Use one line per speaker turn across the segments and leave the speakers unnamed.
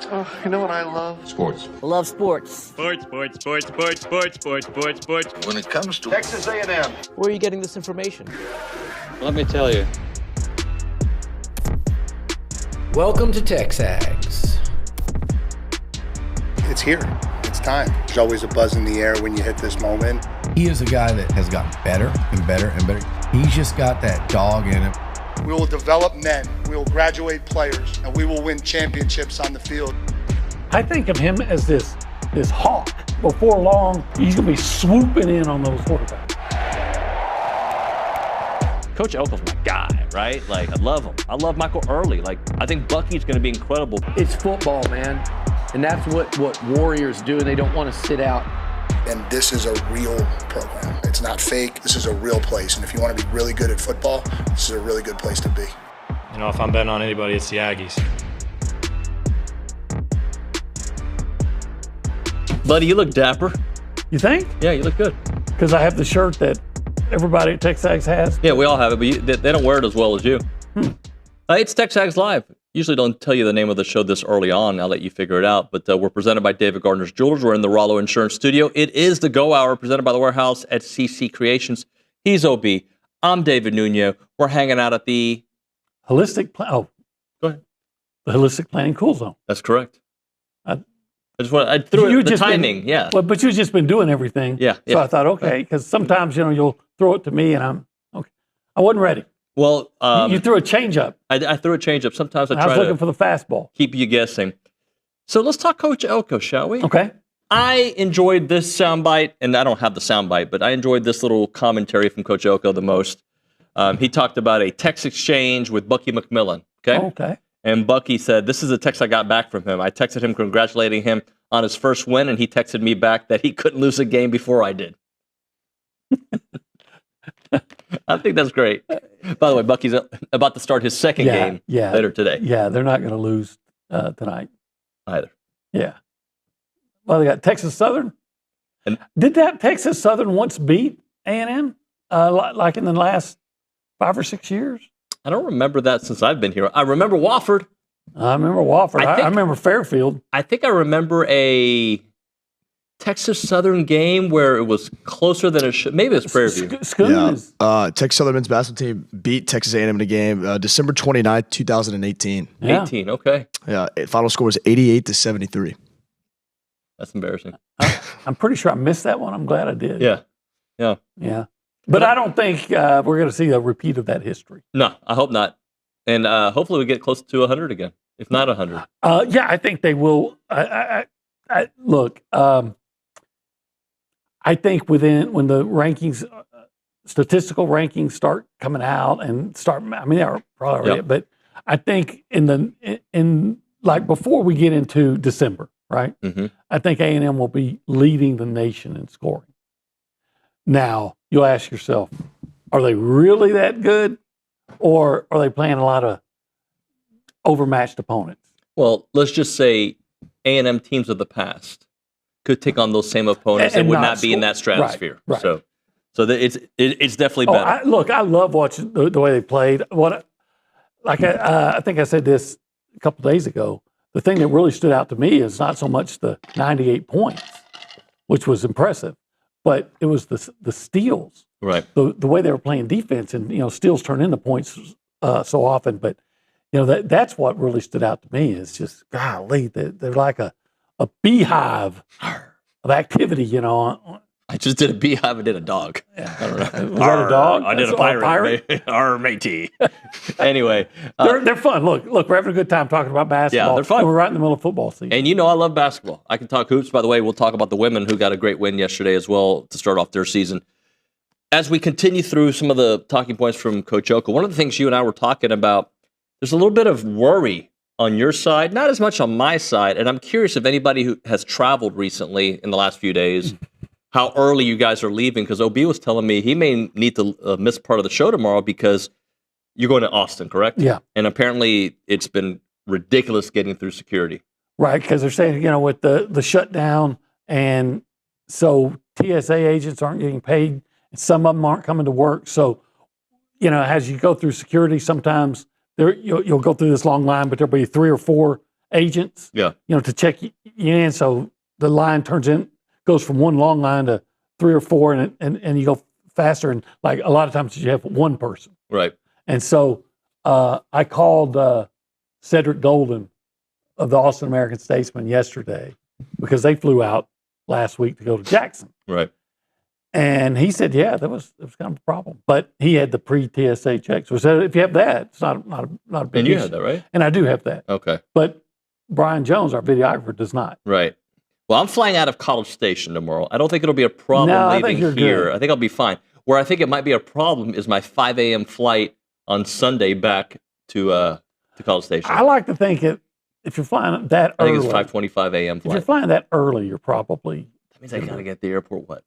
Oh, you know what I love?
Sports.
I love sports.
Sports. When
It comes to Texas A&M.
Where are you getting this information?
Let me tell you.
Welcome to TexAgs.
It's here. It's time. There's always a buzz in the air when you hit this moment.
He is a guy that has gotten better and better and better. He's just got that dog in him.
We will develop men. We will graduate players, and we will win championships on the field.
I think of him as this hawk. Before long, he's going to be swooping in on those quarterbacks.
Coach Elko's my guy, right? Like, I love him. I love Michael Early. Like, I think Bucky's going to be incredible.
It's football, man. And that's what Warriors do. They don't want to sit out.
And this is a real program. It's not fake. This is a real place. And if you want to be really good at football, this is a really good place to be.
You know, if I'm betting on anybody, it's the Aggies.
Buddy, you look dapper.
You think?
Yeah, you look good.
Because I have the shirt that everybody at TexAgs has.
Yeah, we all have it, but they don't wear it as well as you. It's TexAgs Live. Usually don't tell you the name of the show this early on. I'll let you figure it out. But we're presented by David Gardner's Jewelers. We're in the Rollo Insurance Studio. It is the Go Hour presented by The Warehouse at CC Creations. He's OB. I'm David Nuño. We're hanging out at the...
Holistic
Go ahead.
The Holistic Planning Cool Zone.
That's correct. I threw it, the timing, yeah.
Well, but you've just been doing everything.
Yeah.
So I thought, okay, because sometimes, you'll throw it to me and I'm, okay. I wasn't ready.
Well,
you threw a changeup.
I threw a changeup. Sometimes I
was looking for the fastball.
Keep you guessing. So let's talk Coach Elko, shall we?
Okay.
I enjoyed this soundbite, and I don't have the soundbite, but I enjoyed this little commentary from Coach Elko the most. He talked about a text exchange with Bucky McMillan.
Okay.
And Bucky said, this is a text I got back from him. I texted him congratulating him on his first win, and he texted me back that he couldn't lose a game before I did. I think that's great. By the way, Bucky's about to start his second game later today.
Yeah, they're not going to lose tonight.
Either.
Yeah. Well, they got Texas Southern. And did that Texas Southern once beat A&M, like in the last 5 or 6 years?
I don't remember that since I've been here. I remember Wofford.
I remember Wofford. I remember Fairfield.
I think I remember a Texas Southern game where it was closer than it should. Maybe it was Prairie View.
Texas Southern men's basketball team beat Texas A&M in a game December 29th, 2018.
Yeah.
18, okay.
Yeah, final score was 88-73.
That's embarrassing.
I'm pretty sure I missed that one. I'm glad I did.
Yeah.
But I don't think we're going to see a repeat of that history.
No, I hope not. And hopefully we get close to 100 again, if not 100.
Yeah, I think they will. Look, I think when the rankings, statistical rankings start coming out and they are probably already, but I think in before we get into December, right?
Mm-hmm.
I think A&M will be leading the nation in scoring. Now, you'll ask yourself, are they really that good? Or are they playing a lot of overmatched opponents?
Well, let's just say A&M teams of the past could take on those same opponents and would not be in that stratosphere.
Right.
So it's definitely better.
I love watching the way they played. I think I said this a couple of days ago. The thing that really stood out to me is not so much the 98 points, which was impressive, but it was the steals.
Right.
The way they were playing defense, and steals turn into points so often. But that's what really stood out to me is just golly, they're like a beehive of activity.
I just did a beehive and did a dog.
Yeah.
I don't know.
Was that a dog?
I did a pirate. Arr, matey. Anyway.
They're fun. Look, we're having a good time talking about basketball.
Yeah, they're fun.
And we're right in the middle of football season.
And I love basketball. I can talk hoops. By the way, we'll talk about the women who got a great win yesterday as well to start off their season. As we continue through some of the talking points from Coach Elko, one of the things you and I were talking about, there's a little bit of worry on your side, not as much on my side. And I'm curious if anybody who has traveled recently in the last few days, how early you guys are leaving, because OB was telling me he may need to miss part of the show tomorrow because you're going to Austin, correct?
Yeah.
And apparently it's been ridiculous getting through security.
Right, because they're saying, with the shutdown, and so TSA agents aren't getting paid, and some of them aren't coming to work. So, as you go through security, sometimes you'll go through this long line, but there'll be 3 or 4 agents.
Yeah.
To check you in. So the line goes from one long line to 3 or 4, and you go faster. And like a lot of times you have one person.
Right.
And so I called Cedric Golden of the Austin American-Statesman yesterday because they flew out last week to go to Jackson.
Right.
And he said, yeah, it was kind of a problem. But he had the pre-TSA checks. So if you have that, it's not a big
And you
issue.
had that, right?
And I do have that.
Okay.
But Brian Jones, our videographer, does not.
Right. Well, I'm flying out of College Station tomorrow. I don't think it'll be a problem
No, I
leaving
think you're
here.
good.
I think I'll be fine. Where I think it might be a problem is my 5 a.m. flight on Sunday back to College Station.
I like to think if you're flying that
I
early.
think it's 5:25 a.m.
If you're
flight.
flying that early, you're probably
That means I gotta get to the airport, what?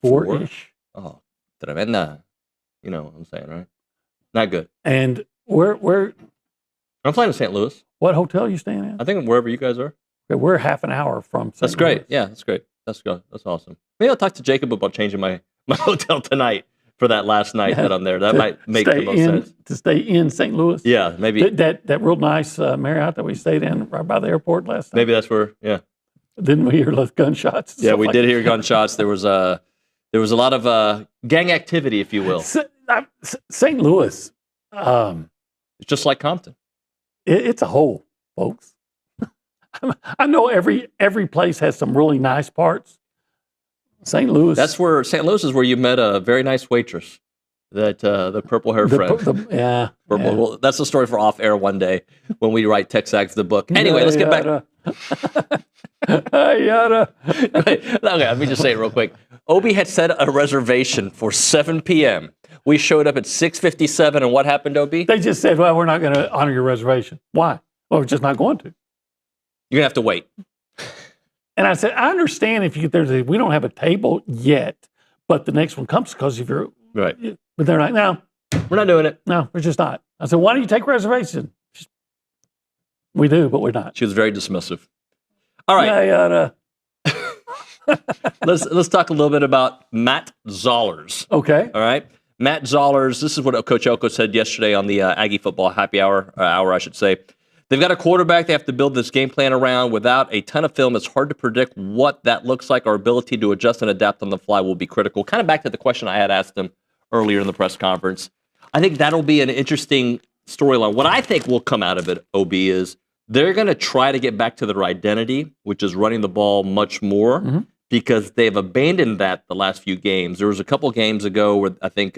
4-ish.
Oh, tremenda. You know what I'm saying, right? Not good.
And where
I'm flying to St. Louis.
what hotel are you staying in?
I think wherever you guys are.
Okay, we're half an hour from St.
That's great.
Louis.
Yeah, that's great. That's good. That's awesome. Maybe I'll talk to Jacob about changing my hotel tonight for that last night that I'm there. That might make the most sense.
To stay in St. Louis?
Yeah, maybe.
That real nice Marriott that we stayed in right by the airport last night.
Maybe that's where. Yeah.
Didn't we hear those gunshots?
Yeah, we did hear gunshots. There was a lot of gang activity, if you will.
St. Louis,
It's just like Compton.
it's a hole, folks. I know every place has some really nice parts. St. Louis.
St. Louis is where you met a very nice waitress. That the purple hair friend.
Yeah.
Well, that's a story for off air one day when we write TexAgs the book. Anyway, let's get back.
Yada.
Okay, let me just say it real quick. Obi had set a reservation for 7 p.m. We showed up at 6:57, and what happened, Obi?
They just said, well, we're not going to honor your reservation. Why? Well, we're just not going to.
You're going to have to wait.
And I said, I understand if we don't have a table yet, but the next one comes because if you're
right.
But they're like, no,
we're not doing it.
No, we're just not. I said, why don't you take reservation? We do, but we're not.
She was very dismissive. All right.
Yada.
Let's talk a little bit about Matt Zollers.
Okay.
All right. Matt Zollers, this is what Coach Elko said yesterday on the Aggie football happy hour, I should say. They've got a quarterback they have to build this game plan around. Without a ton of film, it's hard to predict what that looks like. Our ability to adjust and adapt on the fly will be critical. Kind of back to the question I had asked him earlier in the press conference. I think that'll be an interesting storyline. What I think will come out of it, OB, is they're going to try to get back to their identity, which is running the ball much more, because they've abandoned that the last few games. There was a couple games ago where I think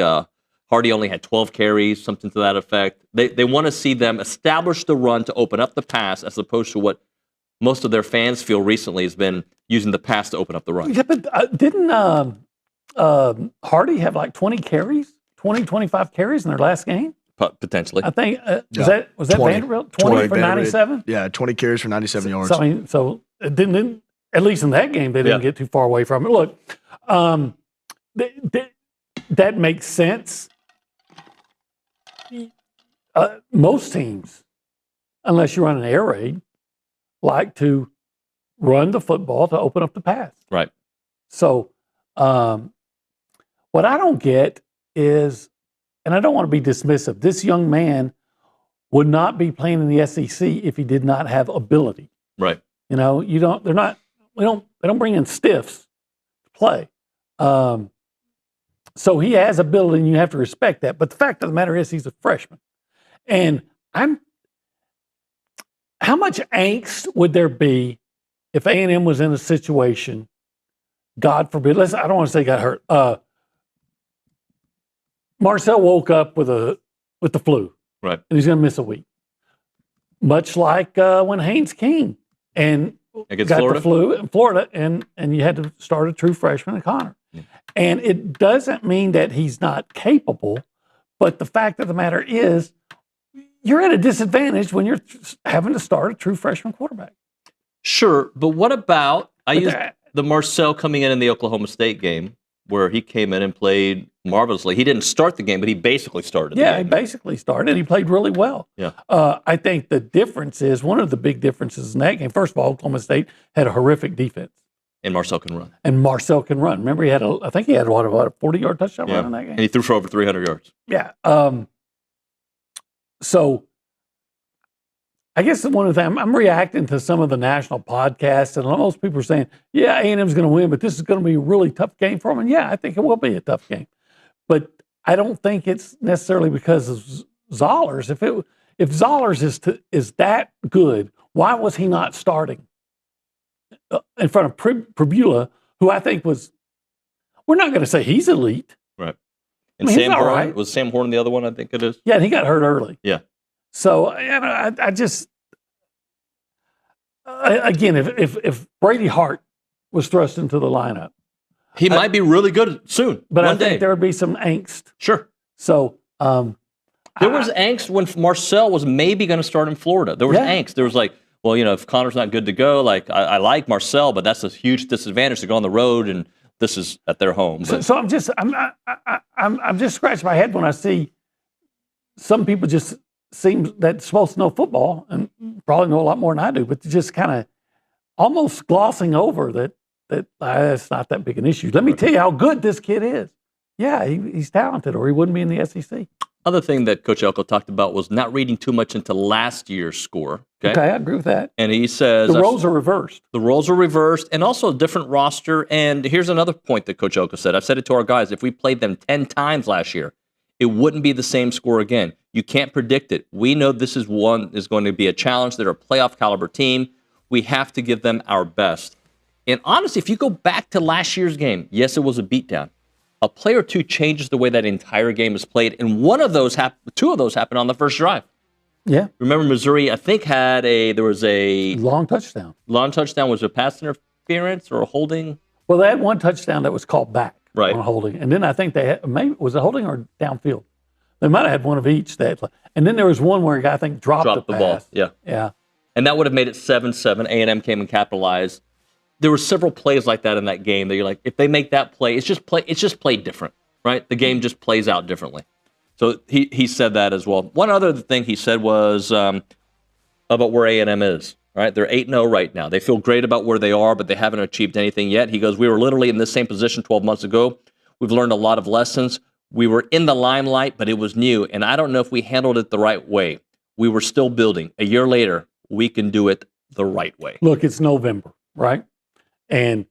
Hardy only had 12 carries, something to that effect. They want to see them establish the run to open up the pass, as opposed to what most of their fans feel recently has been using the pass to open up the run.
Yeah, but didn't Hardy have like 20 carries, 25 carries in their last game?
Potentially.
I think, was that
20.
Vanderbilt? 20 for 97?
Yeah, 20 carries for 97 yards.
So it didn't, at least in that game, they didn't get too far away from it. Look, that makes sense. Most teams, unless you run an air raid, like to run the football to open up the pass.
Right.
So what I don't get is, and I don't want to be dismissive, this young man would not be playing in the SEC if he did not have ability.
Right.
You know, they don't bring in stiffs to play. So he has ability, and you have to respect that. But the fact of the matter is, he's a freshman. And how much angst would there be if A&M was in a situation, God forbid, I don't want to say got hurt. Marcel woke up with the flu.
Right.
And he's going to miss a week. Much like when Haynes King and got
Florida?
the flu in Florida, and you had to start a true freshman at Connor. Yeah. And it doesn't mean that he's not capable, but the fact of the matter is, you're at a disadvantage when you're having to start a true freshman quarterback.
Sure, but what about, I used the Marcel coming in the Oklahoma State game, where he came in and played marvelously. He didn't start the game, but he basically started the game.
Yeah, he basically started. He played really well.
Yeah.
I think the difference is, one of the big differences in that game, first of all, Oklahoma State had a horrific defense.
And Marcel can run.
Remember, I think he had a 40-yard touchdown run in that game.
And he threw for over 300 yards.
Yeah. So I guess one of the things, I'm reacting to some of the national podcasts, and most people are saying, yeah, A&M's going to win, but this is going to be a really tough game for them. And yeah, I think it will be a tough game. But I don't think it's necessarily because of Zollers. If Zollers is that good, why was he not starting in front of Pribula, who I think was, we're not going to say he's elite.
Right. And
I mean,
Sam Horn,
right.
Was Sam Horn the other one, I think it is?
Yeah, and he got hurt early.
Yeah.
So I just, again, if Brady Hart was thrust into the lineup,
he might be really good soon.
But
one
I think
day.
there would be some angst.
Sure.
So
there was angst when Marcel was maybe going to start in Florida. There was angst. There was like, well, if Connor's not good to go, like I like Marcel, but that's a huge disadvantage to go on the road, and this is at their home.
So I'm just scratching my head when I see some people just seem that's supposed to know football and probably know a lot more than I do, but just kind of almost glossing over that it's not that big an issue. Let me tell you how good this kid is. Yeah, he's talented, or he wouldn't be in the SEC.
Other thing that Coach Elko talked about was not reading too much into last year's score. Okay,
I agree with that.
And he says
the roles are reversed.
The roles are reversed, and also a different roster. And here's another point that Coach Elko said. I've said it to our guys. If we played them 10 times last year, it wouldn't be the same score again. You can't predict it. We know this is going to be a challenge. They're a playoff caliber team. We have to give them our best. And honestly, if you go back to last year's game, yes, it was a beatdown. A play or two changes the way that entire game is played, and two of those happened on the first drive.
Yeah.
Remember, Missouri, I think, there was a
long touchdown.
Long touchdown. Was it a pass interference or a holding?
Well, they had one touchdown that was called back
on
holding, and then I think they had, maybe was it holding or downfield? They might have had one of each. And then there was one where a guy, I think, dropped the pass.
Ball.
Yeah.
And that would have made it 7-7. A&M came and capitalized. There were several plays like that in that game that you're like, if they make that play, it's just played different, right? The game just plays out differently. So he said that as well. One other thing he said was about where A&M is, right? They're 8-0 right now. They feel great about where they are, but they haven't achieved anything yet. He goes, we were literally in this same position 12 months ago. We've learned a lot of lessons. We were in the limelight, but it was new, and I don't know if we handled it the right way. We were still building. A year later, we can do it the right way.
Look, it's November, right? And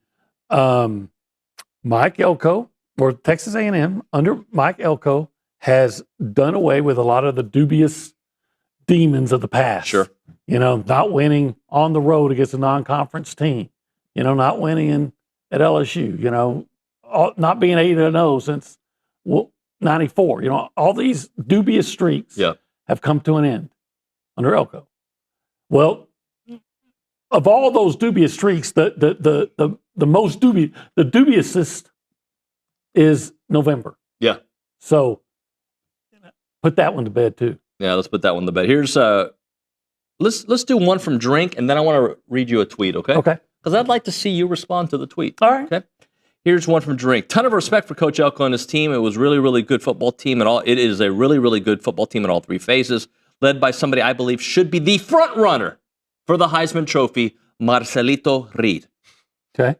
Mike Elko, or Texas A&M, under Mike Elko, has done away with a lot of the dubious demons of the past.
Sure.
Not winning on the road against a non-conference team. Not winning at LSU. Not being 8-0 since 94. All these dubious streaks have come to an end under Elko. Well, of all those dubious streaks, the most dubious, the dubiousest is November.
Yeah.
So put that one to bed too.
Yeah, let's put that one to bed. Here's let's do one from Drink, and then I want to read you a tweet, okay?
Okay.
Because I'd like to see you respond to the tweet.
All right.
Okay. Here's one from Drink. Ton of respect for Coach Elko and his team. It was really, really good football team It is a really, really good football team in all three phases, led by somebody I believe should be the front runner for the Heisman Trophy, Marcelito Reed.
Okay.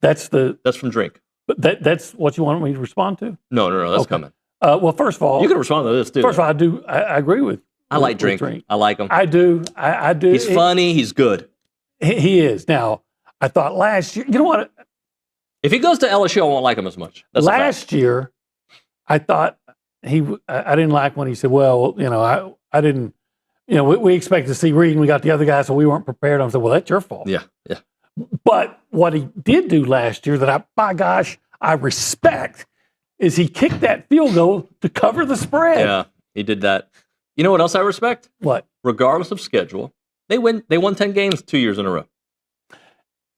That's
from Drink.
But that's what you want me to respond to?
No, that's coming.
Well, first of all,
you can respond to this too.
First of all, I agree with.
I like Drink. I like him.
I do. I do.
He's funny. He's good.
He is. Now, I thought last year. You know what?
If he goes to LSU, I won't like him as much. That's
last year, I thought I didn't like when he said, "Well, I didn't." We expected to see Reed, and we got the other guy, so we weren't prepared. I said, "Well, that's your fault."
Yeah.
But what he did do last year that I respect is he kicked that field goal to cover the spread.
Yeah, he did that. You know what else I respect?
What?
Regardless of schedule, they won 10 games 2 years in a row.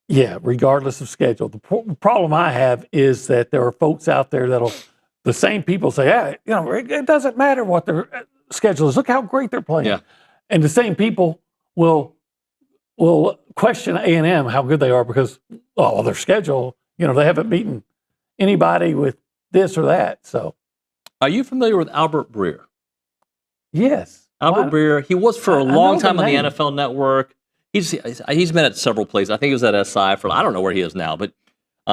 Yeah, regardless of schedule. The problem I have is that there are folks out there the same people say, hey, it doesn't matter what their schedule is. Look how great they're playing.
Yeah.
And the same people will question A&M how good they are because, their schedule, they haven't beaten anybody with this or that. So,
are you familiar with Albert Breer?
Yes.
Albert Breer, he was for a long time on the NFL Network. He's been at several places. I think he was at SI I don't know where he is now, but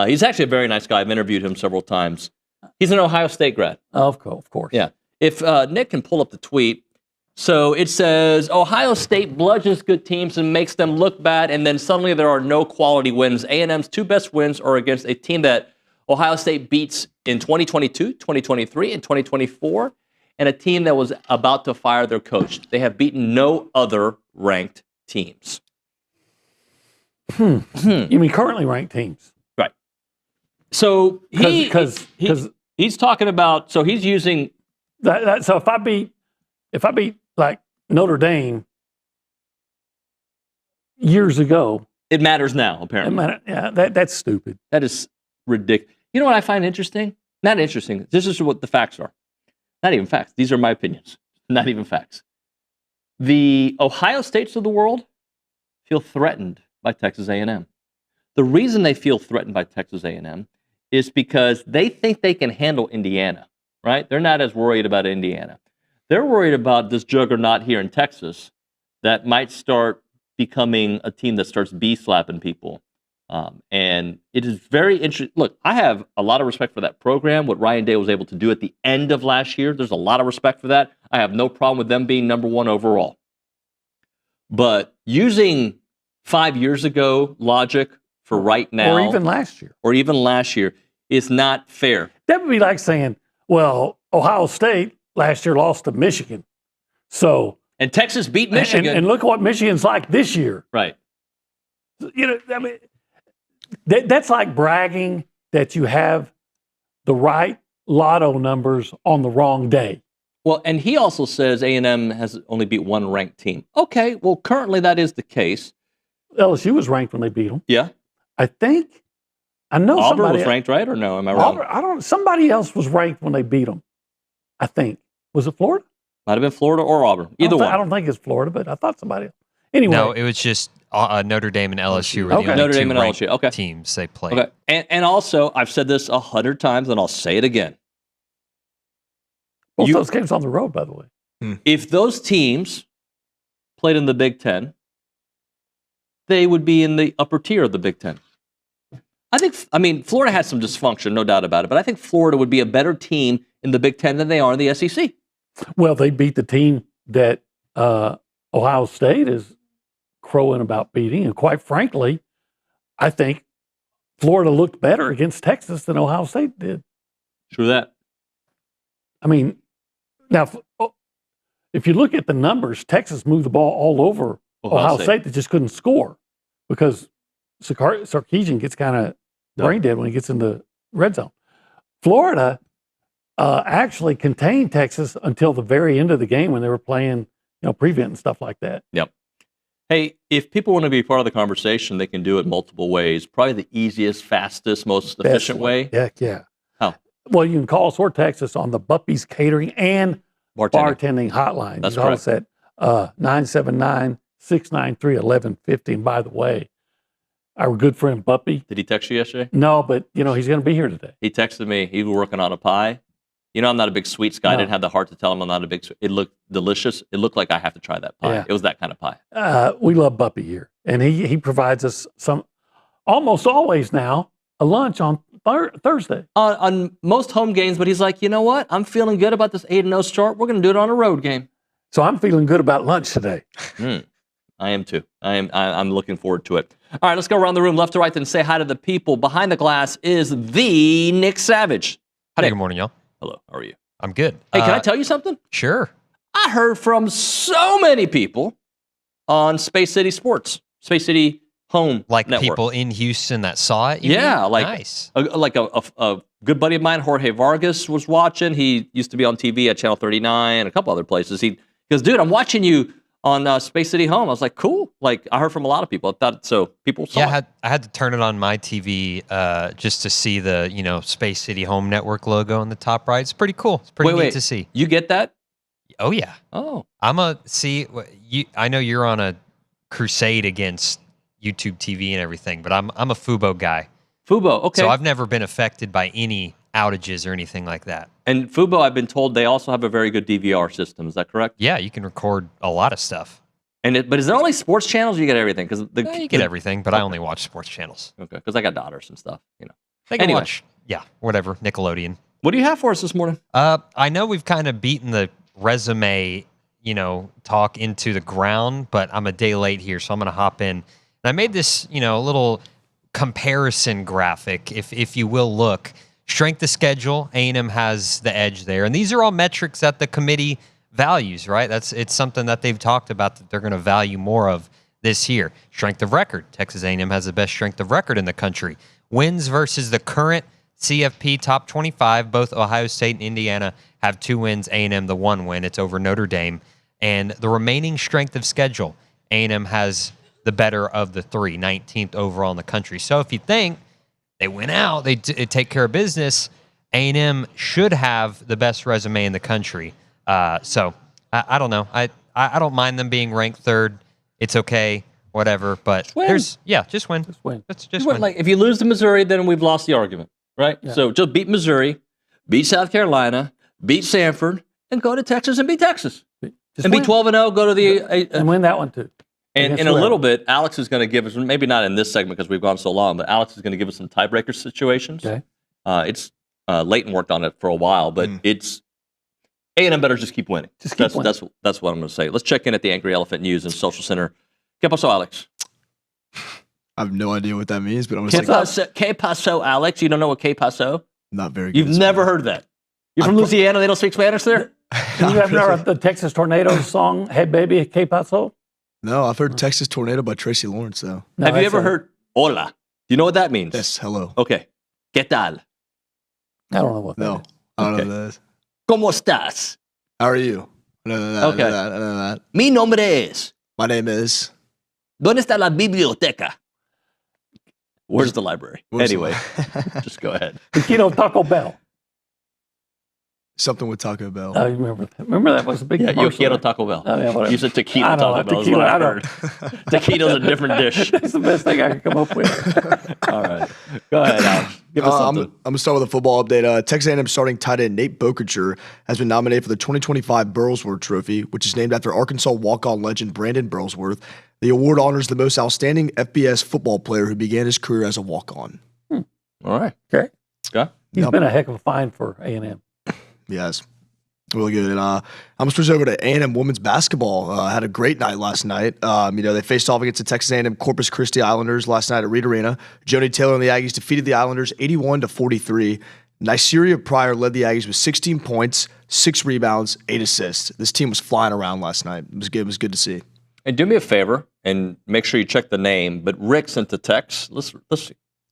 he's actually a very nice guy. I've interviewed him several times. He's an Ohio State grad.
Of course.
Yeah. If Nick can pull up the tweet. So it says Ohio State bludgeons good teams and makes them look bad, and then suddenly there are no quality wins. A&M's 2 best wins are against a team that Ohio State beats in 2022, 2023, and 2024, and a team that was about to fire their coach. They have beaten no other ranked teams.
You mean currently ranked teams?
Right. So he's talking about. So he's using
that. So if I beat like Notre Dame years ago,
it matters now. Apparently,
that's stupid.
That is ridiculous. You know what I find interesting? Not interesting. This is what the facts are. Not even facts. These are my opinions. Not even facts. The Ohio States of the world feel threatened by Texas A&M. The reason they feel threatened by Texas A&M is because they think they can handle Indiana, right? They're not as worried about Indiana. They're worried about this juggernaut here in Texas that might start becoming a team that starts B-slapping people. And it is very interesting. Look, I have a lot of respect for that program, what Ryan Day was able to do at the end of last year. There's a lot of respect for that. I have no problem with them being number 1 overall. But using 5 years ago logic for right now,
or even last year,
is not fair.
That would be like saying, well, Ohio State last year lost to Michigan.
And Texas beat Michigan.
And look what Michigan's like this year.
Right.
You know, I mean, that's like bragging that you have the right lotto numbers on the wrong day.
Well, and he also says A&M has only beat 1 ranked team. Okay, well, currently that is the case.
LSU was ranked when they beat them.
Yeah.
I know
Auburn
somebody
was ranked, right? Or no? Am I wrong?
Auburn, somebody else was ranked when they beat them. I think. Was it Florida?
Might have been Florida or Auburn. Either one.
I don't think it's Florida, but I thought somebody else. Anyway.
No, it was just Notre Dame and LSU were the only
Notre Dame
two
and LSU. Okay.
teams they played.
Okay. And also, I've said this 100 times, and I'll say it again.
Both those games on the road, by the way.
If those teams played in the Big Ten, they would be in the upper tier of the Big Ten. I mean, Florida has some dysfunction, no doubt about it, but I think Florida would be a better team in the Big Ten than they are in the SEC.
Well, they beat the team that Ohio State is crowing about beating, and quite frankly, I think Florida looked better against Texas than Ohio State did.
True that.
I mean, now, if you look at the numbers, Texas moved the ball all over Ohio State. They just couldn't score because Sarkisian gets kind of brain dead when he gets in the red zone. Florida actually contained Texas until the very end of the game when they were playing, prevent and stuff like that.
Yep. Hey, if people want to be part of the conversation, they can do it multiple ways. Probably the easiest, fastest, most efficient way.
Heck yeah.
How?
Well, you can call us or text us on the Buppy's Catering and Bartending Hotline.
That's
you can call us at 979-693-1150. And by the way, our good friend Buppy.
Did he text you yesterday?
No, but, he's going to be here today.
He texted me. He was working on a pie. I'm not a big sweets guy. I didn't have the heart to tell him I'm not a big sweet. It looked delicious. It looked like I have to try that pie.
Yeah.
It was that kind of pie.
We love Buppy here. And he provides us almost always now, a lunch on Thursday.
On most home games, but he's like, you know what? I'm feeling good about this 8-0 start. We're going to do it on a road game.
So I'm feeling good about lunch today.
I am too. I'm looking forward to it. All right, let's go around the room left to right and say hi to the people. Behind the glass is the Nick Savage.
Hi, good morning, y'all.
Hello, how are you?
I'm good.
Hey, can I tell you something?
Sure.
I heard from so many people on Space City Sports, Space City Home Network.
People in Houston that saw it?
Nice. A good buddy of mine, Jorge Vargas, was watching. He used to be on TV at Channel 39 and a couple other places. He goes, dude, I'm watching you on Space City Home. I was like, cool. I heard from a lot of people. I thought so. People saw it.
I had to turn it on my TV just to see the Space City Home Network logo on the top right. It's pretty cool. It's pretty neat to see.
You get that?
Oh yeah.
Oh.
I know you're on a crusade against YouTube TV and everything, but I'm a Fubo guy.
Fubo, okay.
So I've never been affected by any outages or anything like that.
And Fubo, I've been told they also have a very good DVR system. Is that correct?
Yeah, you can record a lot of stuff.
But is there only sports channels? Or you get everything? Because
you get everything, but I only watch sports channels.
Okay, because I got daughters and stuff.
They can watch, whatever, Nickelodeon.
What do you have for us this morning?
I know we've kind of beaten the resume talk into the ground, but I'm a day late here, so I'm going to hop in. And I made this, little comparison graphic, if you will look. Strength of schedule, A&M has the edge there. And these are all metrics that the committee values, right? It's something that they've talked about that they're going to value more of this year. Strength of record. Texas A&M has the best strength of record in the country. Wins versus the current CFP top 25. Both Ohio State and Indiana have 2 wins. A&M the 1 win. It's over Notre Dame. And the remaining strength of schedule, A&M has the better of the 3, 19th overall in the country. So if you think they win out, they take care of business, A&M should have the best resume in the country. So I don't know. I don't mind them being ranked 3rd. It's okay, whatever. But just win. Just win. Just win.
Like if you lose to Missouri, then we've lost the argument, right? Yeah. So just beat Missouri, beat South Carolina, beat Samford, and go to Texas and beat Texas. And be 12-0. Go to the
and win that one too.
And in a little bit, Alex is going to give us, maybe not in this segment because we've gone so long, but Alex is going to give us some tiebreaker situations.
Okay.
It's Leighton worked on it for a while, but it's A&M better just keep winning. That's what I'm going to say. Let's check in at the Angry Elephant News and Social Center. ¿Qué pasó, Alex?
I have no idea what that means, but I'm going to say.
¿Qué pasó, Alex? You don't know what ¿Qué pasó?
Not very good.
You've never heard that. You're from Louisiana. They don't speak Spanish there.
You have never heard the Texas Tornadoes song, "Hey Baby, ¿Qué pasó"?
No, I've heard Texas Tornado by Tracy Lawrence, though.
No, have you ever heard hola? Do you know what that means?
Yes, hello.
Okay. ¿Qué tal?
I don't know what that is.
I don't know what that is.
¿Cómo estás?
How are you? I know that.
Okay.
I know that.
Mi nombre es.
My name is.
¿Dónde está la biblioteca? Where's the library? Anyway, just go ahead.
Taco Bell.
Something with Taco Bell.
Oh, you remember that? Remember that was a big
Yo quiero Taco Bell.
Oh, yeah,
you said tequila Taco Bell.
Tequila,
I heard. Tequila's a different dish.
That's the best thing I could come up with.
All right. Go ahead, Alex. Give us something.
I'm going to start with a football update. Texas A&M starting tight end Nate Bokercher has been nominated for the 2025 Burlsworth Trophy, which is named after Arkansas walk-on legend Brandon Burlsworth. The award honors the most outstanding FBS football player who began his career as a walk-on.
All right.
Okay.
Yeah.
He's been a heck of a find for A&M.
Yes. Really good. And I'm going to switch over to A&M women's basketball. Had a great night last night. They faced off against the Texas A&M Corpus Christi Islanders last night at Reed Arena. Joni Taylor and the Aggies defeated the Islanders 81-43. Nyseria Pryor led the Aggies with 16 points, 6 rebounds, 8 assists. This team was flying around last night. It was good to see.
And do me a favor and make sure you check the name. But Rick sent the text. Let's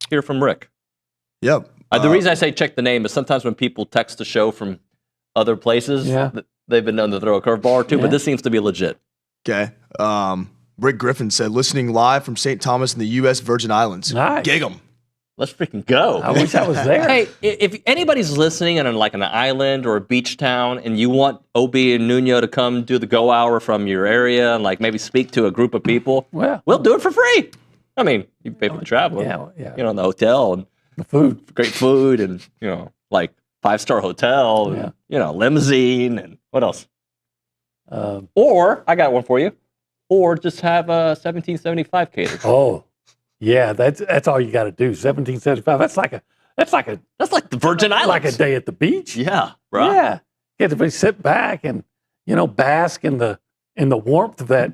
hear from Rick.
Yep.
The reason I say check the name is sometimes when people text the show from other places, they've been known to throw a curveball or two, but this seems to be legit.
Okay. Rick Griffin said, listening live from St. Thomas in the U.S. Virgin Islands.
Nice.
Gig 'em.
Let's freaking go.
I wish I was there.
Hey, if anybody's listening on like an island or a beach town and you want OB and Nuño to come do the go hour from your area and like maybe speak to a group of people, we'll do it for free. I mean, you pay for the travel, in the hotel and
the food,
great food and, like 5-star hotel, and, limousine and what else? Or I got one for you. Or just have a 1775 catered.
Oh, yeah, that's all you got to do. 1775. That's like
the Virgin Islands.
Like a day at the beach.
Yeah, bro.
Yeah, get to sit back and bask in the warmth of that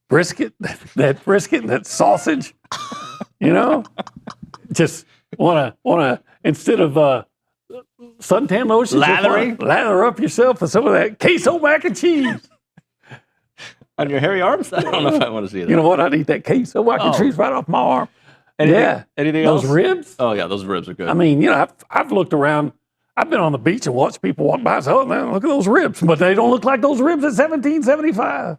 brisket, that sausage. Just wanna instead of suntan lotion, lather up yourself with some of that queso mac and cheese.
On your hairy arms? I don't know if I want to see that.
You know what? I'd eat that queso mac and cheese right off my arm.
Anything else?
Those ribs?
Oh, yeah, those ribs are good.
I mean, I've looked around. I've been on the beach and watched people walk by and say, oh, man, look at those ribs. But they don't look like those ribs at 1775.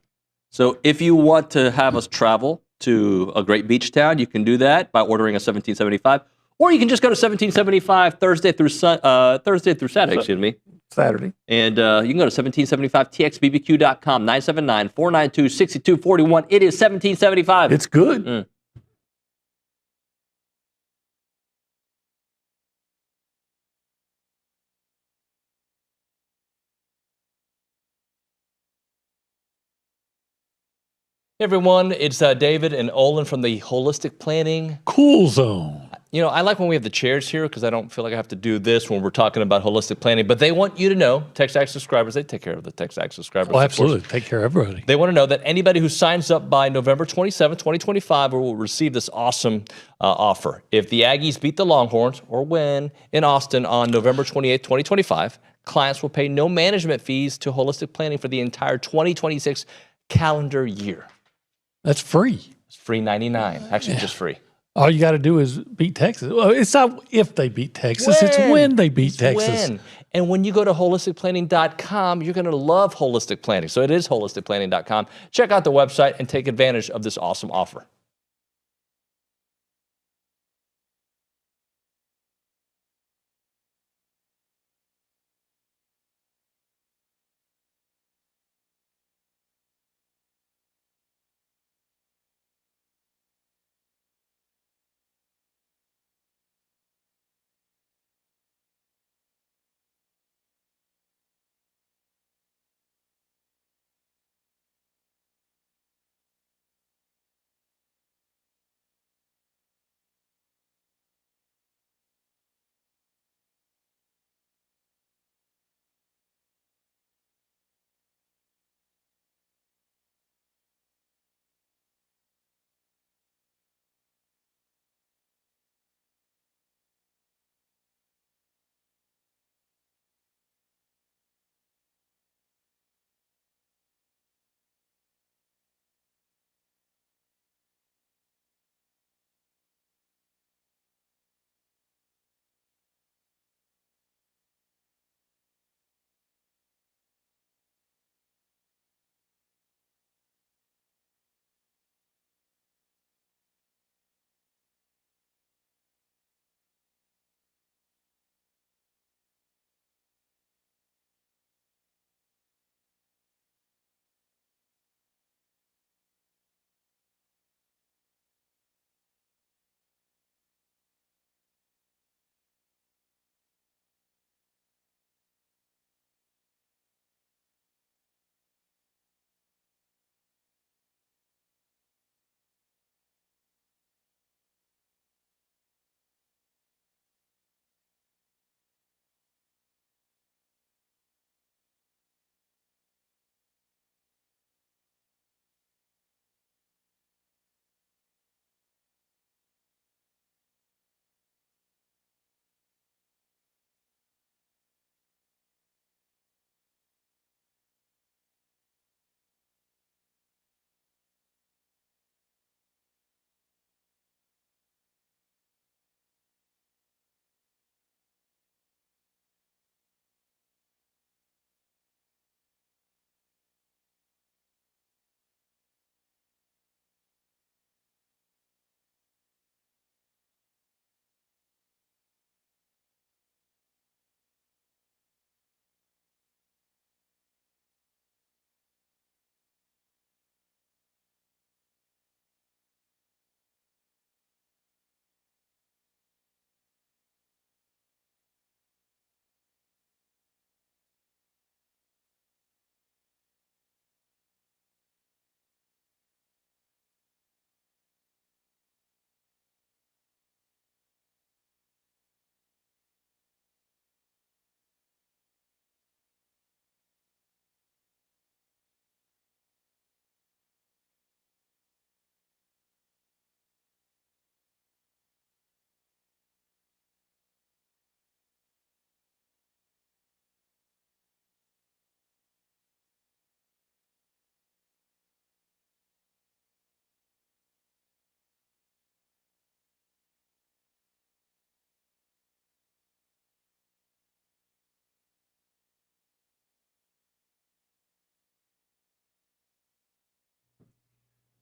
So if you want to have us travel to a great beach town, you can do that by ordering a 1775. Or you can just go to 1775 Thursday through Saturday, excuse me.
Saturday.
And you can go to 1775txbbq.com, 979-492-6241. It is 1775.
It's good.
Hey everyone, it's David and Olin from the Holistic Planning
Cool Zone.
I like when we have the chairs here because I don't feel like I have to do this when we're talking about holistic planning. But they want you to know, TexAgs subscribers, they take care of the TexAgs subscribers.
Oh, absolutely. Take care of everybody.
They want to know that anybody who signs up by November 27, 2025 will receive this awesome offer. If the Aggies beat the Longhorns or win in Austin on November 28, 2025, clients will pay no management fees to holistic planning for the entire 2026 calendar year.
That's free.
It's free 99. Actually, just free.
All you got to do is beat Texas. Well, it's not if they beat Texas, it's when they beat Texas.
When. And when you go to holisticplanning.com, you're going to love holistic planning. So it is holisticplanning.com. Check out the website and take advantage of this awesome offer.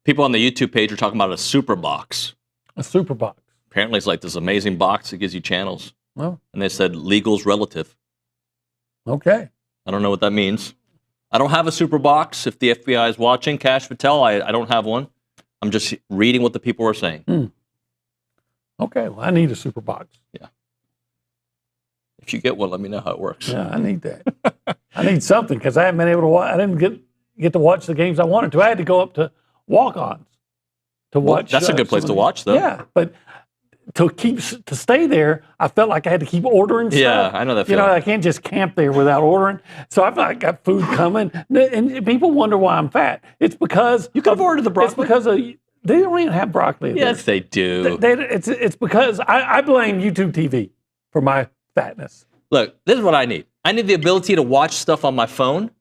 People on the YouTube page are talking about a super box.
A super box.
Apparently, it's like this amazing box that gives you channels.
Well,
and they said legal's relative.
Okay.
I don't know what that means. I don't have a super box. If the FBI is watching, Cash Patel, I don't have one. I'm just reading what the people are saying.
Okay, well, I need a super box.
Yeah. If you get one, let me know how it works.
Yeah, I need that. I need something because I haven't been able to watch. I didn't get to watch the games I wanted to. I had to go up to walk-ons to watch.
That's a good place to watch, though.
Yeah, but to stay there, I felt like I had to keep ordering stuff.
Yeah, I know that feeling.
I can't just camp there without ordering. So I've not got food coming, and people wonder why I'm fat. It's because
you could have ordered the broccoli.
It's because they don't even have broccoli.
Yes, they do.
It's because I blame YouTube TV for my fatness.
Look, this is what I need. I need the ability to watch stuff on my phone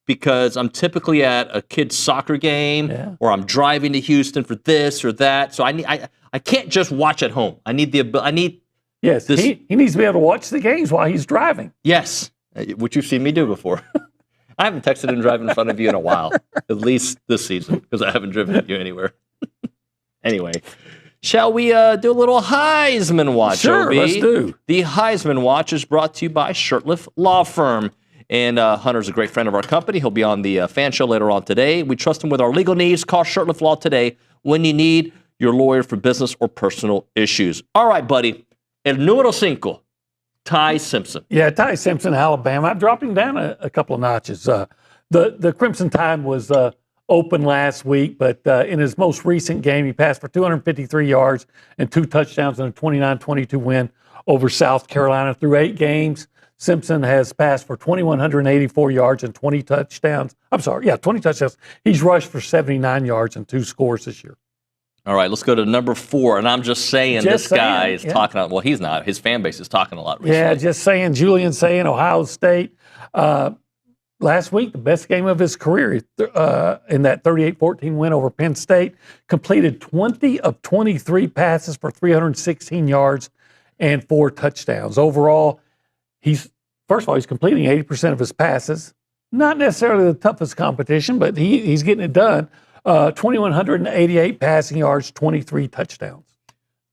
because I'm typically at a kid's soccer game or I'm driving to Houston for this or that. So I can't just watch at home. I need
Yes,
this.
He needs to be able to watch the games while he's driving.
Yes, which you've seen me do before. I haven't texted and driven in front of you in a while, at least this season, because I haven't driven you anywhere. Anyway, shall we do a little Heisman Watch,
Sure,
OB?
let's do.
The Heisman Watch is brought to you by Shirtliff Law Firm. And Hunter's a great friend of our company. He'll be on the fan show later on today. We trust him with our legal needs. Call Shirtliff Law today when you need your lawyer for business or personal issues. All right, buddy. El número 5, Ty Simpson.
Yeah, Ty Simpson, Alabama. I dropped him down a couple of notches. The Crimson Tide was open last week, but in his most recent game, he passed for 253 yards and 2 touchdowns in a 29-22 win over South Carolina. Through 8 games, Simpson has passed for 2,184 yards and 20 touchdowns. 20 touchdowns. He's rushed for 79 yards and 2 scores this year.
All right, let's go to number 4. And I'm just saying this guy is talking, well, he's not. His fan base is talking a lot recently.
Yeah, just saying, Julian saying, Ohio State. Last week, the best game of his career in that 38-14 win over Penn State. Completed 20 of 23 passes for 316 yards and 4 touchdowns. Overall, he's completing 80% of his passes. Not necessarily the toughest competition, but he's getting it done. 2,188 passing yards, 23 touchdowns.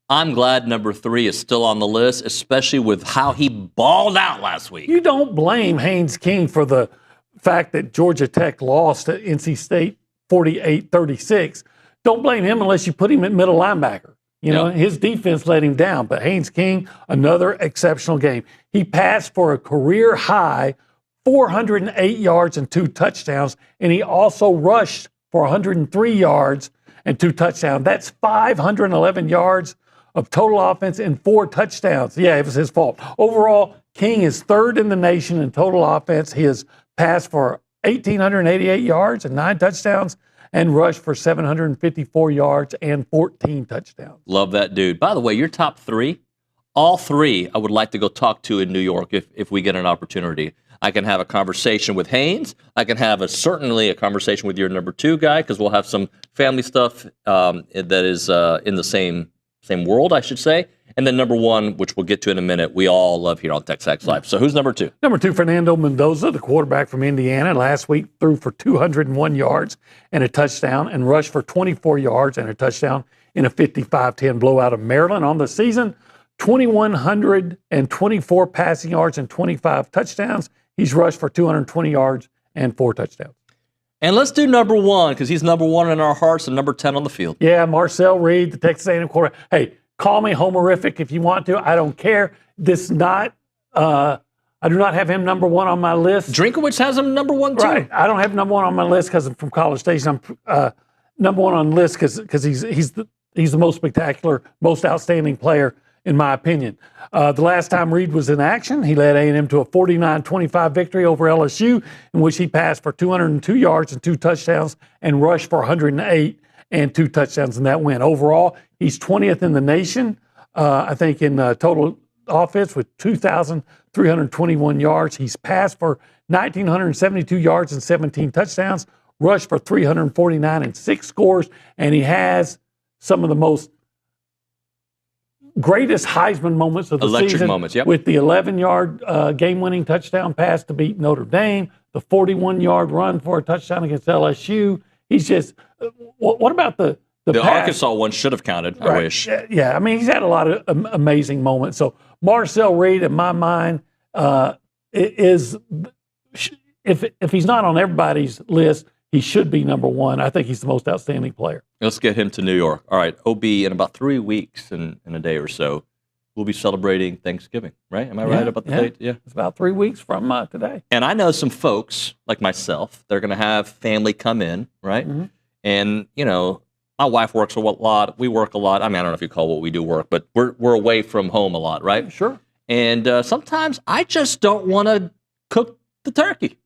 I'm glad number 3 is still on the list, especially with how he balled out last week.
You don't blame Haynes King for the fact that Georgia Tech lost to NC State 48-36. Don't blame him unless you put him at middle linebacker. His defense let him down. But Haynes King, another exceptional game. He passed for a career high 408 yards and 2 touchdowns, and he also rushed for 103 yards and 2 touchdowns. That's 511 yards of total offense and 4 touchdowns. Yeah, it was his fault. Overall, King is 3rd in the nation in total offense. He has passed for 1,888 yards and 9 touchdowns and rushed for 754 yards and 14 touchdowns.
Love that dude. By the way, your top 3, all 3 I would like to go talk to in New York if we get an opportunity. I can have a conversation with Haynes. I can have certainly a conversation with your number 2 guy because we'll have some family stuff that is in the same world, I should say. And then number 1, which we'll get to in a minute, we all love here on TexAgs Live. So who's number 2?
Number 2, Fernando Mendoza, the quarterback from Indiana. Last week threw for 201 yards and a touchdown and rushed for 24 yards and a touchdown in a 55-10 blowout of Maryland. On the season, 2,124 passing yards and 25 touchdowns. He's rushed for 220 yards and 4 touchdowns.
And let's do number 1 because he's number 1 in our hearts and number 10 on the field.
Yeah, Marcel Reed, the Texas A&M quarterback. Hey, call me homerific if you want to. I don't care. I do not have him number 1 on my list.
Drinkowitz has him number 1 too.
Right. I don't have number 1 on my list because I'm from College Station. I'm number 1 on the list because he's the most spectacular, most outstanding player in my opinion. The last time Reed was in action, he led A&M to a 49-25 victory over LSU, in which he passed for 202 yards and 2 touchdowns and rushed for 108 and 2 touchdowns in that win. Overall, he's 20th in the nation, I think, in total offense with 2,321 yards. He's passed for 1,972 yards and 17 touchdowns, rushed for 349 and 6 scores, and he has some of the most greatest Heisman moments of the season.
Moments, yep.
With the 11-yard game-winning touchdown pass to beat Notre Dame, the 41-yard run for a touchdown against LSU. He's just what about the pass?
Arkansas one should have counted,
right.
I wish.
Yeah, I mean, he's had a lot of amazing moments. So Marcel Reed, in my mind, is if he's not on everybody's list, he should be number 1. I think he's the most outstanding player.
Let's get him to New York. All right, OB, in about 3 weeks, in a day or so, we'll be celebrating Thanksgiving, right? Am I right about the date? Yeah.
It's about 3 weeks from today.
And I know some folks, like myself, they're going to have family come in, right? Mm-hmm. And, my wife works a lot. We work a lot. I mean, I don't know if you call what we do work, but we're away from home a lot, right?
Sure.
And sometimes I just don't want to cook the turkey.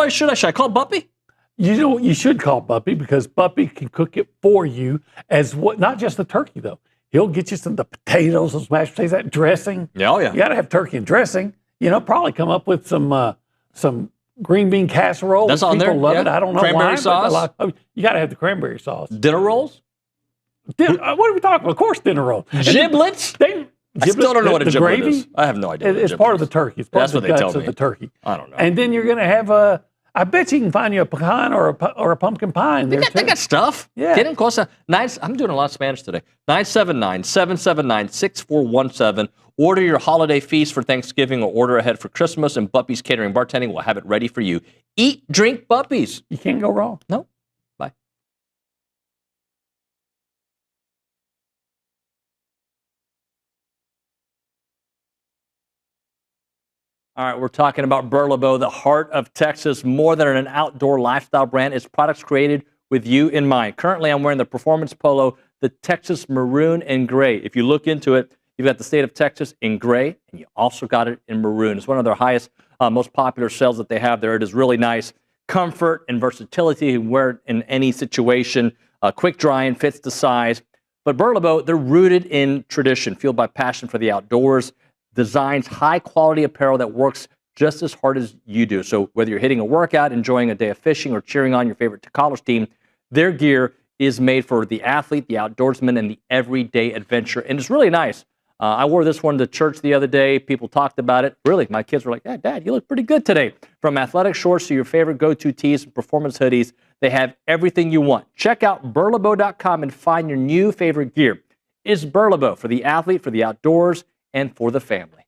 Should I call Buppy?
You know what you should call Buppy, because Buppy can cook it for you not just the turkey though. He'll get you the potatoes, those mashed potatoes, that dressing.
Yeah, oh yeah.
You got to have turkey and dressing. Probably come up with some green bean casserole.
That's on there.
People love it. I don't know
cranberry
why.
Sauce.
You got to have the cranberry sauce.
Dinner rolls.
What are we talking about? Of course, dinner rolls.
Giblets.
I
still don't know what a giblet
gravy
is. I have no idea.
It's part of the turkey. It's part
That's
of
what
the
they tell
guts of
me.
the turkey.
I don't know.
And then you're going to have I bet you can find you a pecan or a pumpkin pie in there too.
They got stuff.
Yeah.
Get in close. I'm doing a lot of Spanish today. 979-779-6417. Order your holiday feast for Thanksgiving or order ahead for Christmas, and Buppy's Catering Bartending will have it ready for you. Eat, drink Buppy's.
You can't go wrong.
No. Bye. All right, we're talking about Burlebo, the heart of Texas, more than an outdoor lifestyle brand. It's products created with you in mind. Currently, I'm wearing the performance polo, the Texas maroon and gray. If you look into it, you've got the state of Texas in gray, and you also got it in maroon. It's one of their highest, most popular sales that they have there. It is really nice. Comfort and versatility. You can wear it in any situation. Quick drying, fits the size. But Burlebo, they're rooted in tradition, fueled by passion for the outdoors. Designs high-quality apparel that works just as hard as you do. So whether you're hitting a workout, enjoying a day of fishing, or cheering on your favorite college team, their gear is made for the athlete, the outdoorsman, and the everyday adventure. And it's really nice. I wore this one to church the other day. People talked about it. Really, my kids were like, yeah, Dad, you look pretty good today. From athletic shorts to your favorite go-to tees and performance hoodies, they have everything you want. Check out burlebo.com and find your new favorite gear. It's Burlebo for the athlete, for the outdoors, and for the family.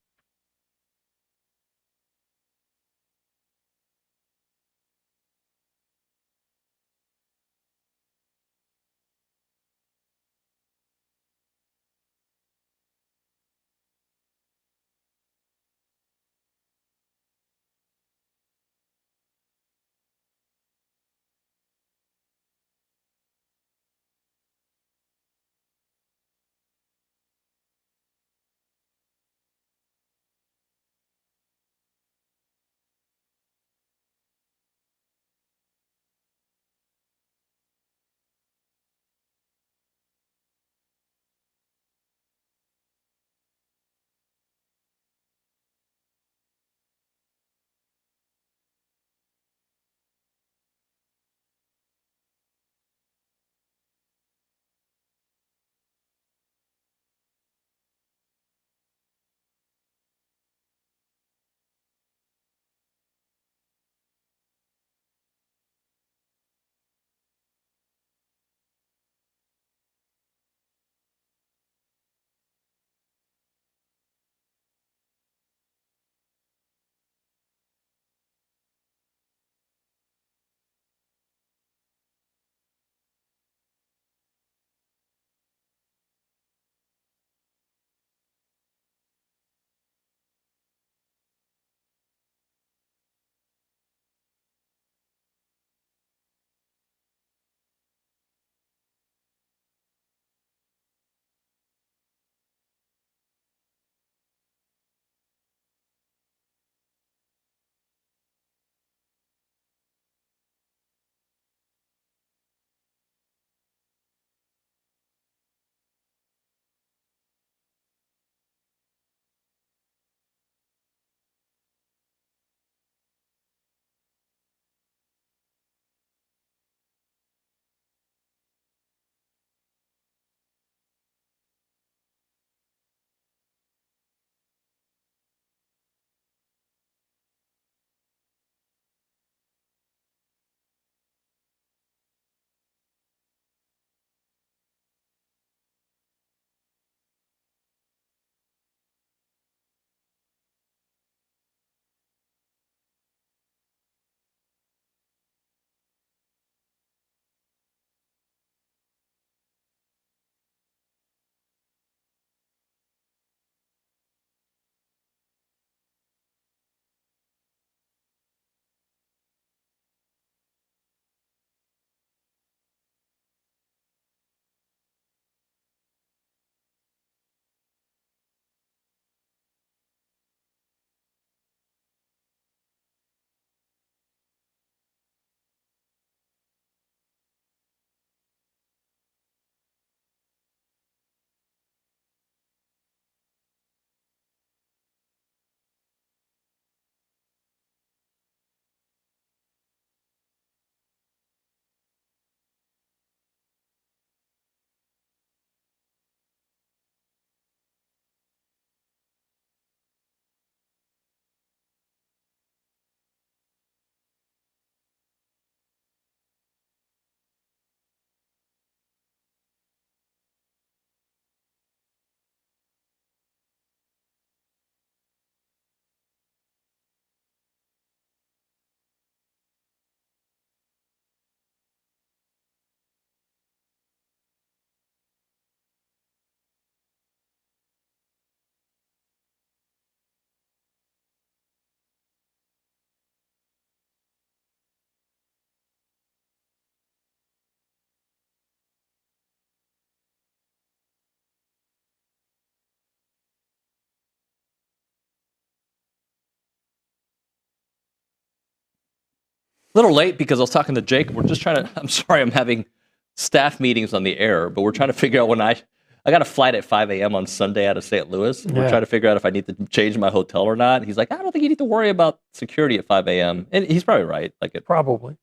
little late because I was talking to Jake. We're just trying to. I'm sorry, I'm having staff meetings on the air, but we're trying to figure out when I got a flight at 5 a.m. on Sunday out of St. Louis. We're trying to figure out if I need to change my hotel or not. He's like, I don't think you need to worry about security at 5 a.m. And he's probably right.
Probably.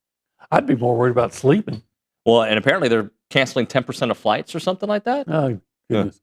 I'd be more worried about sleeping.
Well, and apparently they're canceling 10% of flights or something like that.
Oh, goodness.
Yeah.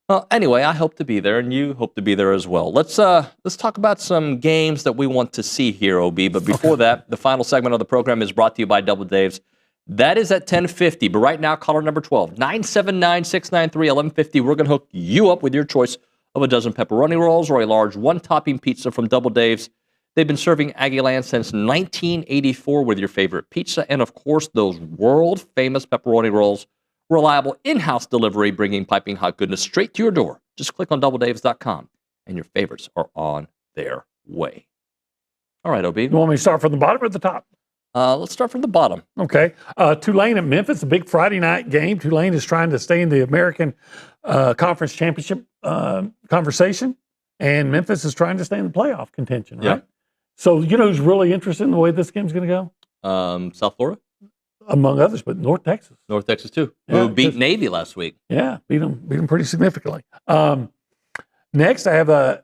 Well, anyway, I hope to be there, and you hope to be there as well. Let's talk about some games that we want to see here, OB. But before that, the final segment of the program is brought to you by Double Dave's. That is at 10:50. But right now, caller number 12, 979-693-1150. We're going to hook you up with your choice of a dozen pepperoni rolls or a large one-topping pizza from Double Dave's. They've been serving Aggie Land since 1984 with your favorite pizza and, of course, those world-famous pepperoni rolls. Reliable in-house delivery, bringing piping hot goodness straight to your door. Just click on doubledaves.com, and your favorites are on their way. All right, OB.
You want me to start from the bottom or the top?
Let's start from the bottom.
Okay. Tulane at Memphis, a big Friday night game. Tulane is trying to stay in the American Conference Championship conversation, and Memphis is trying to stay in the playoff contention, right?
Yeah.
So, you know who's really interested in the way this game's going to
go? South Florida?
Among others, but North Texas.
North Texas, too.
Yeah,
who beat Navy last week.
Yeah, beat them pretty significantly. Next, I have I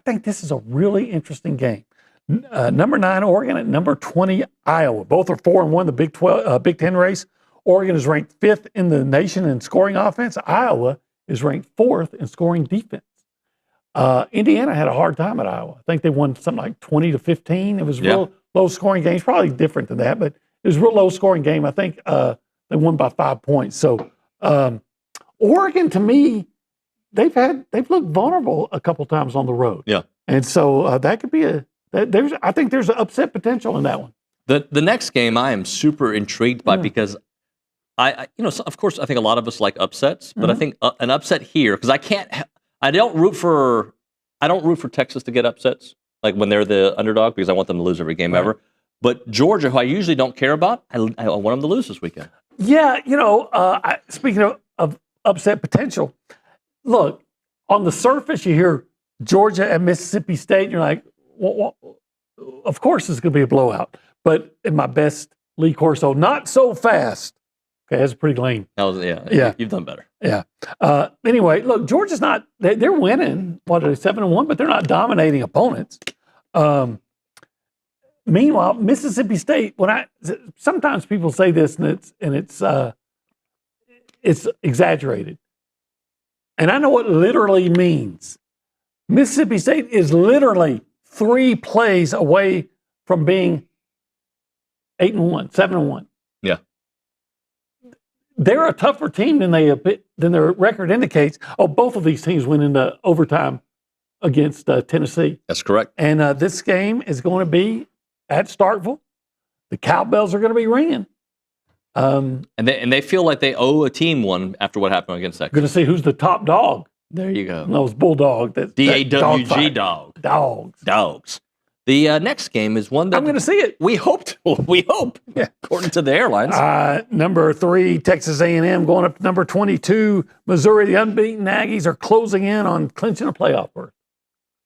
think this is a really interesting game. Number 9, Oregon at number 20, Iowa. Both are 4-1, the Big Ten race. Oregon is ranked 5th in the nation in scoring offense. Iowa is ranked 4th in scoring defense. Indiana had a hard time at Iowa. I think they won something like 20-15. It was real low scoring games, probably different than that, but it was a real low scoring game. I think they won by 5 points. So Oregon, to me, they've looked vulnerable a couple times on the road.
Yeah,
and so that could be I think there's an upset potential in that one.
The next game I am super intrigued by because of course I think a lot of us like upsets, but I think an upset here because I don't root for Texas to get upsets like when they're the underdog because I want them to lose every game ever. But Georgia, who I usually don't care about, I want them to lose this weekend.
Yeah, speaking of upset potential, look, on the surface, you hear Georgia and Mississippi State, and you're like, well, of course it's going to be a blowout. But in my best Lee Corso, not so fast. Okay, that's pretty lame.
Yeah. You've done better.
Yeah. Anyway, look, Georgia's not, they're winning, 7-1, but they're not dominating opponents. Meanwhile, Mississippi State, sometimes people say this and it's exaggerated. And I know what literally means. Mississippi State is literally 3 plays away from being 8-1, 7-1.
Yeah.
They're a tougher team than their record indicates. Oh, both of these teams went into overtime against Tennessee.
That's correct.
And this game is going to be at Starkville. The cowbells are going to be ringing.
And they feel like they owe a team one after what happened against Texas.
Going to see who's the top dog.
There you go.
Those Bulldog.
DAWG dog.
Dogs.
The next game is one that
I'm going to see it.
We hope. Yeah. According to the airlines.
Number 3, Texas A&M going up to number 22, Missouri. The unbeaten Aggies are closing in on clinching a playoff berth.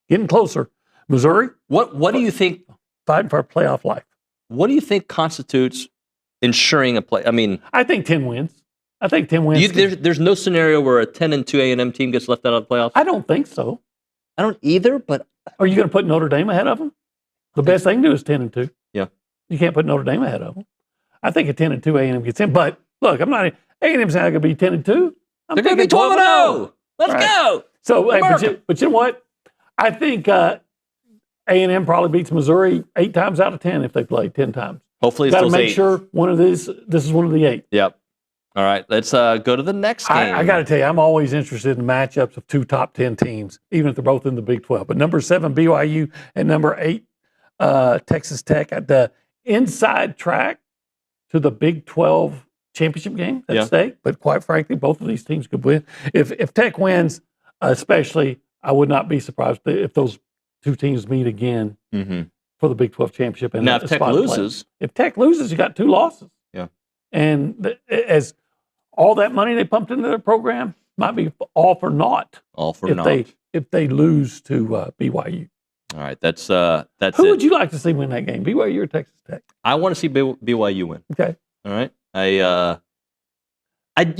Getting closer. Missouri.
What do you think?
Fighting for a playoff life.
What do you think constitutes ensuring a play? I mean,
I think 10 wins.
There's no scenario where a 10-2 A&M team gets left out of the playoffs?
I don't think so.
I don't either, but...
Are you going to put Notre Dame ahead of them? The best they can do is 10-2.
Yeah.
You can't put Notre Dame ahead of them. I think a 10-2 A&M gets in. But look, A&M's not going to be 10-2.
They're going to be 12-0. Let's go.
So, but you know what? I think A&M probably beats Missouri 8 times out of 10 if they play 10 times.
Hopefully it's
got to
those
make
8.
sure this is one of the 8.
Yep. All right, let's go to the next game.
I got to tell you, I'm always interested in matchups of 2 top 10 teams, even if they're both in the Big 12. But number 7, BYU, and number 8, Texas Tech at the inside track to the Big 12 championship game at stake. But quite frankly, both of these teams could win. If Tech wins, especially, I would not be surprised if those 2 teams meet again for the Big 12 championship. And
now, if Tech loses,
you got 2 losses.
Yeah,
and as all that money they pumped into their program might be all for naught.
All for naught.
If they lose to BYU.
All right, that's
Who
it.
would you like to see win that game? BYU or Texas Tech?
I want to see BYU win.
Okay.
All right. You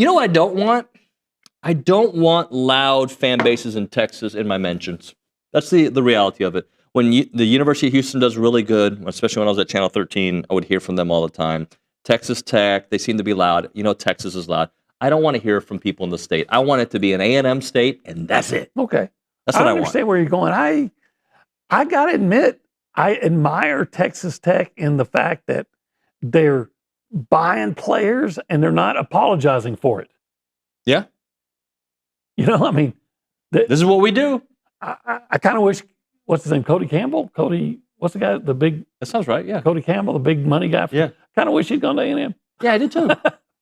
know what I don't want? I don't want loud fan bases in Texas in my mentions. That's the reality of it. When the University of Houston does really good, especially when I was at Channel 13, I would hear from them all the time. Texas Tech, they seem to be loud. You know, Texas is loud. I don't want to hear from people in the state. I want it to be an A&M state, and that's it.
Okay.
That's what I want.
understand where you're going. I got to admit, I admire Texas Tech in the fact that they're buying players and they're not apologizing for it.
Yeah.
You know, I mean,
this is what we do.
I kind of wish, what's his name, Cody Campbell? What's the guy, the big?
That sounds right, yeah.
Cody Campbell, the big money guy.
Yeah.
Kind of wish he'd gone to A&M.
Yeah, I did too.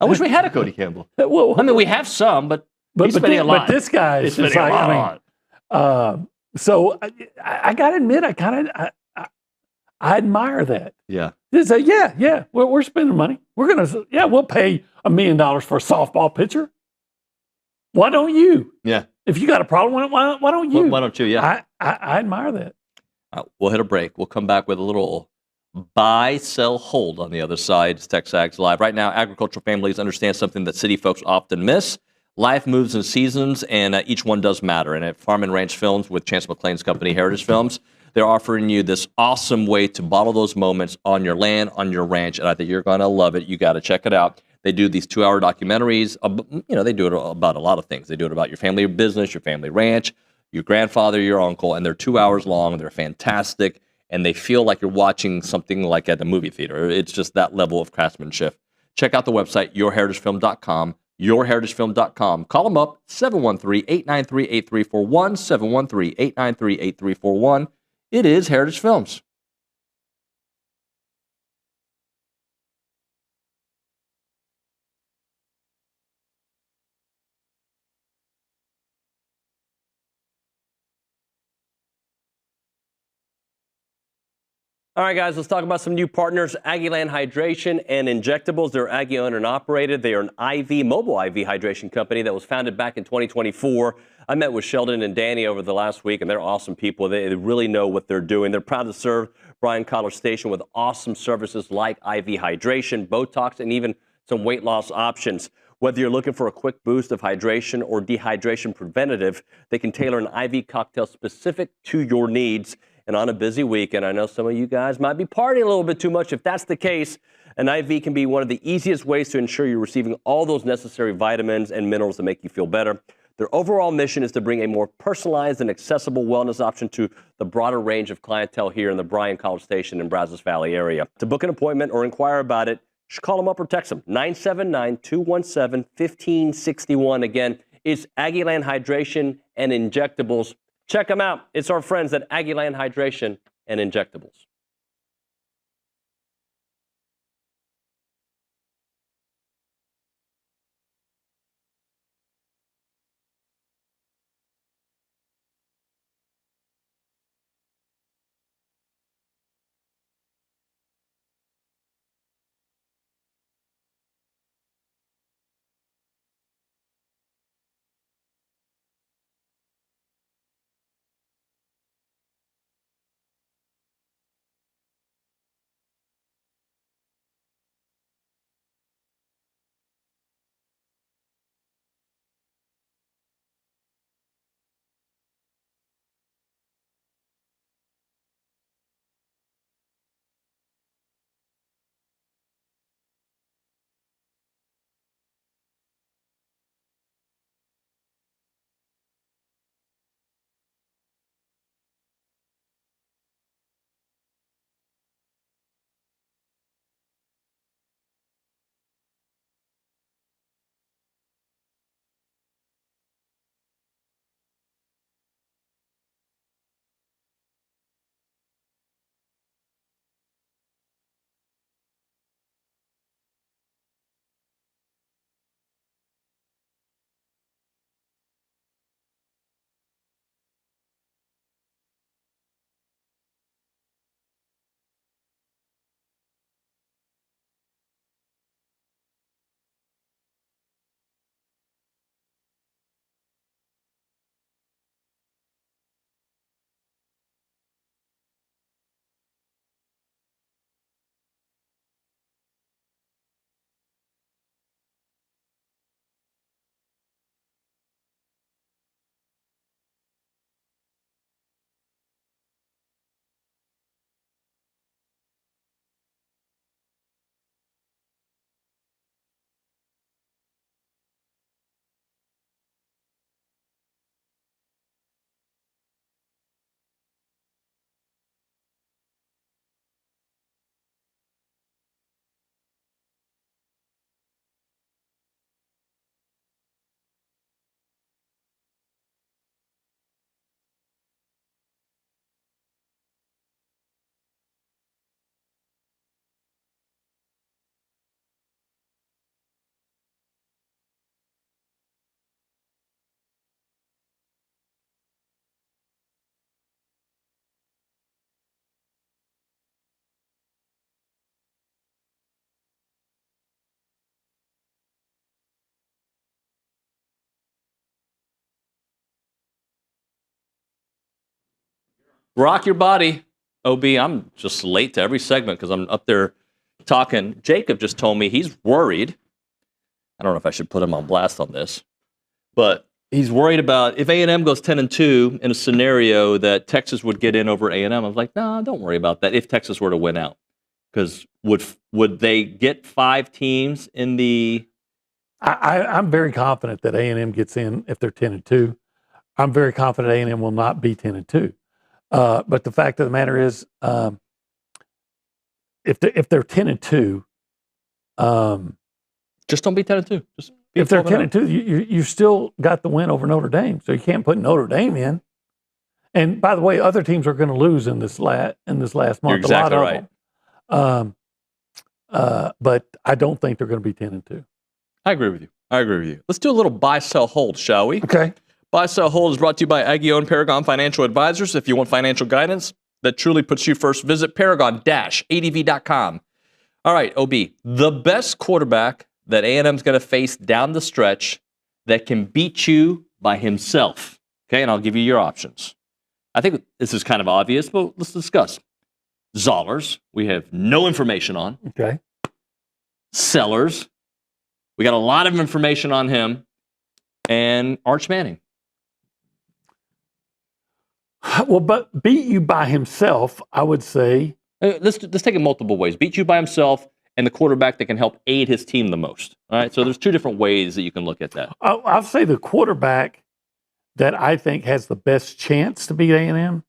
I wish we had a Cody Campbell.
Well,
I mean, we have some, but he's spending a lot.
But this guy is
spending
like,
a lot.
So I got to admit, I admire that.
Yeah.
They say, yeah, we're spending money. We'll pay $1 million for a softball pitcher. Why don't you?
Yeah.
If you got a problem, why don't you?
Why don't you? Yeah.
I admire that.
We'll hit a break. We'll come back with a little buy, sell, hold on the other side. It's TexAgs Live. Right now, agricultural families understand something that city folks often miss. Life moves in seasons, and each one does matter. And at Farm and Ranch Films with Chance McClain's company, Heritage Films, they're offering you this awesome way to bottle those moments on your land, on your ranch, and I think you're going to love it. You got to check it out. They do these 2-hour documentaries. They do it about a lot of things. They do it about your family business, your family ranch, your grandfather, your uncle, and they're 2 hours long. They're fantastic, and they feel like you're watching something like at a movie theater. It's just that level of craftsmanship. Check out the website, yourheritagefilm.com, yourheritagefilm.com. Call them up, 713-893-8341, 713-893-8341. It is Heritage Films.
All right, guys, let's talk about some new partners, Aggieland Hydration and Injectables. They're Aggie owned and operated. They are an mobile IV hydration company that was founded back in 2024. I met with Sheldon and Danny over the last week, and they're awesome people. They really know what they're doing. They're proud to serve Bryan College Station with awesome services like IV hydration, Botox, and even some weight loss options. Whether you're looking for a quick boost of hydration or dehydration preventative, they can tailor an IV cocktail specific to your needs. And on a busy weekend, I know some of you guys might be partying a little bit too much. If that's the case, an IV can be one of the easiest ways to ensure you're receiving all those necessary vitamins and minerals that make you feel better. Their overall mission is to bring a more personalized and accessible wellness option to the broader range of clientele here in the Bryan College Station and Brazos Valley area. To book an appointment or inquire about it, just call them up or text them, 979-217-1561. Again, it's Aggieland Hydration and Injectables. Check them out. It's our friends at Aggieland Hydration and Injectables.
Rock your body. OB, I'm just late to every segment because I'm up there talking. Jacob just told me he's worried. I don't know if I should put him on blast on this, but he's worried about if A&M goes 10-2 in a scenario that Texas would get in over A&M. I was like, no, don't worry about that if Texas were to win out. Because would they get 5 teams in the...
I'm very confident that A&M gets in if they're 10-2. I'm very confident A&M will not be 10-2. But the fact of the matter is, if they're 10-2,
just don't be 10-2. Just be
if they're 10-2, you still got the win over Notre Dame, so you can't put Notre Dame in. And by the way, other teams are going to lose in this last month.
You're exactly right.
But I don't think they're going to be 10-2.
I agree with you. Let's do a little buy, sell, hold, shall we?
Okay.
Buy, sell, hold is brought to you by Aggie-owned Paragon Financial Advisors. If you want financial guidance that truly puts you first, visit paragon-adv.com. All right, OB, the best quarterback that A&M's going to face down the stretch that can beat you by himself. Okay, and I'll give you your options. I think this is kind of obvious, but let's discuss. Zollers, we have no information on.
Okay.
Sellers, we got a lot of information on him. And Arch Manning.
Well, but beat you by himself, I would say.
Let's take it multiple ways. Beat you by himself and the quarterback that can help aid his team the most. All right, so there's 2 different ways that you can look at that.
I'll say the quarterback that I think has the best chance to beat A&M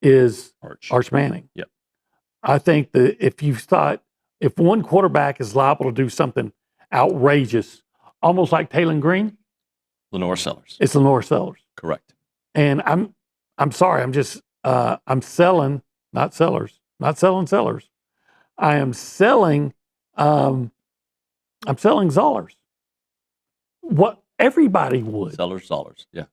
is Arch Manning.
Yep.
I think that if one quarterback is liable to do something outrageous, almost like Taylor Green,
Lenore Sellers.
It's Lenore Sellers.
Correct.
And I'm sorry, I'm selling, not sellers, not selling sellers. I am selling Zollers. What everybody would.
Zollers, yeah.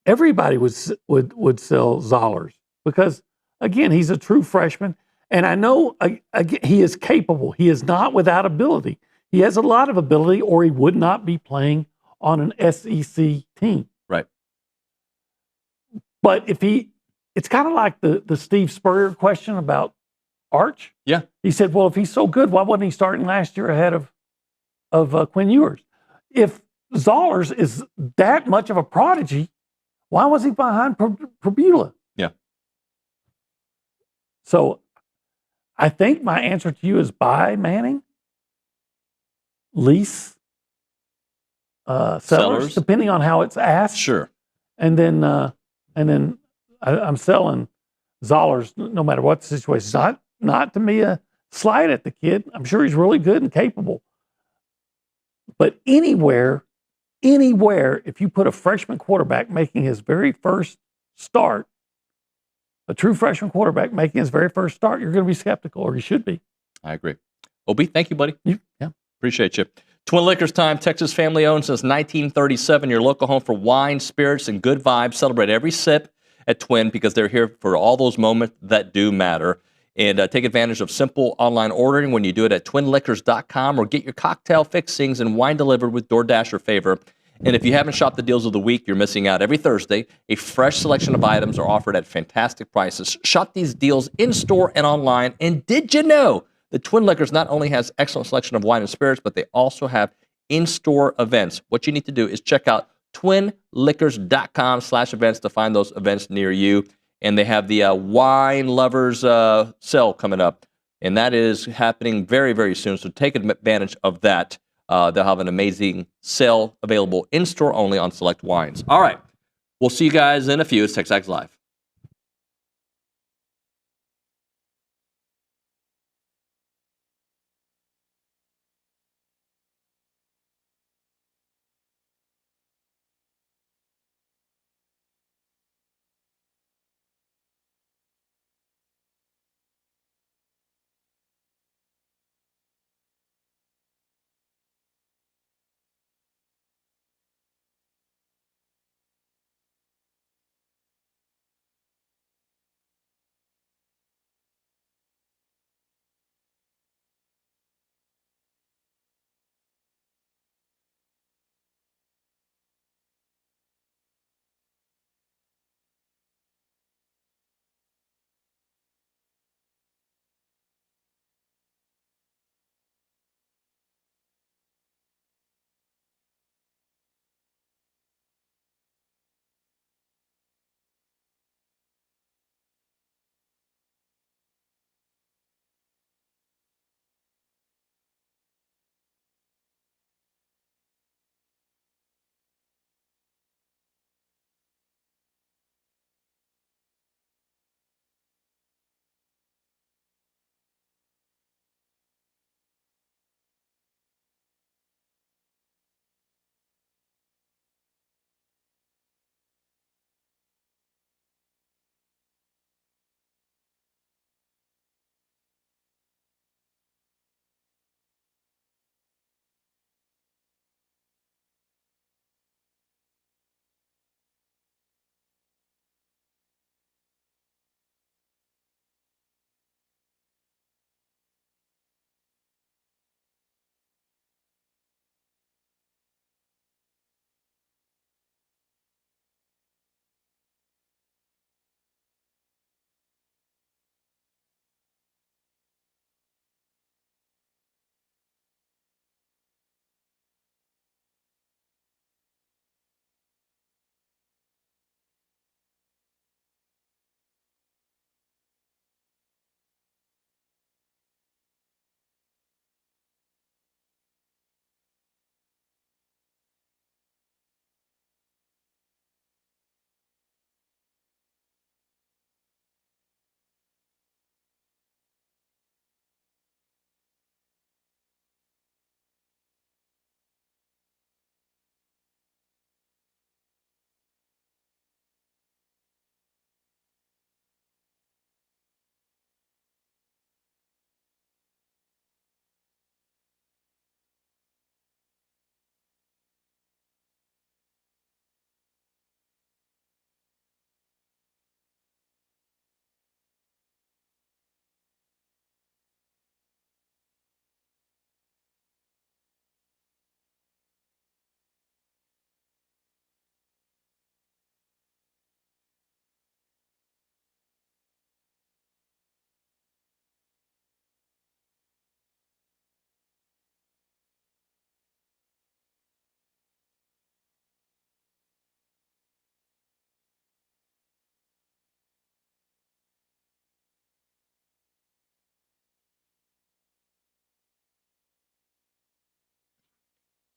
Everybody would sell Zollers because, again, he's a true freshman. And I know he is capable. He is not without ability. He has a lot of ability or he would not be playing on an SEC team.
Right.
But it's kind of like the Steve Spurrier question about Arch.
Yeah.
He said, well, if he's so good, why wasn't he starting last year ahead of Quinn Ewers? If Zollers is that much of a prodigy, why was he behind Prabula?
Yeah.
So I think my answer to you is buy Manning, lease sellers, depending on how it's asked.
Sure.
And then I'm selling Zollers no matter what the situation. It's not to me a slight at the kid. I'm sure he's really good and capable. But anywhere, if you put a freshman quarterback making his very first start, a true freshman quarterback making his very first start, you're going to be skeptical, or you should be.
I agree. OB, thank you, buddy.
Yeah.
Appreciate you. Twin Liquors time. Texas family owned since 1937. Your local home for wine, spirits, and good vibes. Celebrate every sip at Twin because they're here for all those moments that do matter. And take advantage of simple online ordering when you do it at twinliquors.com or get your cocktail fixings and wine delivered with DoorDash or Favor. And if you haven't shopped the deals of the week, you're missing out. Every Thursday, a fresh selection of items are offered at fantastic prices. Shop these deals in-store and online. And did you know that Twin Liquors not only has excellent selection of wine and spirits, but they also have in-store events. What you need to do is check out twinliquors.com/events to find those events near you. And they have the wine lovers sale coming up. And that is happening very, very soon. So take advantage of that. They'll have an amazing sale available in-store only on select wines. All right. We'll see you guys in a few. It's TexAgs Live.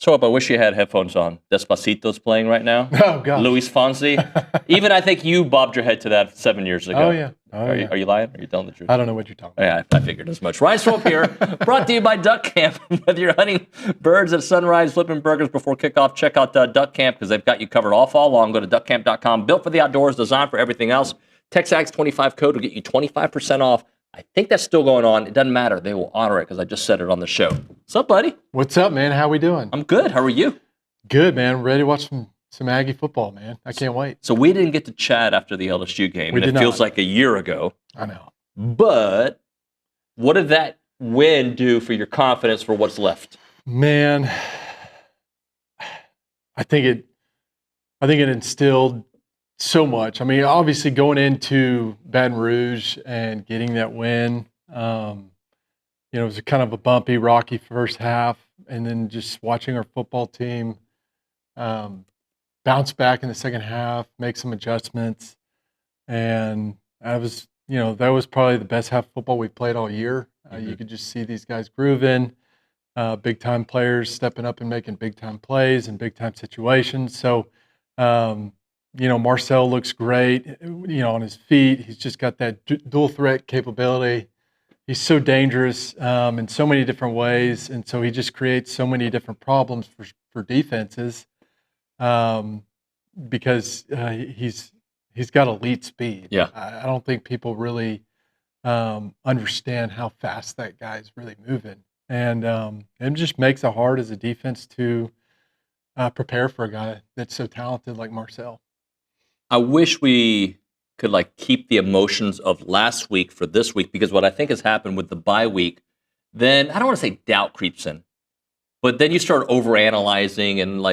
Swope, I wish you had headphones on. Despacito's playing right now.
Oh, gosh.
Luis Fonsi. Even I think you bobbed your head to that 7 years ago.
Oh, yeah.
Are you lying? Are you telling the truth?
I don't know what you're talking about.
Yeah, I figured as much. Ryan Swope here, brought to you by Duck Camp. Whether you're hunting birds at sunrise, flipping burgers before kickoff, check out Duck Camp because they've got you covered all fall long. Go to duckcamp.com. Built for the outdoors, designed for everything else. TexAgs 25 code will get you 25% off. I think that's still going on. It doesn't matter. They will honor it because I just said it on the show. What's up, buddy?
What's up, man? How we doing?
I'm good. How are you?
Good, man. Ready to watch some Aggie football, man. I can't wait.
So we didn't get to chat after the LSU game.
We did
it feels
not.
like a year ago.
I know.
But what did that win do for your confidence for what's left?
Man, I think it instilled so much. I mean, obviously going into Baton Rouge and getting that win, it was kind of a bumpy, rocky first half, and then just watching our football team bounce back in the second half, make some adjustments, and that was probably the best half of football we've played all year. You could just see these guys grooving, big time players stepping up and making big time plays in big time situations. So. Marcel looks great, on his feet. He's just got that dual threat capability. He's so dangerous in so many different ways, and so he just creates so many different problems for defenses because he's got elite speed.
Yeah,
I don't think people really understand how fast that guy's really moving, and it just makes it hard as a defense to prepare for a guy that's so talented like Marcel.
I wish we could keep the emotions of last week for this week because what I think has happened with the bye week, then I don't want to say doubt creeps in, but then you start overanalyzing and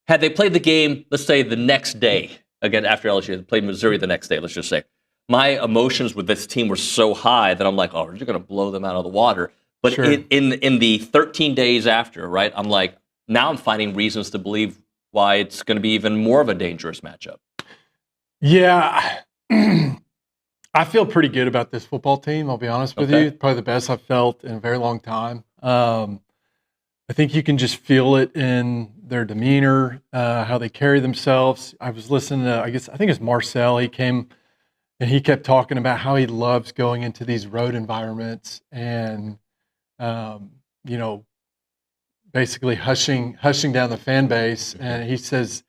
had they played the game, let's say the next day, again after LSU had played Missouri the next day, let's just say, my emotions with this team were so high that I'm like, oh, you're going to blow them out of the water. But
Sure.
in the 13 days after, right, I'm like, now I'm finding reasons to believe why it's going to be even more of a dangerous matchup.
Yeah, I feel pretty good about this football team. I'll be honest with you. Probably the best I've felt in a very long time. I think you can just feel it in their demeanor, how they carry themselves. I was listening to, I think it's Marcel. He came and he kept talking about how he loves going into these road environments and, basically hushing down the fan base. And he says,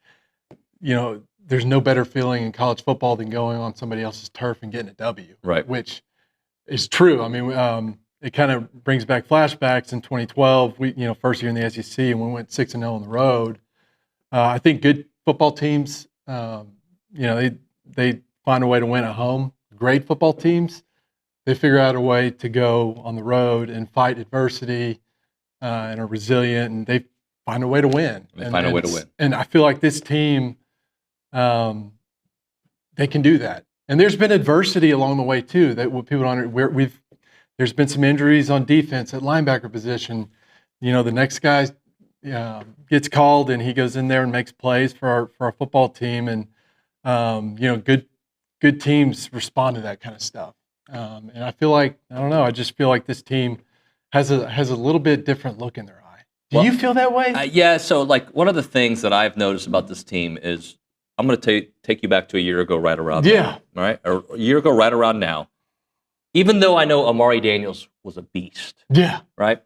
there's no better feeling in college football than going on somebody else's turf and getting a W.
Right.
Which is true. I mean, it kind of brings back flashbacks in 2012. We, first year in the SEC, and we went 6-0 on the road. I think good football teams, they find a way to win at home. Great football teams, they figure out a way to go on the road and fight adversity and are resilient, and they find a way to win. And I feel like this team, they can do that. And there's been adversity along the way too. That what people don't. There's been some injuries on defense at linebacker position. The next guy gets called and he goes in there and makes plays for our football team. And good teams respond to that kind of stuff. And I feel like I just feel like this team has a little bit different look in their eye. Do you feel that way?
Yeah. So one of the things that I've noticed about this team is I'm going to take you back to a year ago, right around now. All right, or a year ago, right around now. Even though I know Amari Daniels was a beast.
Yeah.
Right.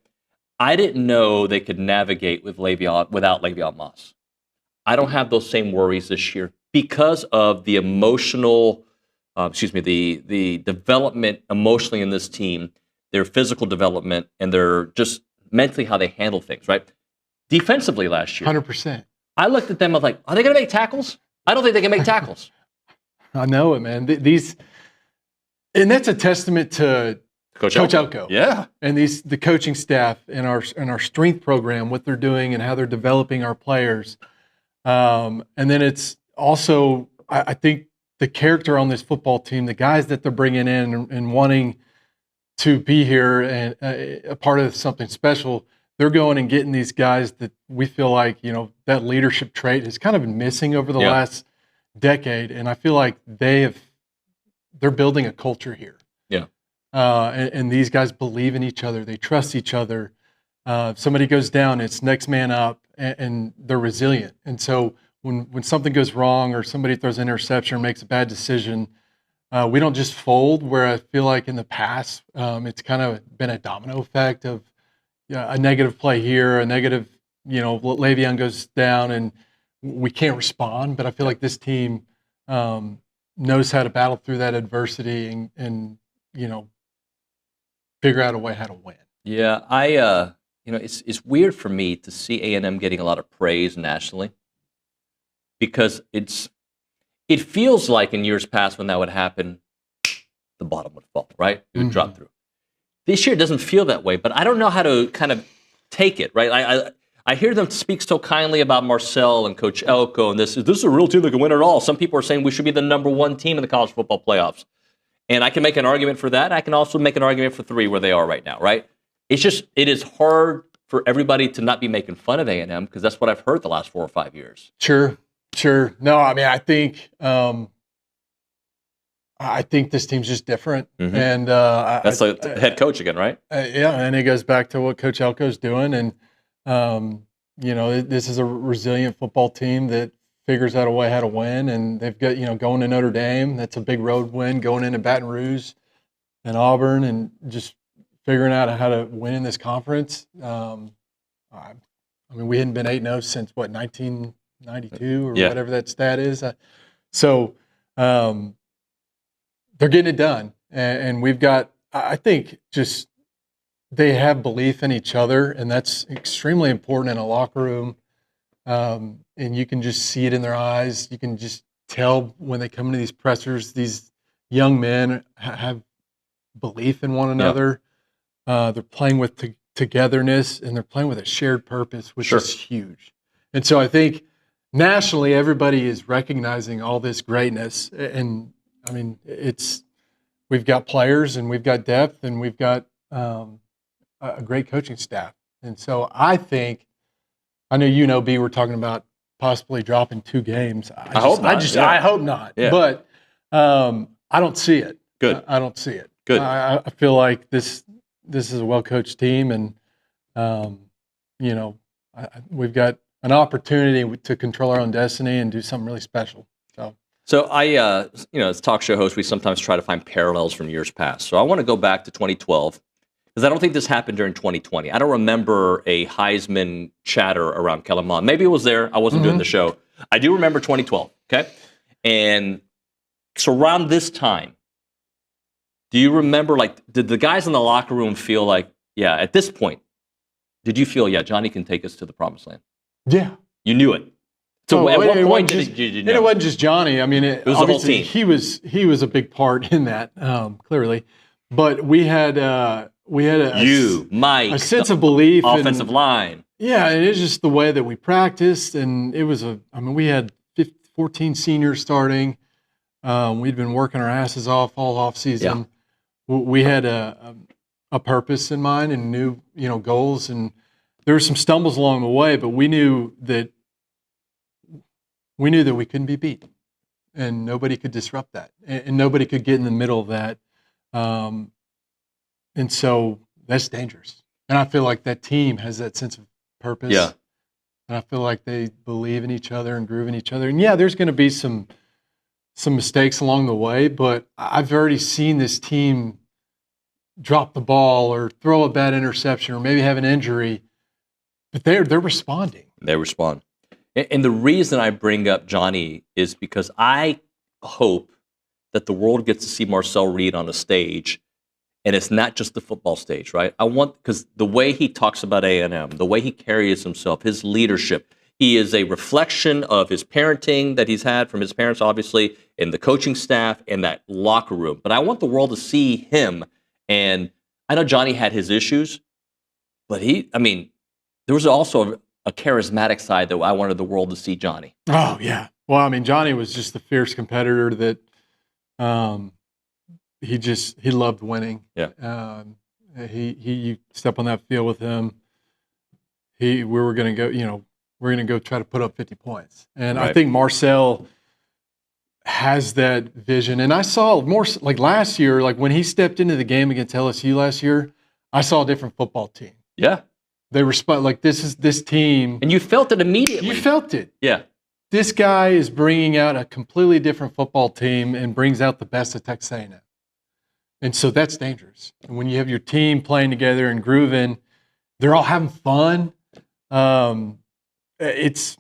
I didn't know they could navigate without Le'Veon Moss. I don't have those same worries this year because of the emotional, the development emotionally in this team, their physical development, and their just mentally how they handle things, right? Defensively last year.
100%.
I looked at them, I was like, are they going to make tackles? I don't think they can make tackles.
I know it, man. And that's a testament to Coach Elko.
Yeah.
And the coaching staff and our strength program, what they're doing and how they're developing our players. And then it's also, I think, the character on this football team, the guys that they're bringing in and wanting to be here and a part of something special. They're going and getting these guys that we feel like, that leadership trait has kind of been missing over the last decade. And I feel like they're building a culture here.
Yeah.
And these guys believe in each other. They trust each other. If somebody goes down, it's next man up, and they're resilient. And so when something goes wrong or somebody throws an interception or makes a bad decision, we don't just fold, where I feel like in the past it's kind of been a domino effect of a negative play here, a negative, Le'Veon goes down and we can't respond. But I feel like this team knows how to battle through that adversity and figure out a way how to win.
Yeah, it's weird for me to see A&M getting a lot of praise nationally, because it feels like in years past when that would happen, the bottom would fall, right? It would drop through. This year it doesn't feel that way, but I don't know how to kind of take it, right? I hear them speak so kindly about Marcel and Coach Elko, and this is a real team that can win it all. Some people are saying we should be the number 1 team in the college football playoffs. And I can make an argument for that. I can also make an argument for 3 where they are right now, right? It is hard for everybody to not be making fun of A&M, because that's what I've heard the last 4 or 5 years.
Sure. No, I mean, I think this team's just different.
Mm-hmm.
And
that's the head coach again, right?
Yeah, and it goes back to what Coach Elko's doing. And, this is a resilient football team that figures out a way how to win. And they've got, going to Notre Dame, that's a big road win, going into Baton Rouge and Auburn, and just figuring out how to win in this conference. We hadn't been 8-0 since, 1992 or whatever that stat is. So they're getting it done. And we've got, I think, just they have belief in each other, and that's extremely important in a locker room. And you can just see it in their eyes. You can just tell when they come into these pressers, these young men have belief in one another. They're playing with togetherness, and they're playing with a shared purpose, which is huge. And so I think nationally, everybody is recognizing all this greatness. And I mean, we've got players, and we've got depth, and we've got a great coaching staff. And so I think, I know B, we're talking about possibly dropping 2 games. I hope not.
Yeah.
But I don't see it.
Good.
I don't see it.
Good.
I feel like this is a well-coached team, and we've got an opportunity to control our own destiny and do something really special.
So I, as talk show host, we sometimes try to find parallels from years past. So I want to go back to 2012, because I don't think this happened during 2020. I don't remember a Heisman chatter around Kellen Mond. Maybe it was there. I wasn't doing the show. I do remember 2012, okay? And so around this time, do you remember, did the guys in the locker room feel like, at this point, did you feel, Johnny can take us to the promised land?
Yeah.
You knew it. So at what point did you know?
And it wasn't just Johnny. I mean,
it was the whole team.
He was a big part in that, clearly. But we had
Mike,
a sense of belief,
offensive line.
Yeah, and it's just the way that we practiced, and it was we had 14 seniors starting. We'd been working our asses off all off season. Yeah. We had a purpose in mind and new goals, and there were some stumbles along the way, but we knew that we couldn't be beat, and nobody could disrupt that, and nobody could get in the middle of that. And so that's dangerous. And I feel like that team has that sense of purpose.
Yeah.
And I feel like they believe in each other and groove in each other. And there's going to be some mistakes along the way, but I've already seen this team drop the ball or throw a bad interception or maybe have an injury, but they're responding.
They respond. And the reason I bring up Johnny is because I hope that the world gets to see Marcel Reed on a stage, and it's not just the football stage, right? Because the way he talks about A&M, the way he carries himself, his leadership, he is a reflection of his parenting that he's had from his parents, obviously, and the coaching staff and that locker room. But I want the world to see him, and I know Johnny had his issues, but there was also a charismatic side that I wanted the world to see Johnny.
Oh, yeah. Well, Johnny was just the fierce competitor that he loved winning.
Yeah.
You step on that field with him, we were going to go try to put up 50 points. And right. I think Marcel has that vision. And I saw more like last year, like when he stepped into the game against LSU last year, I saw a different football team.
Yeah.
They respond like this is this team.
And you felt it immediately.
You felt it.
Yeah.
This guy is bringing out a completely different football team and brings out the best of Texas A&M. And so that's dangerous. And when you have your team playing together and grooving, they're all having fun. It's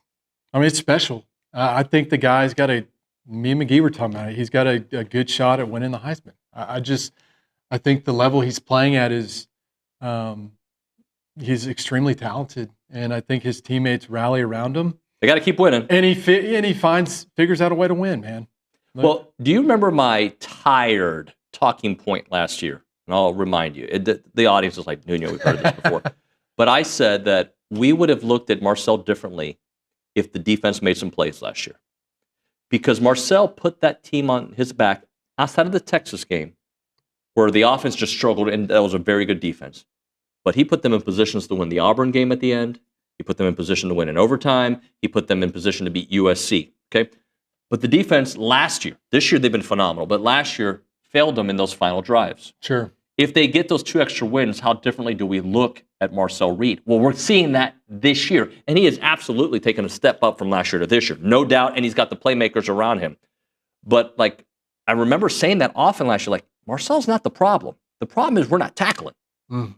special. I think the guy's got me and McGee were talking about it. He's got a good shot at winning the Heisman. I think the level he's playing at is, he's extremely talented, and I think his teammates rally around him.
They got to keep winning.
And he figures out a way to win, man.
Well, do you remember my tired talking point last year? And I'll remind you. The audience is like, Nuño, we've heard this before. But I said that we would have looked at Marcel differently if the defense made some plays last year. Because Marcel put that team on his back outside of the Texas game, where the offense just struggled, and that was a very good defense. But he put them in positions to win the Auburn game at the end. He put them in position to win in overtime. He put them in position to beat USC. Okay, but the defense last year, this year they've been phenomenal, but last year failed them in those final drives.
Sure.
If they get those 2 extra wins, how differently do we look at Marcel Reed? Well, we're seeing that this year, and he has absolutely taken a step up from last year to this year, no doubt, and he's got the playmakers around him. But like, I remember saying that often last year, like, Marcel's not the problem. The problem is we're not tackling.
Mm.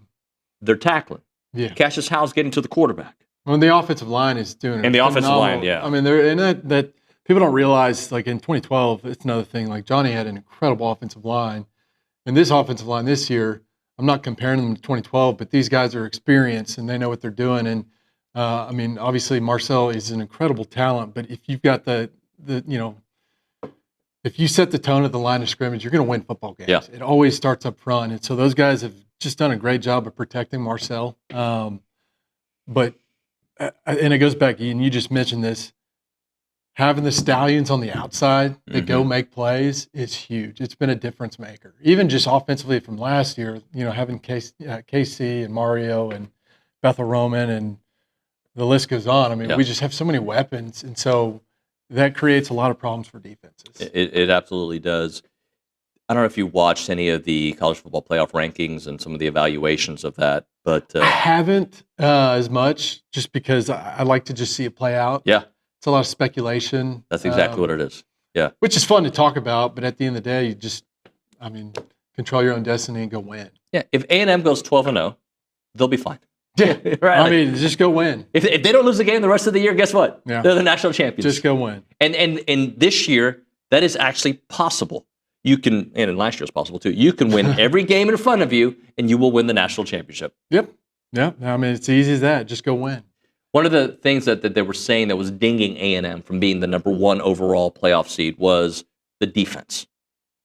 They're tackling.
Yeah.
Cassius Howe's getting to the quarterback.
Well, the offensive line is doing it.
And the offensive line, yeah.
I mean, that people don't realize, like in 2012, it's another thing. Like Johnny had an incredible offensive line. And this offensive line this year, I'm not comparing them to 2012, but these guys are experienced and they know what they're doing. And I mean, obviously Marcel is an incredible talent, but if you've got if you set the tone at the line of scrimmage, you're going to win football games.
Yeah.
It always starts up front. And so those guys have just done a great job of protecting Marcel. But it goes back, and you just mentioned this, having the Stallions on the outside that go make plays is huge. It's been a difference maker. Even just offensively from last year, having KC and Mario and Bethel Roman, and the list goes on. I mean, we just have so many weapons, and so that creates a lot of problems for defenses.
It absolutely does. I don't know if you watched any of the college football playoff rankings and some of the evaluations of that, but
I haven't as much, just because I like to just see it play out.
Yeah.
It's a lot of speculation.
That's exactly what it is. Yeah.
Which is fun to talk about, but at the end of the day, you just, control your own destiny and go win.
Yeah. If A&M goes 12-0, they'll be fine.
Yeah.
Right.
Just go win.
If they don't lose the game the rest of the year, guess what?
Yeah.
They're the national champions.
Just go win.
And this year, that is actually possible. You can, and last year was possible too, you can win every game in front of you, and you will win the national championship.
Yep. Yeah. It's easy as that. Just go win.
One of the things that they were saying that was dinging A&M from being the number 1 overall playoff seed was the defense.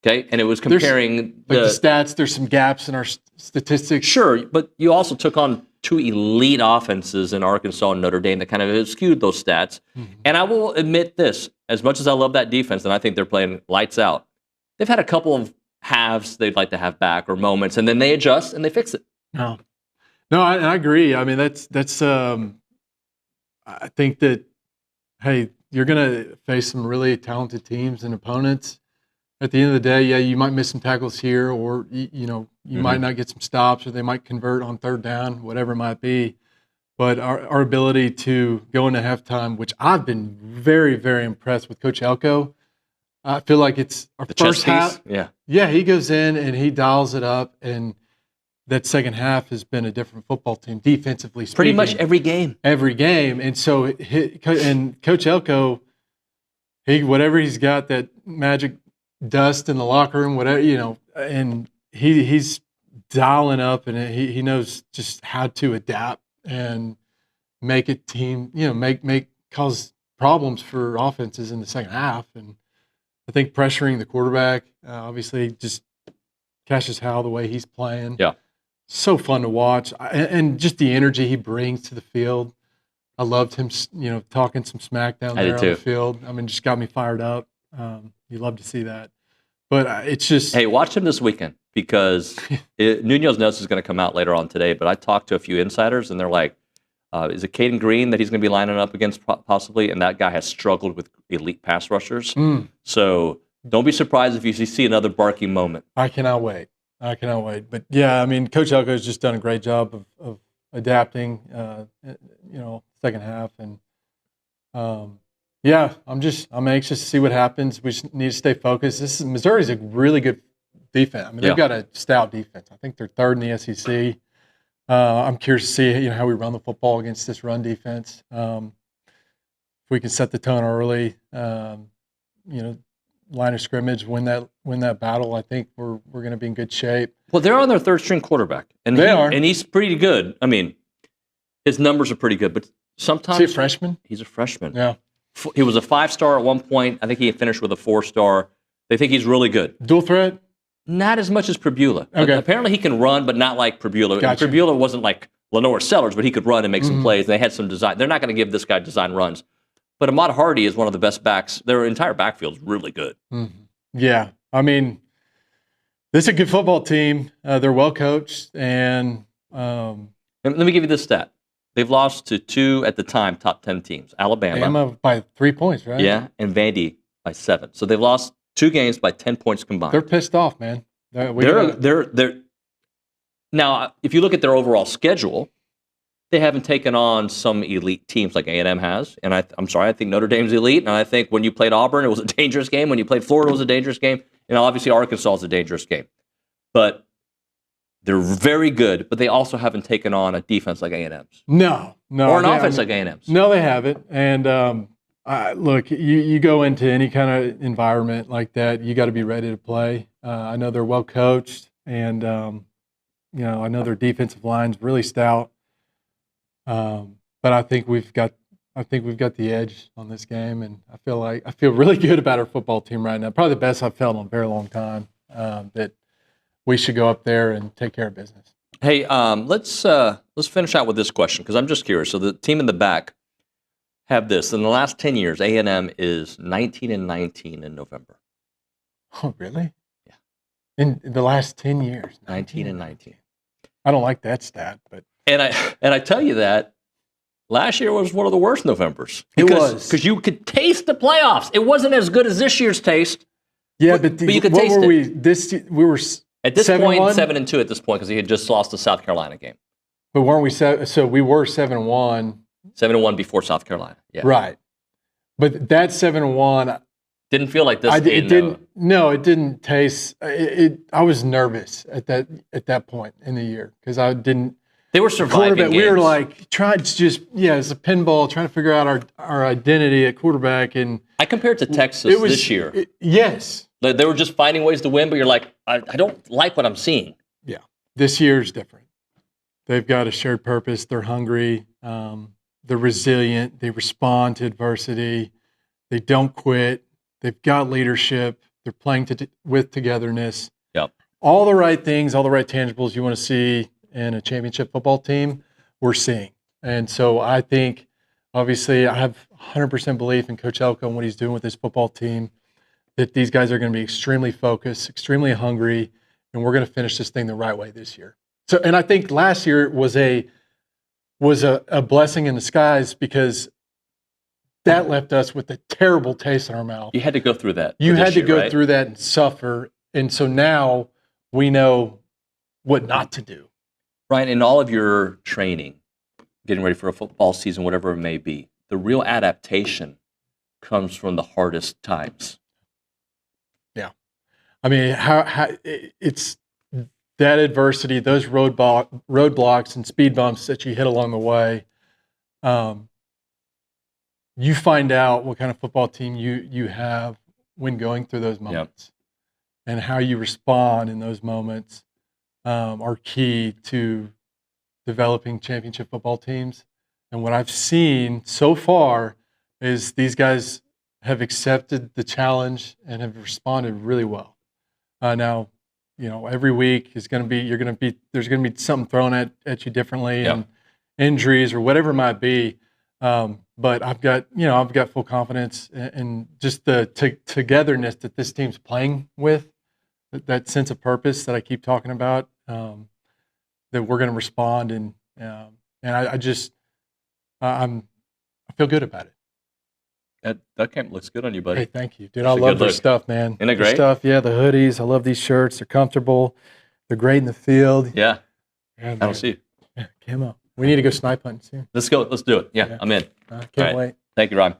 Okay, and it was comparing
the stats. There's some gaps in our statistics.
Sure, but you also took on 2 elite offenses in Arkansas and Notre Dame that kind of skewed those stats. Mm-hmm. And I will admit this: as much as I love that defense, and I think they're playing lights out, they've had a couple of halves they'd like to have back, or moments, and then they adjust and they fix it.
No, I agree. I mean, that's. I think that, hey, you're going to face some really talented teams and opponents. At the end of the day, yeah, you might miss some tackles here, or you might not get some stops, or they might convert on 3rd down, whatever it might be. But our ability to go into halftime, which I've been very, very impressed with Coach Elko. I feel like it's our first half. Yeah, he goes in and he dials it up, and that second half has been a different football team, defensively speaking.
Pretty much every game.
And so, and Coach Elko, whatever he's got, that magic dust in the locker room, whatever, and he's dialing up, and he knows just how to adapt and make a team, cause problems for offenses in the second half. And I think pressuring the quarterback, obviously, just Cassius Howe, the way he's playing.
Yeah.
So fun to watch, and just the energy he brings to the field. I loved him, talking some smack down there on the field. Just got me fired up. You love to see that. But it's just...
Hey, watch him this weekend, because Nuño's notes is going to come out later on today, but I talked to a few insiders, and they're like, is it Caden Green that he's going to be lining up against possibly? And that guy has struggled with elite pass rushers. So don't be surprised if you see another barking moment.
I cannot wait. But yeah, Coach Elko has just done a great job of adapting, second half. And I'm anxious to see what happens. We just need to stay focused. Missouri's a really good defense. I mean, they've got a stout defense. I think they're third in the SEC. I'm curious to see how we run the football against this run defense. If we can set the tone early, line of scrimmage, win that battle, I think we're going to be in good shape.
Well, they're on their third string quarterback, and and he's pretty good. I mean, his numbers are pretty good, but sometimes
is he a freshman?
He's a freshman.
Yeah,
he was a 5-star at one point. I think he finished with a 4-star. They think he's really good.
Dual threat?
Not as much as Prabula.
Okay.
Apparently, he can run, but not like Prabula.
Gotcha.
Prabula wasn't like Lenore Sellers, but he could run and make some plays. They had some design. They're not going to give this guy design runs. But Ahmad Hardy is one of the best backs. Their entire backfield is really good.
Mm-hmm. Yeah. I mean, this is a good football team. They're well coached. And
let me give you this stat. They've lost to 2, at the time, top 10 teams. Alabama
by 3 points, right?
Yeah, and Vandy by 7. So they've lost 2 games by 10 points combined.
They're pissed off, man.
They're now, if you look at their overall schedule, they haven't taken on some elite teams like A&M has. And I'm sorry, I think Notre Dame's elite. And I think when you played Auburn, it was a dangerous game. When you played Florida, it was a dangerous game. And obviously Arkansas is a dangerous game. But they're very good, but they also haven't taken on a defense like A&M's.
No.
Or an offense like A&M's.
No, they haven't. And look, you go into any kind of environment like that, you got to be ready to play. I know they're well coached, and I know their defensive line's really stout. But I think we've got the edge on this game, and I feel really good about our football team right now. Probably the best I've felt in a very long time. That we should go up there and take care of business.
Hey, let's finish out with this question because I'm just curious. So the team in the back have this. In the last 10 years, A&M is 19-19 in November.
Oh, really?
Yeah.
In the last 10 years,
19-19.
I don't like that stat, but.
And I tell you that last year was one of the worst Novembers.
It was.
Because you could taste the playoffs. It wasn't as good as this year's taste.
Yeah, but
you could taste it.
We were
at this
7-1?
point 7-2 at this point because he had just lost the South Carolina game.
But weren't we so we were 7-1.
7-1 before South Carolina. Yeah.
Right. But that 7-1
didn't feel like this.
It didn't taste. I was nervous at that point in the year because I didn't.
They were surviving games.
We were like trying to it's a pinball, trying to figure out our identity at quarterback. And
I compared to Texas this year.
Yes.
They were just finding ways to win, but you're like, I don't like what I'm seeing.
Yeah. This year's different. They've got a shared purpose. They're hungry. They're resilient. They respond to adversity. They don't quit. They've got leadership. They're playing with togetherness.
Yep.
All the right things, all the right tangibles you want to see in a championship football team, we're seeing. And so I think, obviously, I have 100% belief in Coach Elko and what he's doing with his football team, that these guys are going to be extremely focused, extremely hungry, and we're going to finish this thing the right way this year. So, and I think last year was a blessing in disguise because that left us with a terrible taste in our mouth.
You had to go through that.
You had to go through that and suffer. And so now we know what not to do.
Ryan, in all of your training, getting ready for a football season, whatever it may be, the real adaptation comes from the hardest times.
Yeah. I mean, how it's that adversity, those roadblocks and speed bumps that you hit along the way. You find out what kind of football team you have when going through those moments. Yep. And how you respond in those moments are key to developing championship football teams. And what I've seen so far is these guys have accepted the challenge and have responded really well. Now, every week is going to be there's going to be something thrown at you differently, yep. And injuries or whatever it might be. But I've got full confidence in just the togetherness that this team's playing with, that sense of purpose that I keep talking about, that we're going to respond. And I feel good about it.
That camp looks good on you, buddy.
Hey, thank you. Dude, I love their stuff, man.
Isn't it great?
Stuff, yeah, the hoodies. I love these shirts. They're comfortable. They're great in the field.
Yeah. I don't see.
Yeah, camo. We need to go snipe hunting soon.
Let's go. Let's do it. Yeah. I'm in.
Can't wait.
Thank you, Ryan.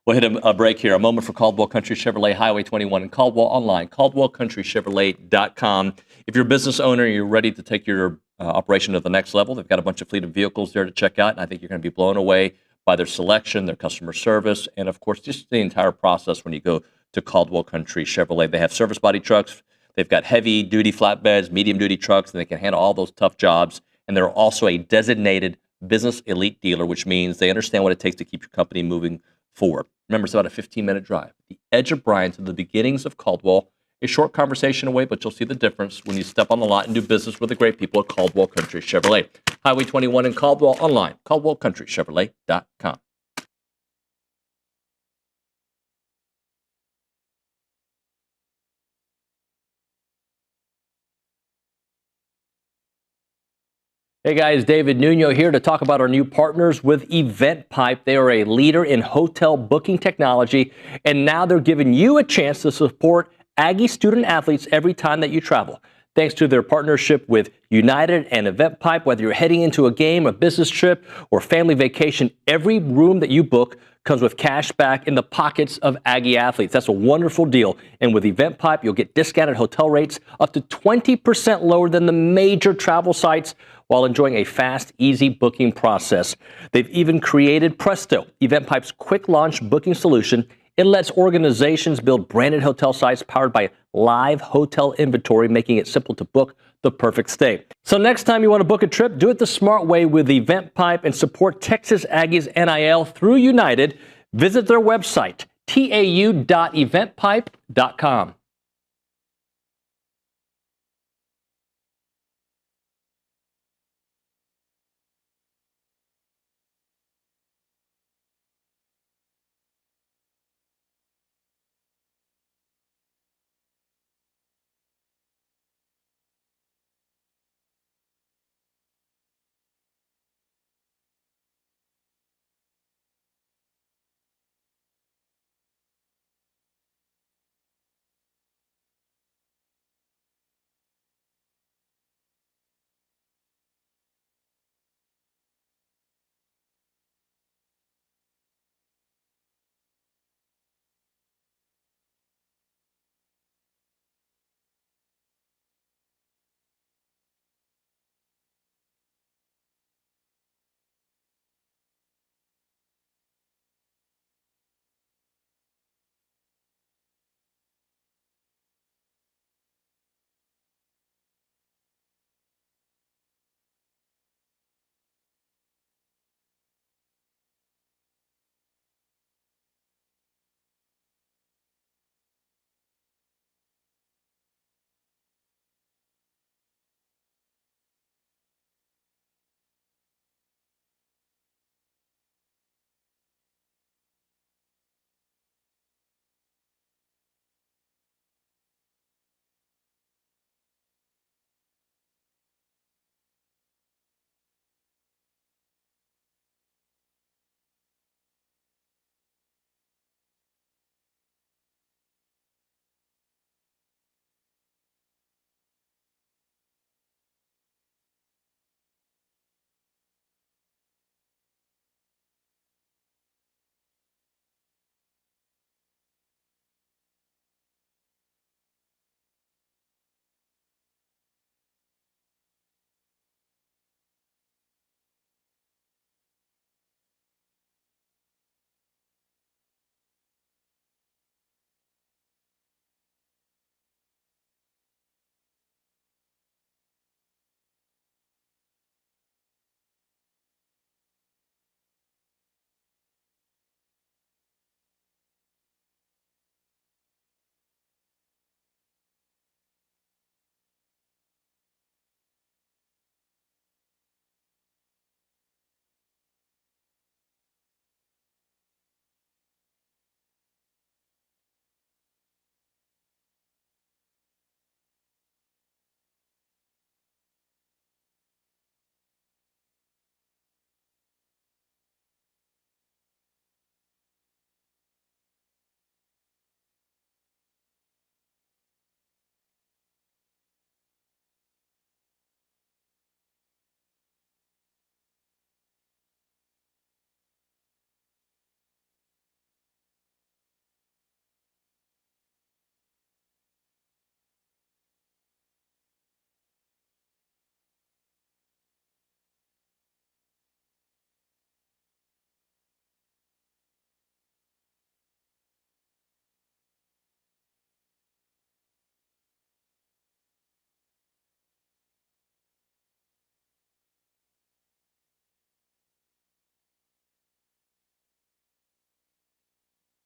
We'll hit a break here. A moment for Caldwell Country Chevrolet, Highway 21 in Caldwell, online, caldwellcountrychevrolet.com. If you're a business owner and you're ready to take your operation to the next level, they've got a bunch of fleet of vehicles there to check out, and I think you're going to be blown away by their selection, their customer service, and of course, just the entire process when you go to Caldwell Country Chevrolet. They have service body trucks. They've got heavy-duty flatbeds, medium-duty trucks, and they can handle all those tough jobs. And they're also a designated business elite dealer, which means they understand what it takes to keep your company moving forward. Remember, it's about a 15-minute drive. The edge of Bryan to the beginnings of Caldwell, a short conversation away, but you'll see the difference when you step on the lot and do business with the great people at Caldwell Country Chevrolet. Highway 21 in Caldwell, online, caldwellcountrychevrolet.com.
Hey guys, David Nuño here to talk about our new partners with EventPipe. They are a leader in hotel booking technology, and now they're giving you a chance to support Aggie student athletes every time that you travel. Thanks to their partnership with United and EventPipe, whether you're heading into a game, a business trip, or family vacation, every room that you book comes with cash back in the pockets of Aggie athletes. That's a wonderful deal. And with EventPipe, you'll get discounted hotel rates up to 20% lower than the major travel sites while enjoying a fast, easy booking process. They've even created Presto, EventPipe's quick launch booking solution. It lets organizations build branded hotel sites powered by live hotel inventory, making it simple to book the perfect stay. So next time you want to book a trip, do it the smart way with EventPipe and support Texas Aggies NIL through United. Visit their website, tau.eventpipe.com.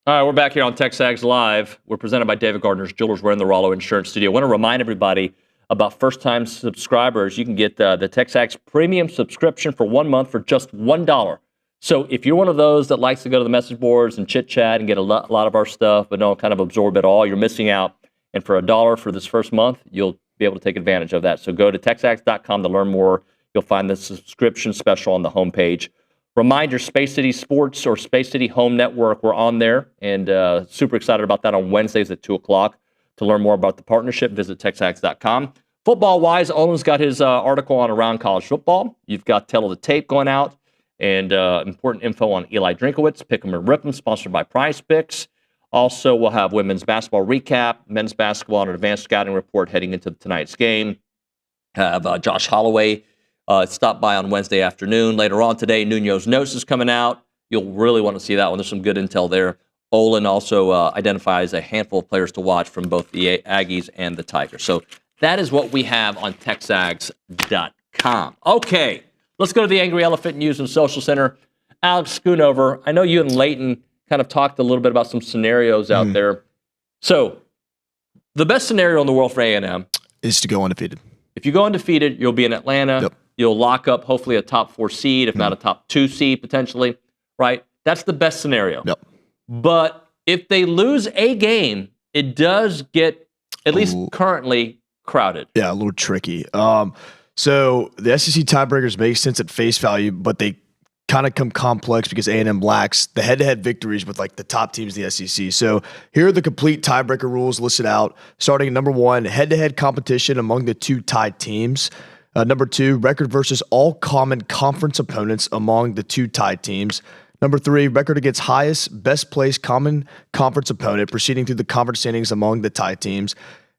All right, we're back here on TexAgs Live. We're presented by David Gardner's Jewelers. We're in the Rollo Insurance Studio. I want to remind everybody about first-time subscribers. You can get the TexAgs Premium subscription for 1 month for just $1. So if you're one of those that likes to go to the message boards and chit-chat and get a lot of our stuff but don't kind of absorb it all, you're missing out. And for $1 for this first month, you'll be able to take advantage of that. So go to texags.com to learn more. You'll find the subscription special on the homepage. Reminder, Space City Sports or Space City Home Network, we're on there, and super excited about that on Wednesdays at 2 o'clock. To learn more about the partnership, visit texags.com. Football-wise, Olin's got his article on Around College Football. You've got Tell of the Tape going out, and important info on Eli Drinkowitz, Pick 'em and Rip 'em, sponsored by Prize Picks. Also, we'll have women's basketball recap, men's basketball, and an advanced scouting report heading into tonight's game. Have Josh Holloway stop by on Wednesday afternoon. Later on today, Nuño's Notes is coming out. You'll really want to see that one. There's some good intel there. Olin also identifies a handful of players to watch from both the Aggies and the Tigers. So that is what we have on TexAgs.com. Okay, let's go to the Angry Elephant News and Social Center. Alex Schoonover, I know you and Leighton kind of talked a little bit about some scenarios out there. So the best scenario in the world for A&M
is to go undefeated.
If you go undefeated, you'll be in Atlanta.
Yep.
You'll lock up hopefully a top 4 seed, if not a top 2 seed potentially, right? That's the best scenario.
Yep.
But if they lose a game, it does get, at least currently, crowded.
Yeah, a little tricky. So the SEC tiebreakers make sense at face value, but they kind of come complex because A&M lacks the head-to-head victories with like the top teams in the SEC. So here are the complete tiebreaker rules listed out. Starting at number 1, head-to-head competition among the 2 tied teams. Number 2, record versus all common conference opponents among the 2 tied teams. Number 3, record against highest, best placed common conference opponent proceeding through the conference standings among the tied teams.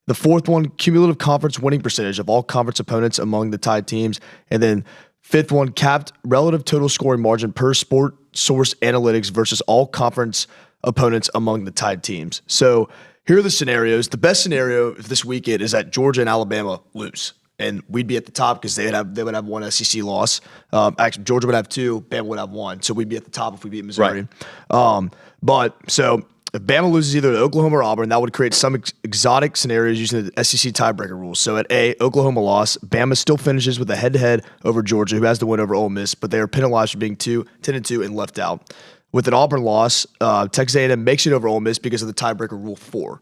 The 4th one, cumulative conference winning percentage of all conference opponents among the tied teams. And then 5th one, capped relative total scoring margin per sport source analytics versus all conference opponents among the tied teams. So here are the scenarios. The best scenario this weekend is that Georgia and Alabama lose. And we'd be at the top because they would have 1 SEC loss. Actually, Georgia would have 2, Bama would have 1. So we'd be at the top if we beat Missouri. Right. So if Bama loses either to Oklahoma or Auburn, that would create some exotic scenarios using the SEC tiebreaker rules. So at A, Oklahoma loss, Bama still finishes with a head-to-head over Georgia, who has the win over Ole Miss, but they are penalized for being 10-2 and left out. With an Auburn loss, Texas A&M makes it over Ole Miss because of the tiebreaker rule 4.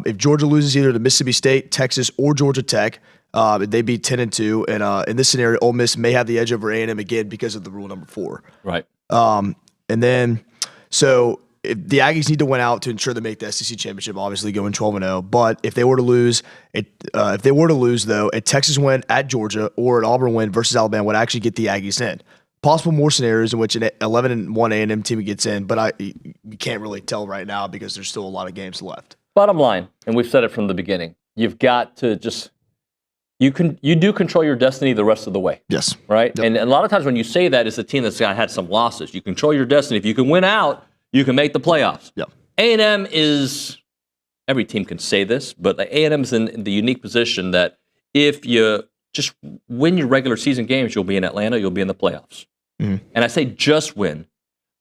If Georgia loses either to Mississippi State, Texas, or Georgia Tech, they beat 10-2, and in this scenario, Ole Miss may have the edge over A&M again because of the rule number 4.
Right.
And then, so if the Aggies need to win out to ensure they make the SEC championship, obviously going 12-0. But if they were to lose, though, a Texas win at Georgia or an Auburn win versus Alabama would actually get the Aggies in. Possible more scenarios in which an 11-1 A&M team gets in, but we can't really tell right now because there's still a lot of games left.
Bottom line, and we've said it from the beginning, you've got to just. You do control your destiny the rest of the way.
Yes.
Right?
Yep.
And a lot of times when you say that, it's a team that's had some losses. You control your destiny. If you can win out, you can make the playoffs.
Yep.
A&M is, every team can say this, but A&M is in the unique position that if you just win your regular season games, you'll be in Atlanta, you'll be in the playoffs. Mm-hmm. And I say just win,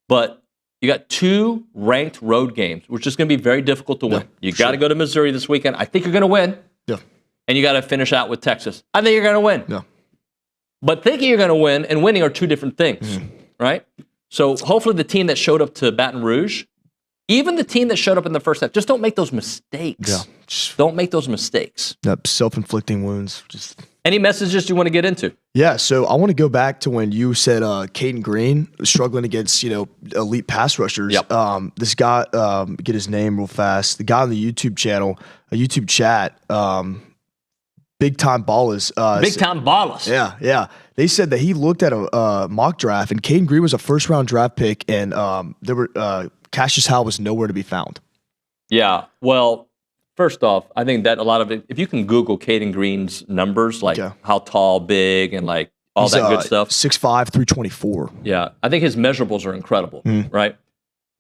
but you got 2 ranked road games, which is going to be very difficult to win. You got to go to Missouri this weekend. I think you're going to win.
Yeah.
And you got to finish out with Texas. I think you're going to win.
Yeah.
But thinking you're going to win and winning are 2 different things, right? So hopefully the team that showed up to Baton Rouge, even the team that showed up in the first half, just don't make those mistakes.
Yeah.
Don't make those mistakes.
Yep. Self-inflicting wounds.
Any messages you want to get into?
Yeah, so I want to go back to when you said Caden Green was struggling against, elite pass rushers.
Yep.
This guy, get his name real fast. The guy on the YouTube channel, YouTube chat, Big Time Ballers.
Big Time Ballers.
Yeah. They said that he looked at a mock draft, and Caden Green was a first-round draft pick, and there were Cassius Howell was nowhere to be found.
Yeah, well, first off, I think that a lot of it, if you can Google Caden Green's numbers, like how tall, big, and like all that good stuff.
6'5", 324.
Yeah, I think his measurables are incredible, right?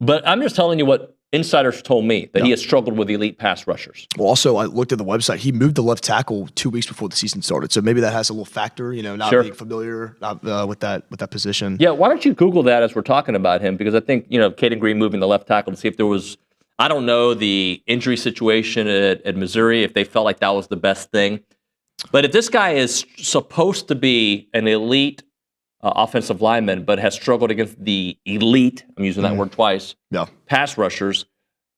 But I'm just telling you what insiders told me, that he has struggled with elite pass rushers.
Well, also, I looked at the website. He moved to left tackle 2 weeks before the season started. So maybe that has a little factor, not being familiar with that position.
Yeah, why don't you Google that as we're talking about him? Because I think, Caden Green moving to left tackle to see if there was, I don't know, the injury situation at Missouri, if they felt like that was the best thing. But if this guy is supposed to be an elite offensive lineman, but has struggled against the elite, I'm using that word twice, pass rushers,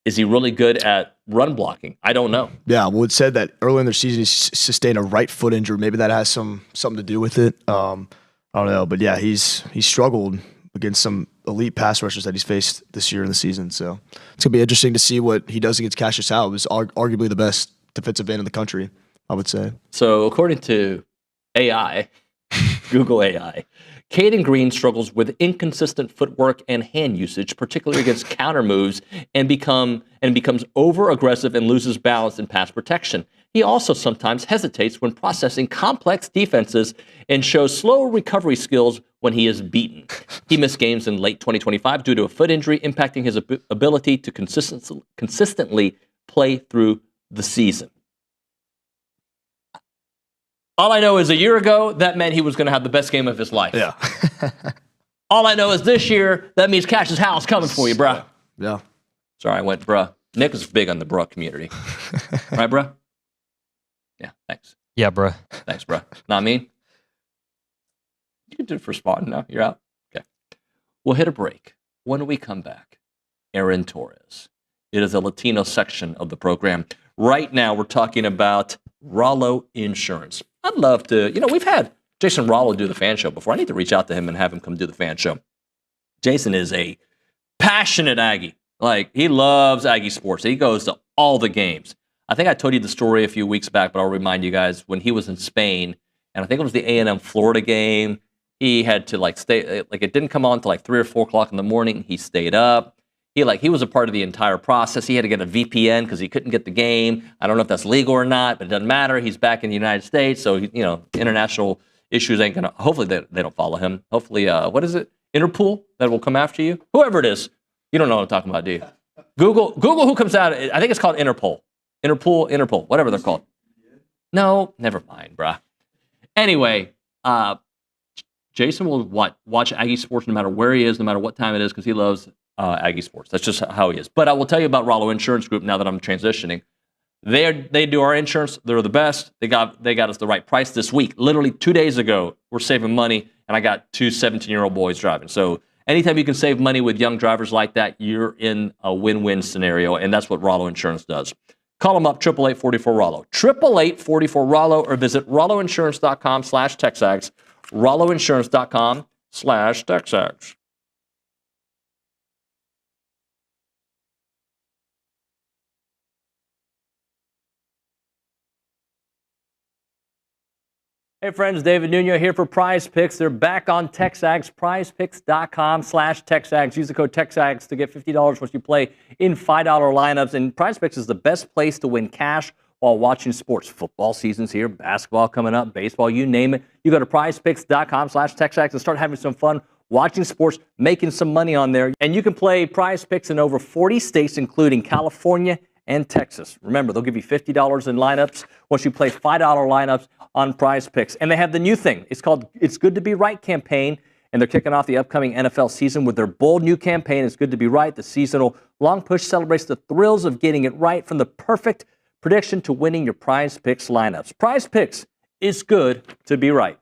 is he really good at run blocking? I don't know.
Yeah, well, it said that early in their season he sustained a right foot injury. Maybe that has something to do with it. I don't know, but yeah, he's struggled against some elite pass rushers that he's faced this year in the season. So it's gonna be interesting to see what he does against Cassius Howe, who's arguably the best defensive end in the country, I would say.
So according to AI, Google AI, Caden Green struggles with inconsistent footwork and hand usage, particularly against counter moves, and becomes over-aggressive and loses balance in pass protection. He also sometimes hesitates when processing complex defenses and shows slow recovery skills when he is beaten. He missed games in late 2025 due to a foot injury, impacting his ability to consistently play through the season. All I know is a year ago, that meant he was going to have the best game of his life.
Yeah.
All I know is this year, that means Cassius Howe's coming for you, bruh.
Yeah.
Sorry, I went bruh. Nick is big on the bruh community. Right, bruh? Yeah, thanks.
Yeah, bruh.
Thanks, bruh. Not me? You can do it for Spawn. No, you're out? Okay. We'll hit a break. When we come back, Aaron Torres. It is a Latino section of the program. Right now, we're talking about Rollo Insurance. I'd love to, we've had Jason Rollo do the fan show before. I need to reach out to him and have him come do the fan show. Jason is a passionate Aggie. Like, he loves Aggie sports. He goes to all the games. I think I told you the story a few weeks back, but I'll remind you guys, when he was in Spain, and I think it was the A&M Florida game, he had to stay, it didn't come on until 3 or 4 o'clock in the morning. He stayed up. He was a part of the entire process. He had to get a VPN because he couldn't get the game. I don't know if that's legal or not, but it doesn't matter. He's back in the United States, so international issues ain't gonna. Hopefully they don't follow him. Hopefully, what is it? Interpol that will come after you. Whoever it is, you don't know what I'm talking about, do you? Google who comes out. I think it's called Interpol, whatever they're called. No, never mind, bruh. Anyway, Jason will watch Aggie sports no matter where he is, no matter what time it is, because he loves Aggie sports. That's just how he is. But I will tell you about Rollo Insurance Group now that I'm transitioning. They do our insurance. They're the best. They got us the right price this week. Literally 2 days ago, we're saving money, and I got 2 17-year-old boys driving. So anytime you can save money with young drivers like that, you're in a win-win scenario, and that's what Rollo Insurance does. Call them up, 888-44-ROLLO. 888-44-ROLLO, or visit rolloinsurance.com/TexAgs. rolloinsurance.com/TexAgs.
Hey friends, David Nuño here for Prize Picks. They're back on TexAgs, prizepicks.com/TexAgs. Use the code TexAgs to get $50 once you play in $5 lineups. And Prize Picks is the best place to win cash while watching sports. Football season's here, basketball coming up, baseball, you name it. You go to prizepicks.com/TexAgs and start having some fun watching sports, making some money on there. And you can play Prize Picks in over 40 states, including California and Texas. Remember, they'll give you $50 in lineups once you play $5 lineups on Prize Picks. And they have the new thing. It's called It's Good to Be Right campaign, and they're kicking off the upcoming NFL season with their bold new campaign, It's Good to Be Right. The seasonal long push celebrates the thrills of getting it right, from the perfect prediction to winning your Prize Picks lineups. Prize Picks, it's good to be right.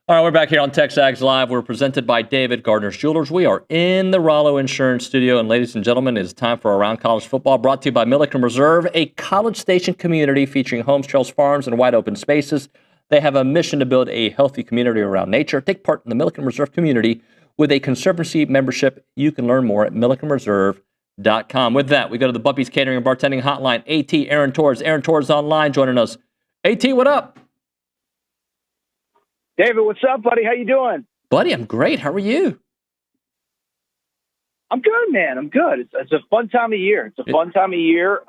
All right, we're back here on TexAgs Live. We're presented by David Gardner's Jewelers. We are in the Rollo Insurance Studio, and ladies and gentlemen, it is time for Around College Football, brought to you by Milliken Reserve, a College Station community featuring homes, trails, farms, and wide open spaces. They have a mission to build a healthy community around nature. Take part in the Milliken Reserve community with a Conservancy membership. You can learn more at millikenreserve.com. With that, we go to the Bumpy's Catering and Bartending Hotline. AT, Aaron Torres. Aaron Torres online joining us. AT, what up?
David, what's up, buddy? How you doing?
Buddy, I'm great. How are you?
I'm good, man. I'm good. It's a fun time of year.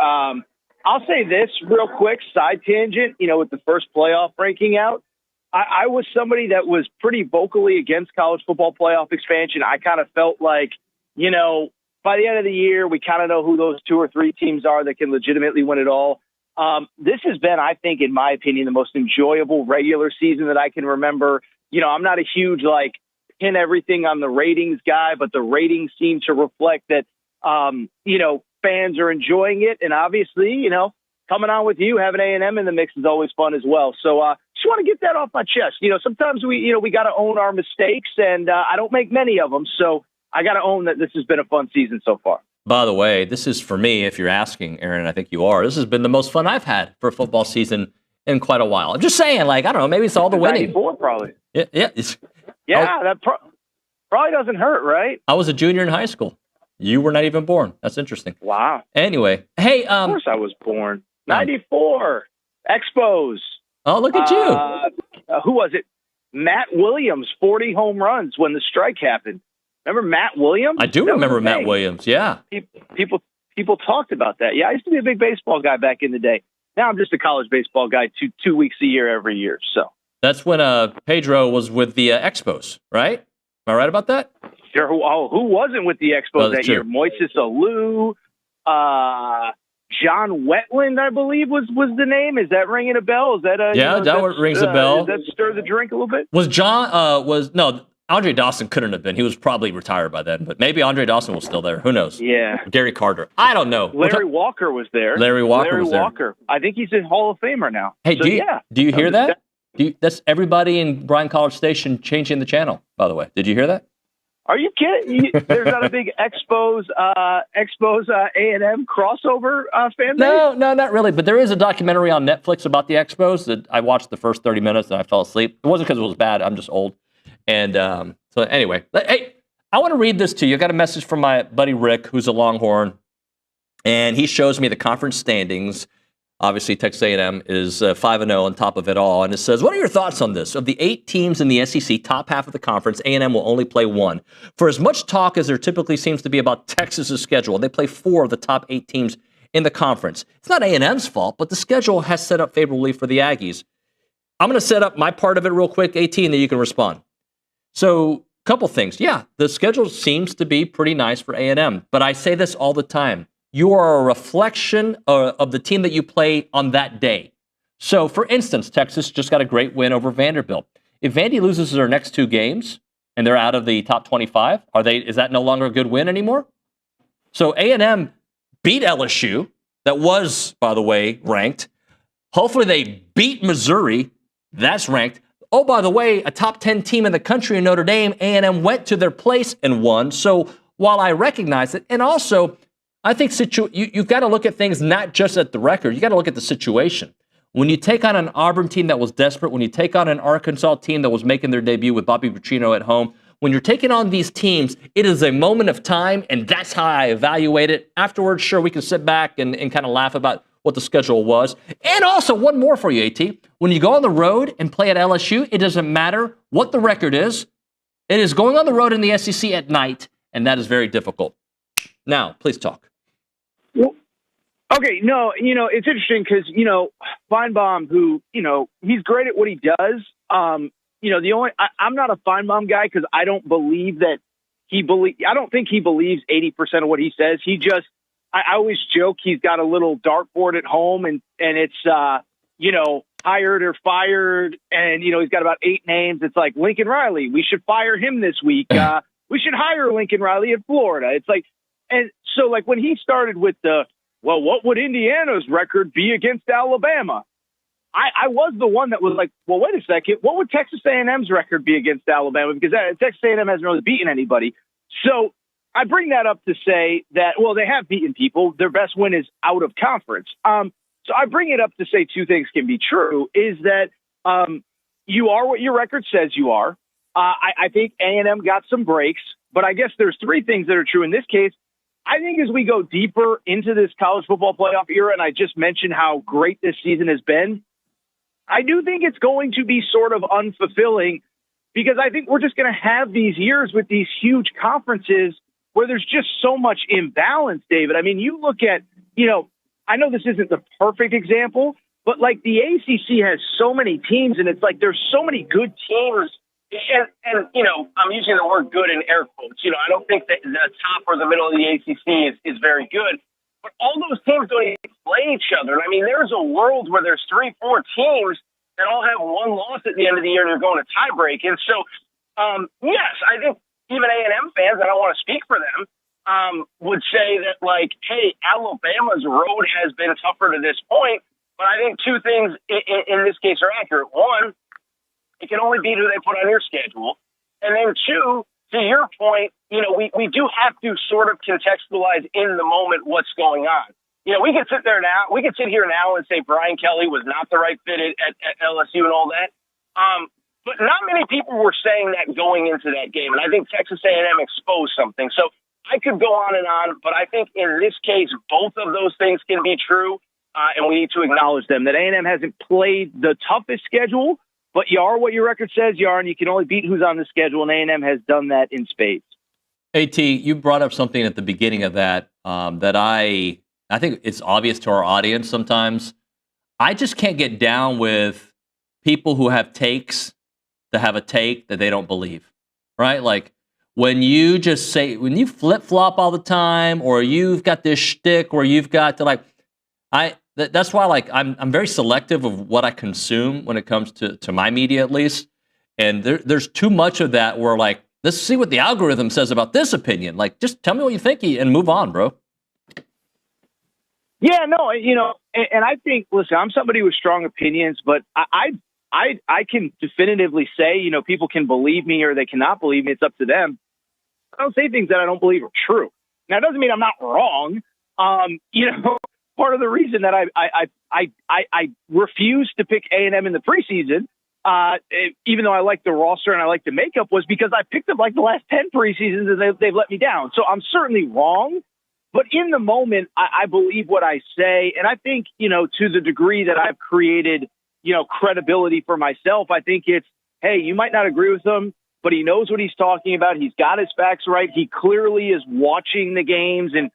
I'll say this real quick, side tangent, with the first playoff ranking out. I was somebody that was pretty vocally against college football playoff expansion. I kind of felt like, by the end of the year, we kind of know who those 2 or 3 teams are that can legitimately win it all. This has been, I think, in my opinion, the most enjoyable regular season that I can remember. I'm not a huge, pin everything on the ratings guy, but the ratings seem to reflect that, fans are enjoying it. And obviously, coming on with you, having A&M in the mix is always fun as well. So just want to get that off my chest. Sometimes we got to own our mistakes, and I don't make many of them. So I got to own that this has been a fun season so far.
By the way, this is for me, if you're asking, Aaron, I think you are. This has been the most fun I've had for a football season in quite a while. I'm just saying, I don't know, maybe it's all the winning.
94, probably.
Yeah.
That probably doesn't hurt, right?
I was a junior in high school. You were not even born. That's interesting.
Wow.
Anyway, hey.
Of course I was born. 94. Expos.
Oh, look at you.
Who was it? Matt Williams, 40 home runs when the strike happened. Remember Matt Williams?
I do remember Matt Williams, yeah.
People talked about that. Yeah, I used to be a big baseball guy back in the day. Now I'm just a college baseball guy 2 weeks a year every year. So
that's when Pedro was with the Expos, right? Am I right about that?
Sure. Who wasn't with the Expos that year? Moises Alou, John Wetland, I believe was the name. Is that ringing a bell? Is that
that rings a bell.
Does that stir the drink a little bit?
Was John Andre Dawson couldn't have been. He was probably retired by then, but maybe Andre Dawson was still there. Who knows?
Yeah.
Gary Carter. I don't know.
Larry Walker was there.
Larry Walker.
I think he's a Hall of Famer now.
Hey, do you hear that? That's everybody in Bryan College Station changing the channel, by the way. Did you hear that?
Are you kidding? There's not a big Expos A&M crossover fan base?
No, not really. But there is a documentary on Netflix about the Expos that I watched the first 30 minutes and I fell asleep. It wasn't because it was bad. I'm just old. And so anyway, hey, I want to read this to you. I got a message from my buddy Rick, who's a Longhorn, and he shows me the conference standings. Obviously, Texas A&M is 5-0 on top of it all. And it says, what are your thoughts on this? Of the 8 teams in the SEC, top half of the conference, A&M will only play 1. For as much talk as there typically seems to be about Texas's schedule, they play 4 of the top 8 teams in the conference. It's not A&M's fault, but the schedule has set up favorably for the Aggies. I'm going to set up my part of it real quick, AT, and then you can respond. So, couple things. Yeah, the schedule seems to be pretty nice for A&M, but I say this all the time. You are a reflection of the team that you play on that day. So, for instance, Texas just got a great win over Vanderbilt. If Vandy loses their next 2 games and they're out of the top 25, is that no longer a good win anymore? So, A&M beat LSU, that was, by the way, ranked. Hopefully they beat Missouri, that's ranked. Oh, by the way, a top 10 team in the country in Notre Dame, A&M went to their place and won. So while I recognize it, and also I think you've got to look at things not just at the record. You got to look at the situation. When you take on an Auburn team that was desperate, when you take on an Arkansas team that was making their debut with Bobby Petrino at home, when you're taking on these teams, it is a moment of time, and that's how I evaluate it. Afterwards, sure, we can sit back and kind of laugh about what the schedule was. And also, one more for you, AT. When you go on the road and play at LSU, it doesn't matter what the record is. It is going on the road in the SEC at night, and that is very difficult. Now, please talk.
Well, okay, no, it's interesting because, Feinbaum, who, he's great at what he does. I'm not a Feinbaum guy because I don't believe that I don't think he believes 80% of what he says. I always joke he's got a little dartboard at home and it's, hired or fired. And, he's got about 8 names. It's like Lincoln Riley. We should fire him this week. We should hire Lincoln Riley in Florida. It's like, and so like when he started with what would Indiana's record be against Alabama? I was the one that was like, well, wait a second, what would Texas A&M's record be against Alabama? Because Texas A&M hasn't really beaten anybody. So I bring that up to say that, well, they have beaten people. Their best win is out of conference. So I bring it up to say two things can be true, is that you are what your record says you are. I think A&M got some breaks, but I guess there's three things that are true in this case. I think as we go deeper into this college football playoff era, and I just mentioned how great this season has been, I do think it's going to be sort of unfulfilling, because I think we're just going to have these years with these huge conferences where there's just so much imbalance, David. I mean, you look at, I know this isn't the perfect example, but like the ACC has so many teams, and it's like there's so many good teams. And I'm using the word good in air quotes. I don't think that the top or the middle of the ACC is very good. But all those teams don't even play each other. And I mean, there's a world where there's 3-4 teams that all have one loss at the end of the year and they're going to tiebreak. And so, yes, I think even A&M fans, I don't want to speak for them, would say that, like, hey, Alabama's road has been tougher to this point. But I think two things in this case are accurate. One, it can only beat who they put on your schedule. And then two, to your point, we do have to sort of contextualize in the moment what's going on. We can sit here now and say Brian Kelly was not the right fit at LSU and all that. But not many people were saying that going into that game. And I think Texas A&M exposed something. So I could go on and on, but I think in this case, both of those things can be true. And we need to acknowledge them, that A&M hasn't played the toughest schedule, but you are what your record says you are, and you can only beat who's on the schedule, and A&M has done that in spades.
AT, you brought up something at the beginning of that that I think it's obvious to our audience sometimes. I just can't get down with people who have takes that have a take that they don't believe, right? Like when you flip-flop all the time, or you've got this shtick where you've got to that's why I'm very selective of what I consume when it comes to my media, at least. And there's too much of that where let's see what the algorithm says about this opinion. Just tell me what you think and move on, bro.
Yeah, no, and I think, listen, I'm somebody with strong opinions, but I can definitively say, people can believe me or they cannot believe me. It's up to them. I don't say things that I don't believe are true. Now, it doesn't mean I'm not wrong. Part of the reason that I refused to pick A&M in the preseason, even though I like the roster and I like the makeup, was because I picked them the last 10 preseasons and they've let me down. So I'm certainly wrong. But in the moment, I believe what I say. And I think, to the degree that I've created, credibility for myself, I think it's, hey, you might not agree with him, but he knows what he's talking about. He's got his facts right. He clearly is watching the games and,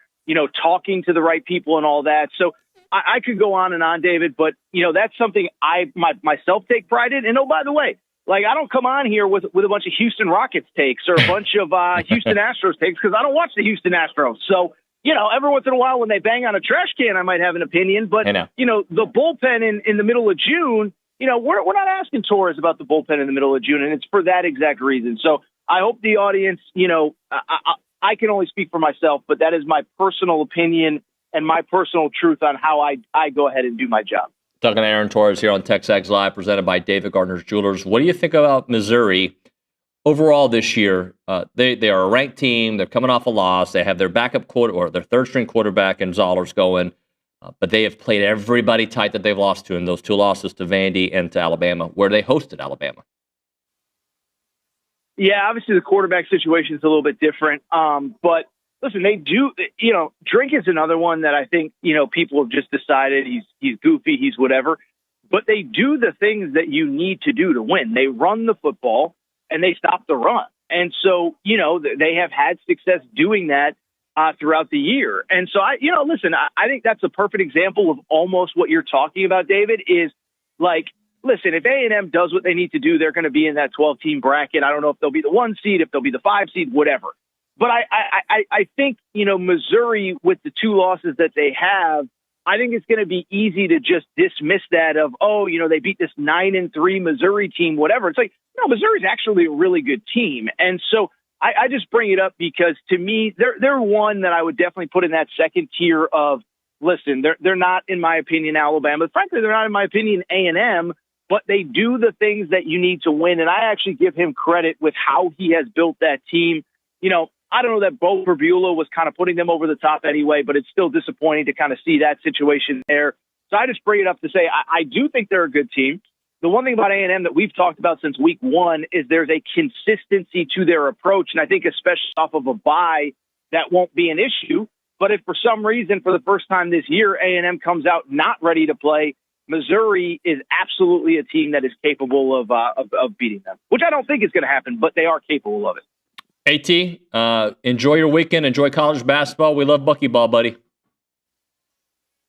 talking to the right people and all that. So I could go on and on, David, but, that's something I myself take pride in. And, oh, by the way, I don't come on here with a bunch of Houston Rockets takes or a bunch of Houston Astros takes, because I don't watch the Houston Astros. So, every once in a while when they bang on a trash can, I might have an opinion. But, the bullpen in the middle of June, we're not asking Torres about the bullpen in the middle of June, and it's for that exact reason. So I hope the audience, I can only speak for myself, but that is my personal opinion and my personal truth on how I go ahead and do my job.
Talking to Aaron Torres here on TexAgs Live, presented by David Gardner's Jewelers. What do you think about Missouri overall this year? They are a ranked team. They're coming off a loss. They have their backup their third-string quarterback and Zollers going, but they have played everybody tight that they've lost to in those two losses to Vandy and to Alabama, where they hosted Alabama.
Yeah, obviously the quarterback situation is a little bit different. But listen, they do, Drink is another one that I think, people have just decided he's goofy, he's whatever. But they do the things that you need to do to win. They run the football and they stop the run. And so, they have had success doing that throughout the year. And so I think that's a perfect example of almost what you're talking about, David, is listen, if A&M does what they need to do, they're going to be in that 12-team bracket. I don't know if they'll be the 1 seed, if they'll be the 5 seed, whatever. But I think, Missouri, with the 2 losses that they have, I think it's going to be easy to just dismiss that of, they beat this 9-3 Missouri team, whatever. It's no, Missouri's actually a really good team. And so I just bring it up because, to me, they're one that I would definitely put in that second tier of, listen, they're not, in my opinion, Alabama. Frankly, they're not, in my opinion, A&M, but they do the things that you need to win. And I actually give him credit with how he has built that team. You know, I don't know that Bo Perbula was kind of putting them over the top anyway, but it's still disappointing to kind of see that situation there. So I just bring it up to say I do think they're a good team. The one thing about A&M that we've talked about since week one is there's a consistency to their approach. And I think especially off of a bye, that won't be an issue. But if for some reason, for the first time this year, A&M comes out not ready to play, Missouri is absolutely a team that is capable of beating them, which I don't think is going to happen, but they are capable of it.
AT, enjoy your weekend. Enjoy college basketball. We love Buckyball, buddy.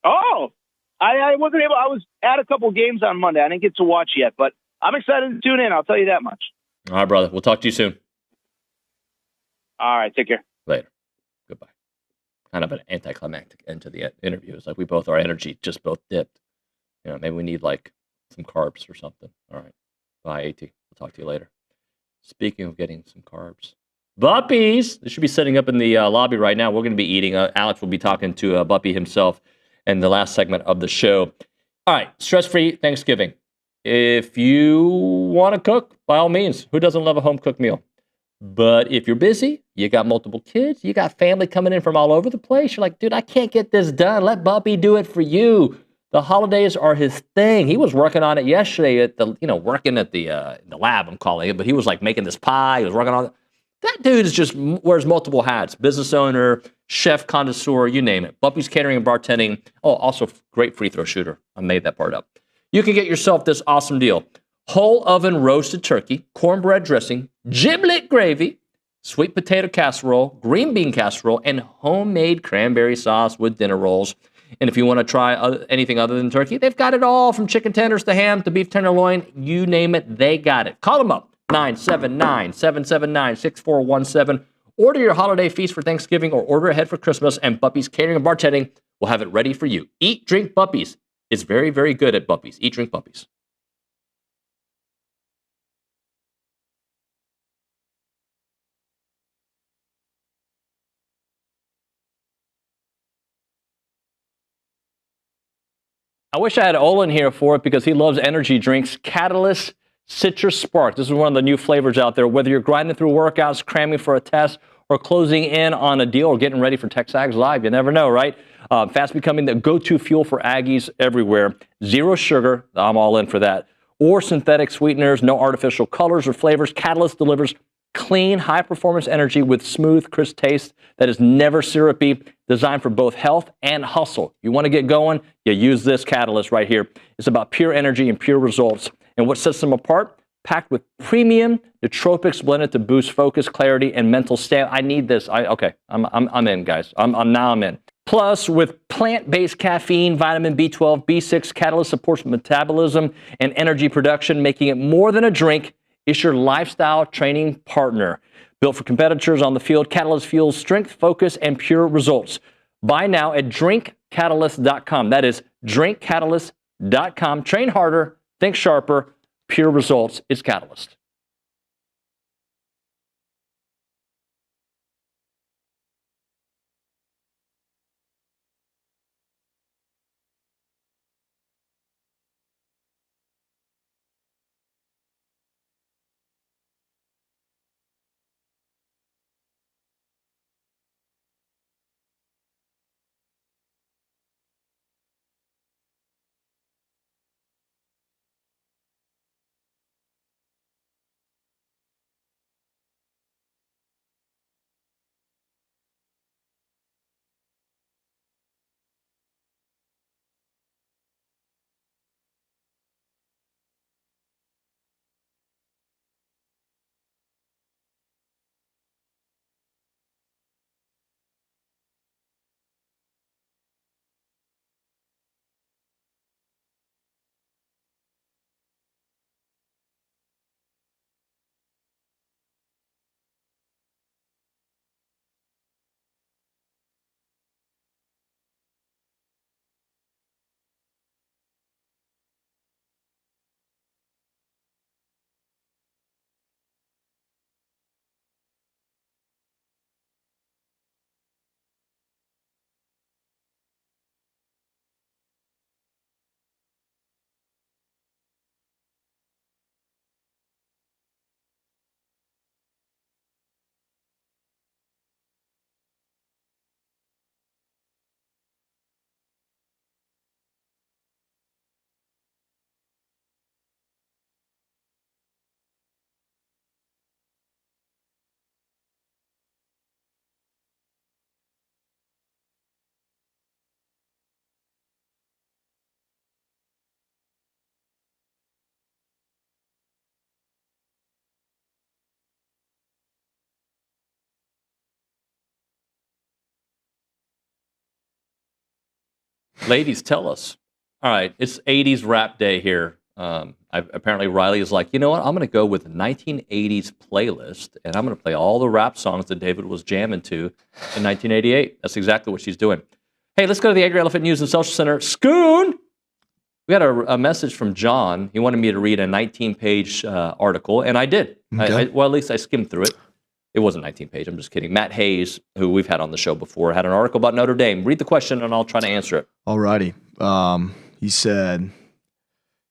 Oh, I wasn't able. I was at a couple games on Monday. I didn't get to watch yet, but I'm excited to tune in. I'll tell you that much.
All right, brother. We'll talk to you soon.
All right. Take care.
Later. Goodbye. Kind of an anticlimactic end to the interview. It's like we both, our energy just both dipped. You know, maybe we need like some carbs or something. All right. Bye, AT. We'll talk to you later. Speaking of getting some carbs, Buppies. They should be setting up in the lobby right now. We're going to be eating. Alex will be talking to Buppy himself in the last segment of the show. All right. Stress-free Thanksgiving. If you want to cook, by all means, who doesn't love a home-cooked meal? But if you're busy, you got multiple kids, you got family coming in from all over the place, you're like, dude, I can't get this done. Let Buppy do it for you. The holidays are his thing. He was working on it yesterday at the, working at the lab, I'm calling it, but he was like making this pie. He was working on it. That dude is just wears multiple hats. Business owner, chef, connoisseur, you name it. Buppy's Catering and Bartending. Oh, also great free throw shooter. I made that part up. You can get yourself this awesome deal. Whole oven roasted turkey, cornbread dressing, giblet gravy, sweet potato casserole, green bean casserole, and homemade cranberry sauce with dinner rolls. And if you want to try anything other than turkey, they've got it all from chicken tenders to ham to beef tenderloin. You name it, they got it. Call them up, 979-779-6417. Order your holiday feast for Thanksgiving or order ahead for Christmas, and Buppy's Catering and Bartending will have it ready for you. Eat, drink Buppy's. It's very, very good at Buppy's. Eat, drink Buppy's. I wish I had Olin here for it because he loves energy drinks. Catalyst Citrus Spark. This is one of the new flavors out there. Whether you're grinding through workouts, cramming for a test, or closing in on a deal or getting ready for TexAgs Live, you never know, right? Fast becoming the go-to fuel for Aggies everywhere. Zero sugar. I'm all in for that. Or synthetic sweeteners, no artificial colors or flavors. Catalyst delivers clean, high-performance energy with smooth, crisp taste that is never syrupy, designed for both health and hustle. You want to get going? You use this Catalyst right here. It's about pure energy and pure results. And what sets them apart? Packed with premium nootropics blended to boost focus, clarity, and mental stamina. I need this. I'm in, guys. I'm in. Plus, with plant-based caffeine, vitamin B12, B6, Catalyst supports metabolism and energy production, making it more than a drink. It's your lifestyle training partner. Built for competitors on the field, Catalyst fuels strength, focus, and pure results. Buy now at drinkcatalyst.com. That is drinkcatalyst.com. Train harder, think sharper, pure results. It's Catalyst.
Ladies, tell us. All right, it's 80s rap day here. Apparently, Riley is like, you know what? I'm going to go with the 1980s playlist, and I'm going to play all the rap songs that David was jamming to in 1988. That's exactly what she's doing. Hey, let's go to the Angry Elephant News and Social Center. Scoon! We got a message from John. He wanted me to read a 19-page article, and I did.
Okay.
Well, at least I skimmed through it. It wasn't 19-page. I'm just kidding. Matt Hayes, who we've had on the show before, had an article about Notre Dame. Read the question, and I'll try to answer it.
All righty. He said,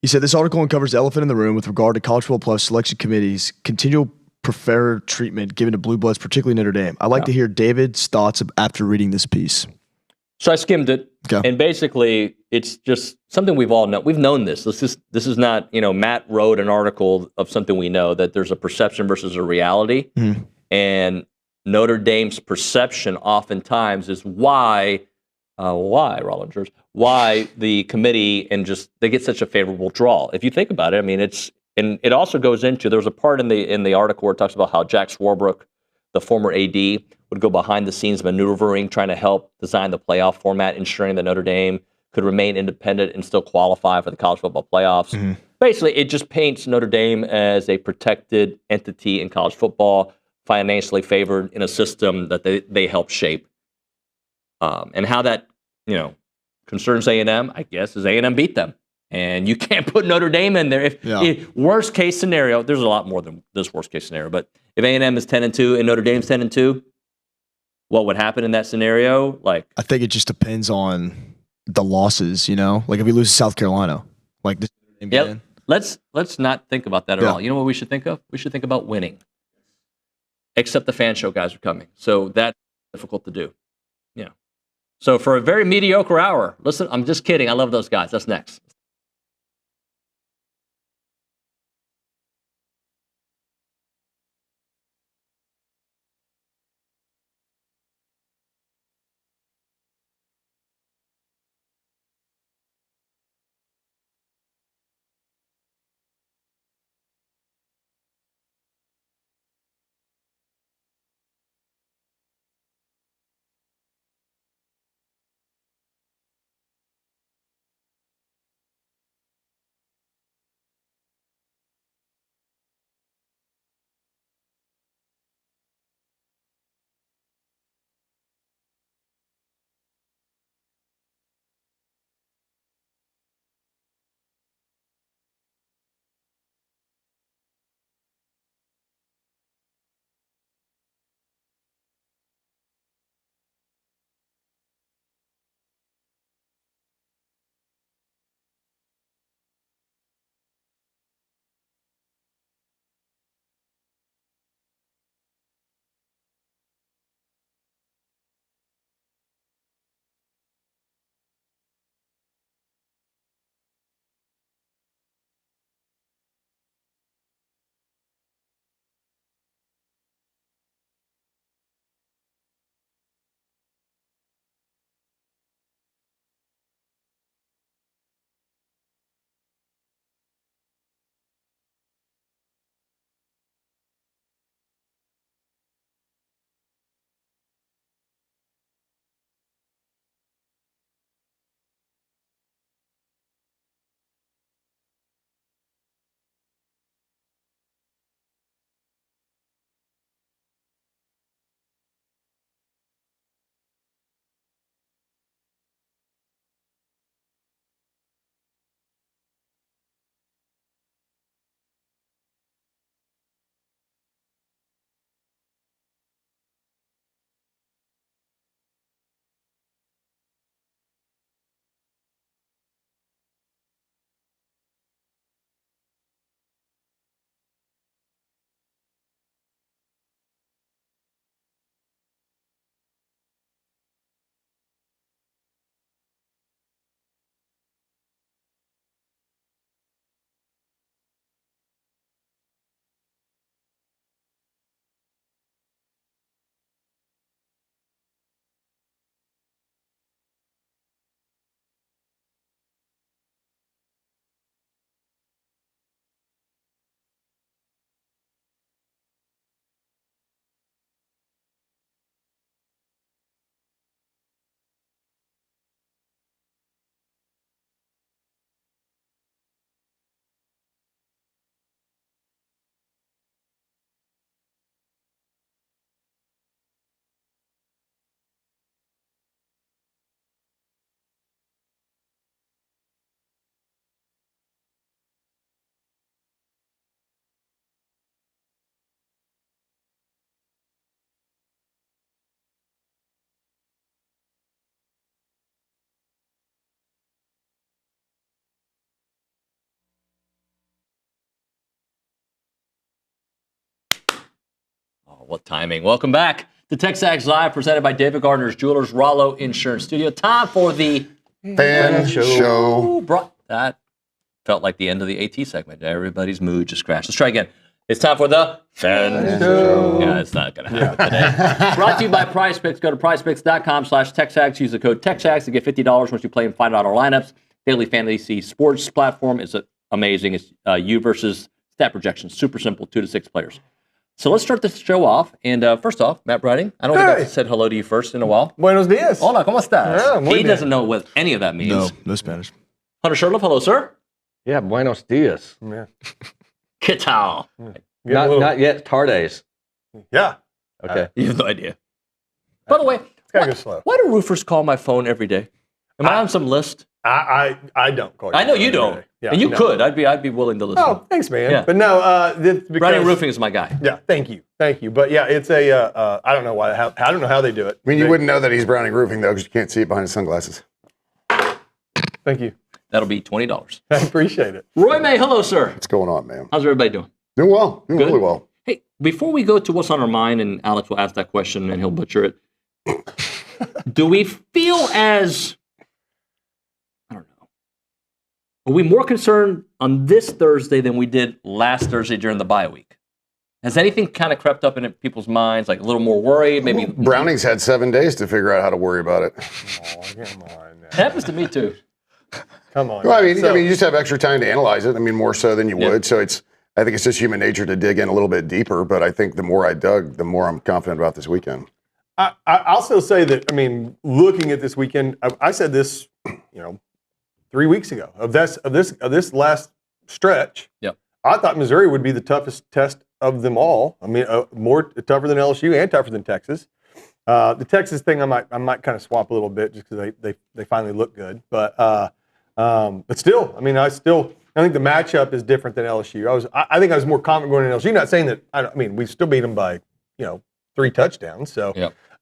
this article uncovers the elephant in the room with regard to College Football Plus selection committee's continual preferred treatment given to blue bloods, particularly Notre Dame. I'd like to hear David's thoughts after reading this piece.
So I skimmed it, and basically, it's just something we've all known. We've known this. This is not, Matt wrote an article of something we know, that there's a perception versus a reality, and Notre Dame's perception oftentimes is why Rollingers, why the committee they get such a favorable draw. If you think about it, I mean, and it also goes into, there was a part in the article where it talks about how Jack Swarbrick, the former AD, would go behind the scenes maneuvering, trying to help design the playoff format, ensuring that Notre Dame could remain independent and still qualify for the college football playoffs. Basically, it just paints Notre Dame as a protected entity in college football, financially favored in a system that they help shape. And how that, concerns A&M, I guess, is A&M beat them. And you can't put Notre Dame in there. If worst case scenario, there's a lot more than this worst case scenario, but if A&M is 10-2 and Notre Dame's 10-2, what would happen in that scenario? I
think it just depends on the losses, Like if we lose to South Carolina, this.
Yep. Let's not think about that at all. You know what we should think of? We should think about winning. Except the fan show guys are coming. So that's difficult to do. Yeah. So for a very mediocre hour, listen, I'm just kidding. I love those guys. That's next. Oh, what timing. Welcome back to TexAgs Live, presented by David Gardner's Jewelers, Rollo Insurance Studio. Time for the
Fan show.
That felt like the end of the AT segment. Everybody's mood just crashed. Let's try again. It's time for the Fan Show. Yeah, it's not going to happen today. Brought to you by PrizePicks. Go to prizepicks.com/TexAgs. Use the code TexAgs to get $50 once you play in $5 lineups. Daily fantasy sports platform is amazing. It's you versus stat projections. Super simple, 2 to 6 players. So let's start this show off. And first off, Matt Briding, I don't think I said hello to you first in a while.
Buenos dias.
Hola, ¿cómo estás?
Yeah, muy
He
bien.
doesn't know what any of that means.
No, no Spanish.
Hunter Sherlock, hello, sir.
Yeah, buenos dias.
Yeah.
¿Qué tal?
Not yet tardes.
Yeah.
Okay.
You have no idea. By the way,
It's got to go slow.
why do roofers call my phone every day? Am I on some list?
I don't call you.
I know you don't.
Yeah,
and you
no.
could. I'd be willing to listen.
Oh, thanks, man.
Yeah.
But no, it's because
Briding Roofing is my guy.
Yeah, thank you. But yeah, it's a. I don't know why. I don't know how they do it.
I mean, you wouldn't know that he's Browning Roofing, though, because you can't see it behind his sunglasses.
Thank you.
That'll be $20.
I appreciate it.
Roy May, hello, sir.
What's going on, man?
How's everybody doing?
Doing well. Doing
Good?
really well.
Hey, before we go to what's on our mind, and Alex will ask that question and he'll butcher it. Do we feel as, I don't know, are we more concerned on this Thursday than we did last Thursday during the bye week? Has anything kind of crept up in people's minds, like a little more worried? Maybe
Browning's had 7 days to figure out how to worry about it.
Oh, come on.
It happens to me too.
Come on.
Well, I mean, you just have extra time to analyze it. I mean, more so than you would. So I think it's just human nature to dig in a little bit deeper. But I think the more I dug, the more I'm confident about this weekend.
I'll still say that. I mean, looking at this weekend, I said this, 3 weeks ago of this last stretch.
Yep.
I thought Missouri would be the toughest test of them all. I mean, more tougher than LSU and tougher than Texas. The Texas thing, I might kind of swap a little bit just because they finally look good. But still, I mean, I think the matchup is different than LSU. I think I was more confident going to LSU. Not saying that. I mean, we still beat them by 3 touchdowns. So,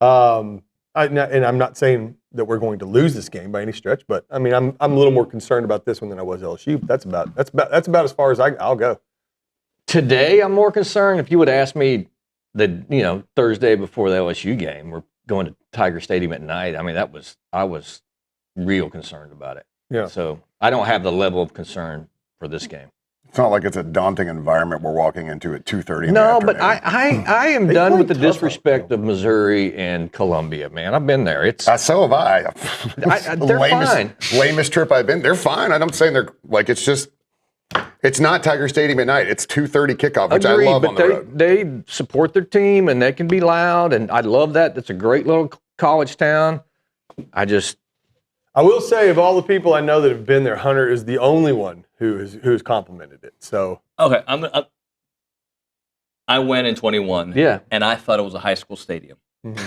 and I'm not saying that we're going to lose this game by any stretch. But I mean, I'm a little more concerned about this one than I was LSU. But that's about as far as I'll go.
Today, I'm more concerned. If you would ask me Thursday before the LSU game, we're going to Tiger Stadium at night. I mean, I was real concerned about it.
Yeah.
So I don't have the level of concern for this game.
It's not like it's a daunting environment we're walking into at 2:30.
No, but I am
They
done
play
with the
tough
disrespect of Missouri and Columbia, man. I've been there. It's
so have I.
they're fine.
Lamest trip I've been. They're fine. I'm saying they're like it's not Tiger Stadium at night. It's 2:30 kickoff, which
Agreed,
I love
but
on the road.
They support their team and they can be loud, and I love that. That's a great little college town.
I will say, of all the people I know that have been there, Hunter is the only one who's complimented it. So
Okay, I went in 21.
Yeah.
And I thought it was a high school stadium.
Mhm.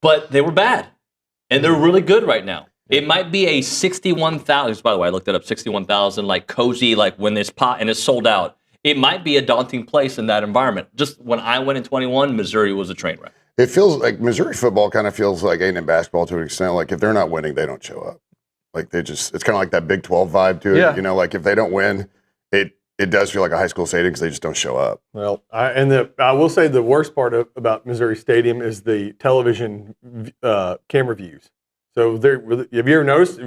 But they were bad. And they're really good right now. It might be a 61,000, by the way, I looked it up, 61,000, like cozy, like when there's pot and it's sold out. It might be a daunting place in that environment. Just when I went in 21, Missouri was a train wreck.
It feels like Missouri football kind of feels like A&M basketball to an extent. Like if they're not winning, they don't show up. Like it's kind of like that Big 12 vibe to it.
Yeah.
Like if they don't win, it does feel like a high school stadium because they just don't show up.
Well, I will say the worst part about Missouri Stadium is the television camera views. So have you ever noticed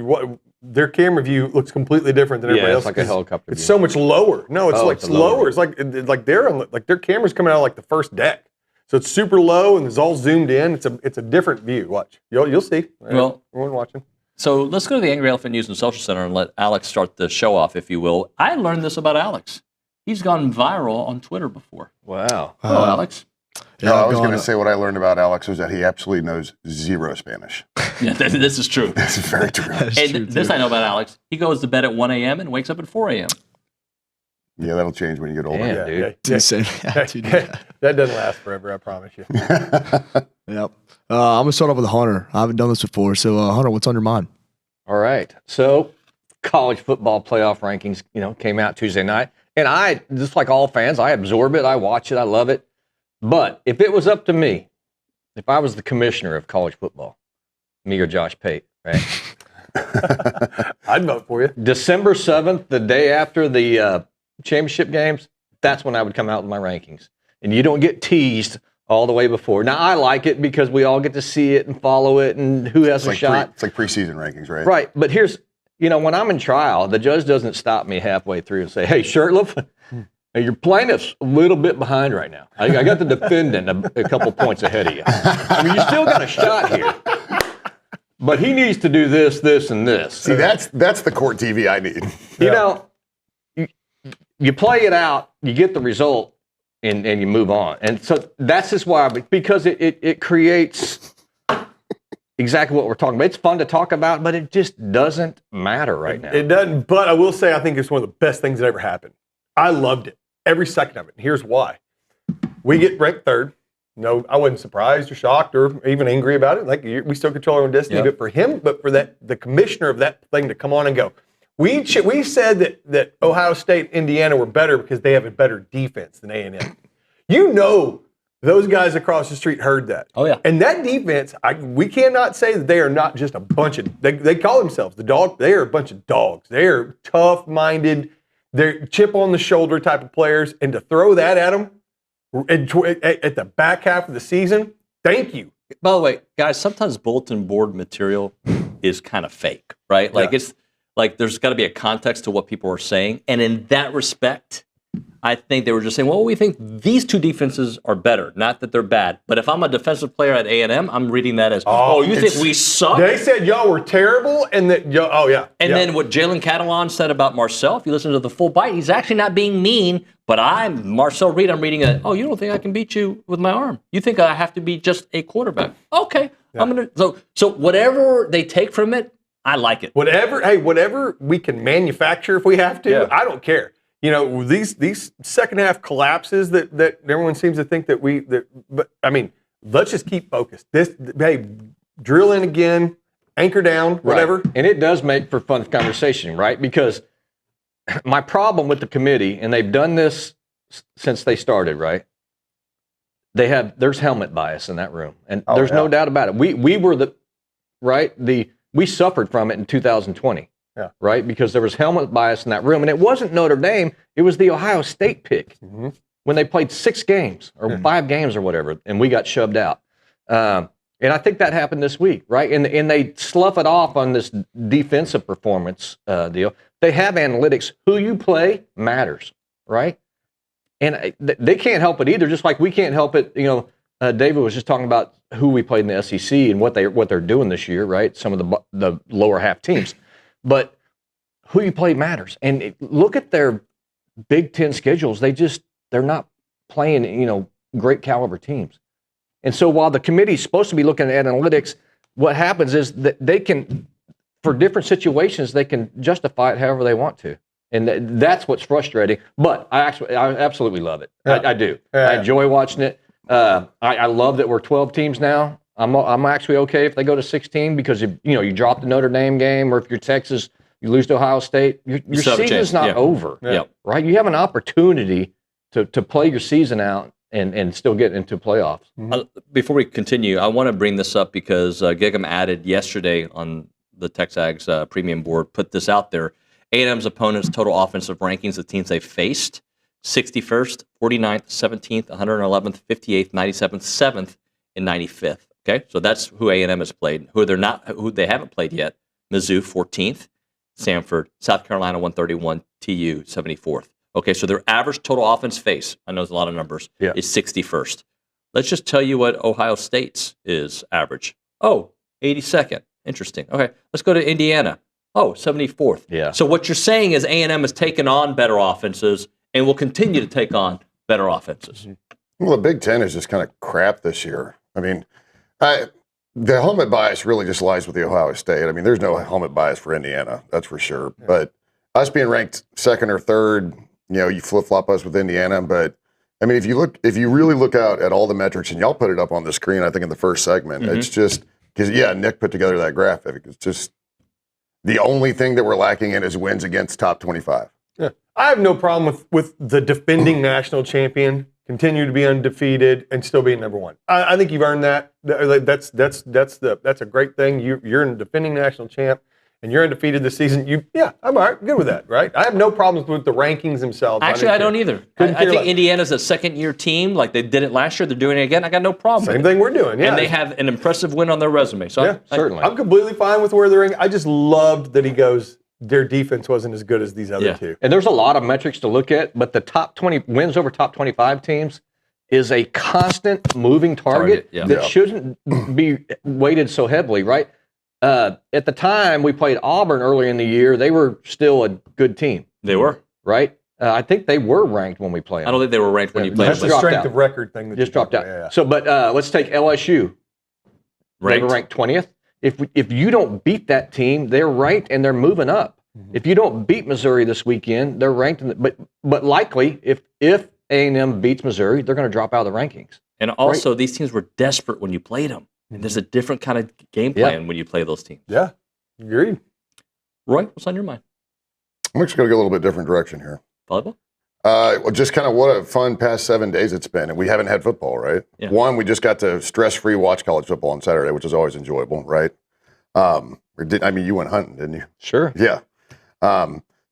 their camera view looks completely different than everybody else?
it's like a helicopter
It's
view.
so much lower. No, it's
it's
lower.
lower.
It's like they're on, like their camera's coming out of like the first deck. So it's super low and it's all zoomed in. It's a different view. Watch. You'll see.
Well,
everyone watching.
So let's go to the Angry Elephant News and Social Center and let Alex start the show off, if you will. I learned this about Alex. He's gone viral on Twitter before.
Wow.
Hello, Alex.
Yeah, I was going to say what I learned about Alex was that he absolutely knows zero Spanish.
Yeah, this is true.
That's very true.
And this I know about Alex. He goes to bed at 1 a.m. and wakes up at 4 a.m.
Yeah, that'll change when you get older.
Damn, dude.
It's insane.
That doesn't last forever, I promise you.
Yep. I'm gonna start off with Hunter. I haven't done this before, so Hunter, what's on your mind?
All right. So college football playoff rankings, came out Tuesday night. And I, just like all fans, I absorb it. I watch it. I love it. But if it was up to me, if I was the commissioner of college football, me or Josh Pate, right?
I'd vote for you.
December 7th, the day after the championship games, that's when I would come out with my rankings. And you don't get teased all the way before. Now, I like it because we all get to see it and follow it and who has a shot.
It's like preseason rankings, right?
Right. But here's, when I'm in trial, the judge doesn't stop me halfway through and say, hey, Shurtleff, your plaintiff's a little bit behind right now. I got the defendant a couple points ahead of you. I mean, you still got a shot here. But he needs to do this, this, and this.
See, that's the court TV I need.
You play it out, you get the result, and you move on. And so that's just why, because it creates exactly what we're talking about. It's fun to talk about, but it just doesn't matter right now.
It doesn't, but I will say I think it's one of the best things that ever happened. I loved it, every second of it. And here's why. We get ranked third. No, I wasn't surprised or shocked or even angry about it. Like, we still control our own destiny. But for him, for the commissioner of that thing to come on and go, we said that Ohio State, Indiana were better because they have a better defense than A&M. Those guys across the street heard that.
Oh, yeah.
And that defense, we cannot say that they are not just a bunch of, they call themselves the dog. They are a bunch of dogs. They are tough-minded, they're chip on the shoulder type of players. And to throw that at them at the back half of the season, thank you.
By the way, guys, sometimes bulletin board material is kind of fake, right? Like, it's like there's got to be a context to what people are saying. And in that respect, I think they were just saying, well, we think these two defenses are better. Not that they're bad. But if I'm a defensive player at A&M, I'm reading that as, you think we suck?
They said y'all were terrible, and that
And then what Jalen Catalan said about Marcel, if you listen to the full bite, he's actually not being mean, but Marcel Reed, I'm reading you don't think I can beat you with my arm. You think I have to be just a quarterback. Okay. Yeah. So whatever they take from it, I like it.
Whatever we can manufacture if we have to, I don't care. These second half collapses that everyone seems to think but I mean, let's just keep focused. Drill in again, anchor down, whatever.
Right. And it does make for fun conversation, right? Because my problem with the committee, and they've done this since they started, right? There's helmet bias in that room, and there's no doubt about it. We were we suffered from it in 2020.
Yeah.
Right? Because there was helmet bias in that room. And it wasn't Notre Dame, it was the Ohio State pick when they played 6 games or 5 games or whatever, and we got shoved out. And I think that happened this week, right? And they slough it off on this defensive performance deal. They have analytics. Who you play matters, right? And they can't help it either, just like we can't help it. David was just talking about who we played in the SEC and what they're doing this year, right? Some of the lower half teams. But who you play matters. And look at their Big Ten schedules. They're not playing, great caliber teams. And so while the committee's supposed to be looking at analytics, what happens is that they can, for different situations, they can justify it however they want to. And that's what's frustrating. But I absolutely love it.
Yeah.
I do.
Yeah.
I enjoy watching it. I love that we're 12 teams now. I'm actually okay if they go to 16 because you drop the Notre Dame game, or if you're Texas, you lose to Ohio State. Your season's not over, right? You have an opportunity to play your season out and still get into playoffs.
Before we continue, I want to bring this up because Gig'em added yesterday on the TexAgs premium board, put this out there. A&M's opponents' total offensive rankings of teams they faced: 61st, 49th, 17th, 111th, 58th, 97th, 7th, and 95th. Okay, so that's who A&M has played. Who they haven't played yet: Mizzou 14th, Samford, South Carolina 131, TU 74th. Okay, so their average total offense face, I know it's a lot of numbers, is 61st. Let's just tell you what Ohio State's is average. 82nd. Interesting. Okay, let's go to Indiana. 74th.
Yeah.
So what you're saying is A&M has taken on better offenses and will continue to take on better offenses.
Well, the Big Ten is just kind of crap this year. I mean, the helmet bias really just lies with the Ohio State. I mean, there's no helmet bias for Indiana, that's for sure. Yeah. But us being ranked second or third, you flip-flop us with Indiana. But I mean, if you really look out at all the metrics, and y'all put it up on the screen, I think in the first segment, it's just because Nick put together that graphic. It's just the only thing that we're lacking in is wins against top 25.
Yeah, I have no problem with the defending national champion continue to be undefeated and still being number one. I think you've earned that. That's a great thing. You're a defending national champ, and you're undefeated this season, I'm all right, good with that, right? I have no problems with the rankings themselves.
Actually, I don't either. I think Indiana's a second-year team. Like they did it last year, they're doing it again. I got no problem.
Same thing we're doing, yeah.
And they have an impressive win on their resume. So
certainly.
I'm completely fine with where they're in. I just loved that he goes, their defense wasn't as good as these other two.
And there's a lot of metrics to look at, but the top 20 wins over top 25 teams is a constant moving target that shouldn't be weighted so heavily, right? At the time we played Auburn earlier in the year, they were still a good team.
They were.
Right? I think they were ranked when we played them.
I don't think they were ranked when you played
them. That's the strength of record thing.
Just dropped out. Yeah. So, but let's take LSU. They were ranked 20th. If you don't beat that team, they're ranked and they're moving up. Mm-hmm. If you don't beat Missouri this weekend, they're ranked. But likely, if A&M beats Missouri, they're going to drop out of the rankings.
And also, these teams were desperate when you played them. And there's a different kind of game plan when you play those teams.
Yeah, agreed.
Roy, what's on your mind?
I'm actually going to go a little bit different direction here.
Volleyball?
Well, just kind of what a fun past 7 days it's been. And we haven't had football, right?
Yeah.
One, we just got to stress-free watch college football on Saturday, which is always enjoyable, right? You went hunting, didn't you?
Sure.
Yeah.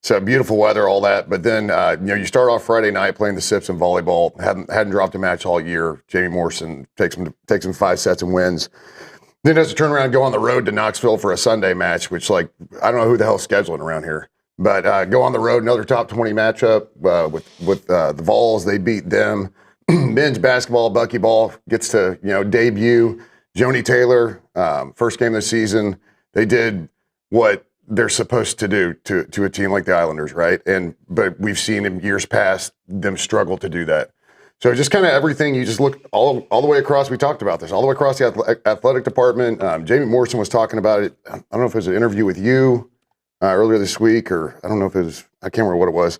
So beautiful weather, all that. But then, you start off Friday night playing the Sips in volleyball. Hadn't dropped a match all year. Jamie Morrison takes him 5 sets and wins. Then has to turn around and go on the road to Knoxville for a Sunday match, which, I don't know who the hell's scheduling around here. But go on the road, another top 20 matchup with the Vols. They beat them. Men's basketball, buckyball gets to, debut. Joni Taylor, first game of the season. They did what they're supposed to do to a team like the Islanders, right? But we've seen in years past them struggle to do that. So just kind of everything, you just look all the way across. We talked about this all the way across the athletic department. Jamie Morrison was talking about it. I don't know if it was an interview with you earlier this week, or I don't know if it was, I can't remember what it was,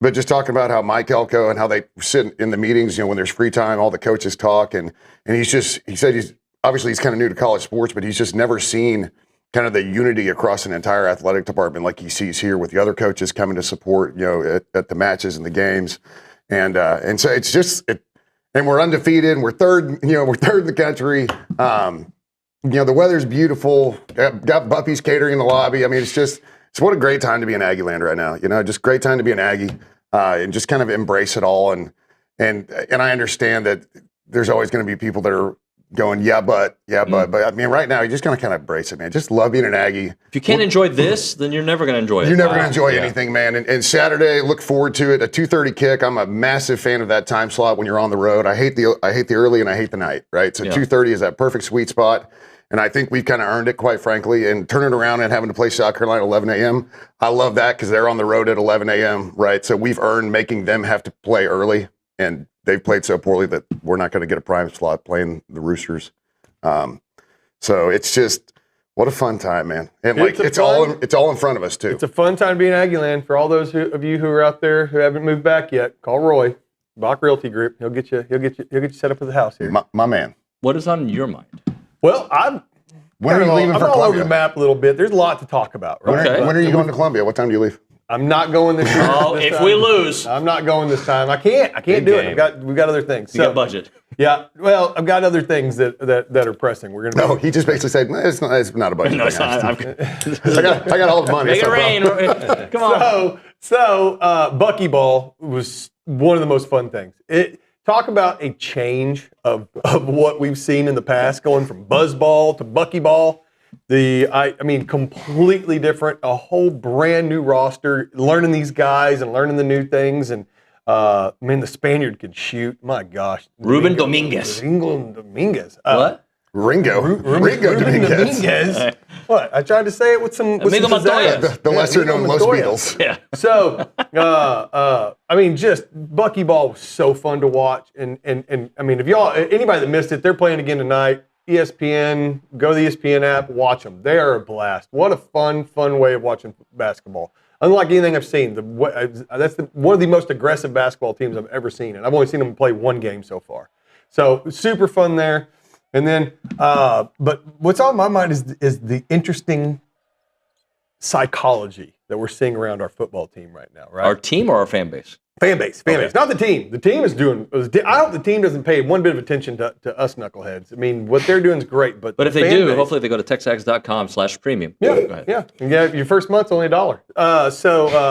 but just talking about how Mike Elko and how they sit in the meetings, when there's free time, all the coaches talk, and he said he's kind of new to college sports, but he's just never seen kind of the unity across an entire athletic department like he sees here with the other coaches coming to support, at the matches and the games. And so it's just, and we're undefeated and we're third in the country. The weather's beautiful. Got Buffy's catering in the lobby. I mean, it's what a great time to be in Aggie land right now. just great time to be an Aggie, and just kind of embrace it all. And I understand that there's always going to be people that are going, but I mean, right now, you're just going to kind of embrace it, man. Just love being an Aggie.
If you can't enjoy this, then you're never going to enjoy it.
You're never going to enjoy anything, man. And Saturday, look forward to it. A 2:30 kick. I'm a massive fan of that time slot when you're on the road. I hate the early and I hate the night, right? So 2:30 is that perfect sweet spot. And I think we've kind of earned it, quite frankly. And turning around and having to play South Carolina at 11 a.m., I love that because they're on the road at 11 a.m., right? So we've earned making them have to play early. And they've played so poorly that we're not going to get a prime slot playing the Roosters. So it's just, what a fun time, man. And it's all in front of us too.
It's a fun time to be in Aggie land. For all those of you who are out there who haven't moved back yet, call Roy, Bach Realty Group. He'll get you set up with a house here.
My man.
What is on your mind?
Well, I'm all over the map a little bit. There's a lot to talk about, right?
When are you going to Columbia? What time do you leave?
I'm not going this year.
If we lose,
I'm not going this time. I can't do it. We've got other things.
You got budget.
Yeah. Well, I've got other things that are pressing. We're gonna.
No, he just basically said it's not a budget.
No, it's not.
I got all the money.
Make it rain. Come on.
So buckyball was one of the most fun things. Talk about a change of what we've seen in the past, going from buzzball to buckyball. I mean, completely different, a whole brand new roster, learning these guys and learning the new things. And, the Spaniard could shoot. My gosh.
Ruben Dominguez.
What?
Ringo
Dominguez. What? I tried to say it with some
the lesser known Los Beatles.
Yeah.
So, just buckyball was so fun to watch. And I mean, if anybody that missed it, they're playing again tonight. ESPN, go to the ESPN app, watch them. They are a blast. What a fun way of watching basketball. Unlike anything I've seen, that's one of the most aggressive basketball teams I've ever seen, and I've only seen them play one game so far. So super fun there. And then, but what's on my mind is the interesting psychology that we're seeing around our football team right now. Right?
Our team or our fan base?
Fan base, not the team. The team is doing. I hope the team doesn't pay one bit of attention to us knuckleheads. I mean, what they're doing is great, but
if they do, hopefully they go to texags.com/premium.
Yeah. Your first month's only $1.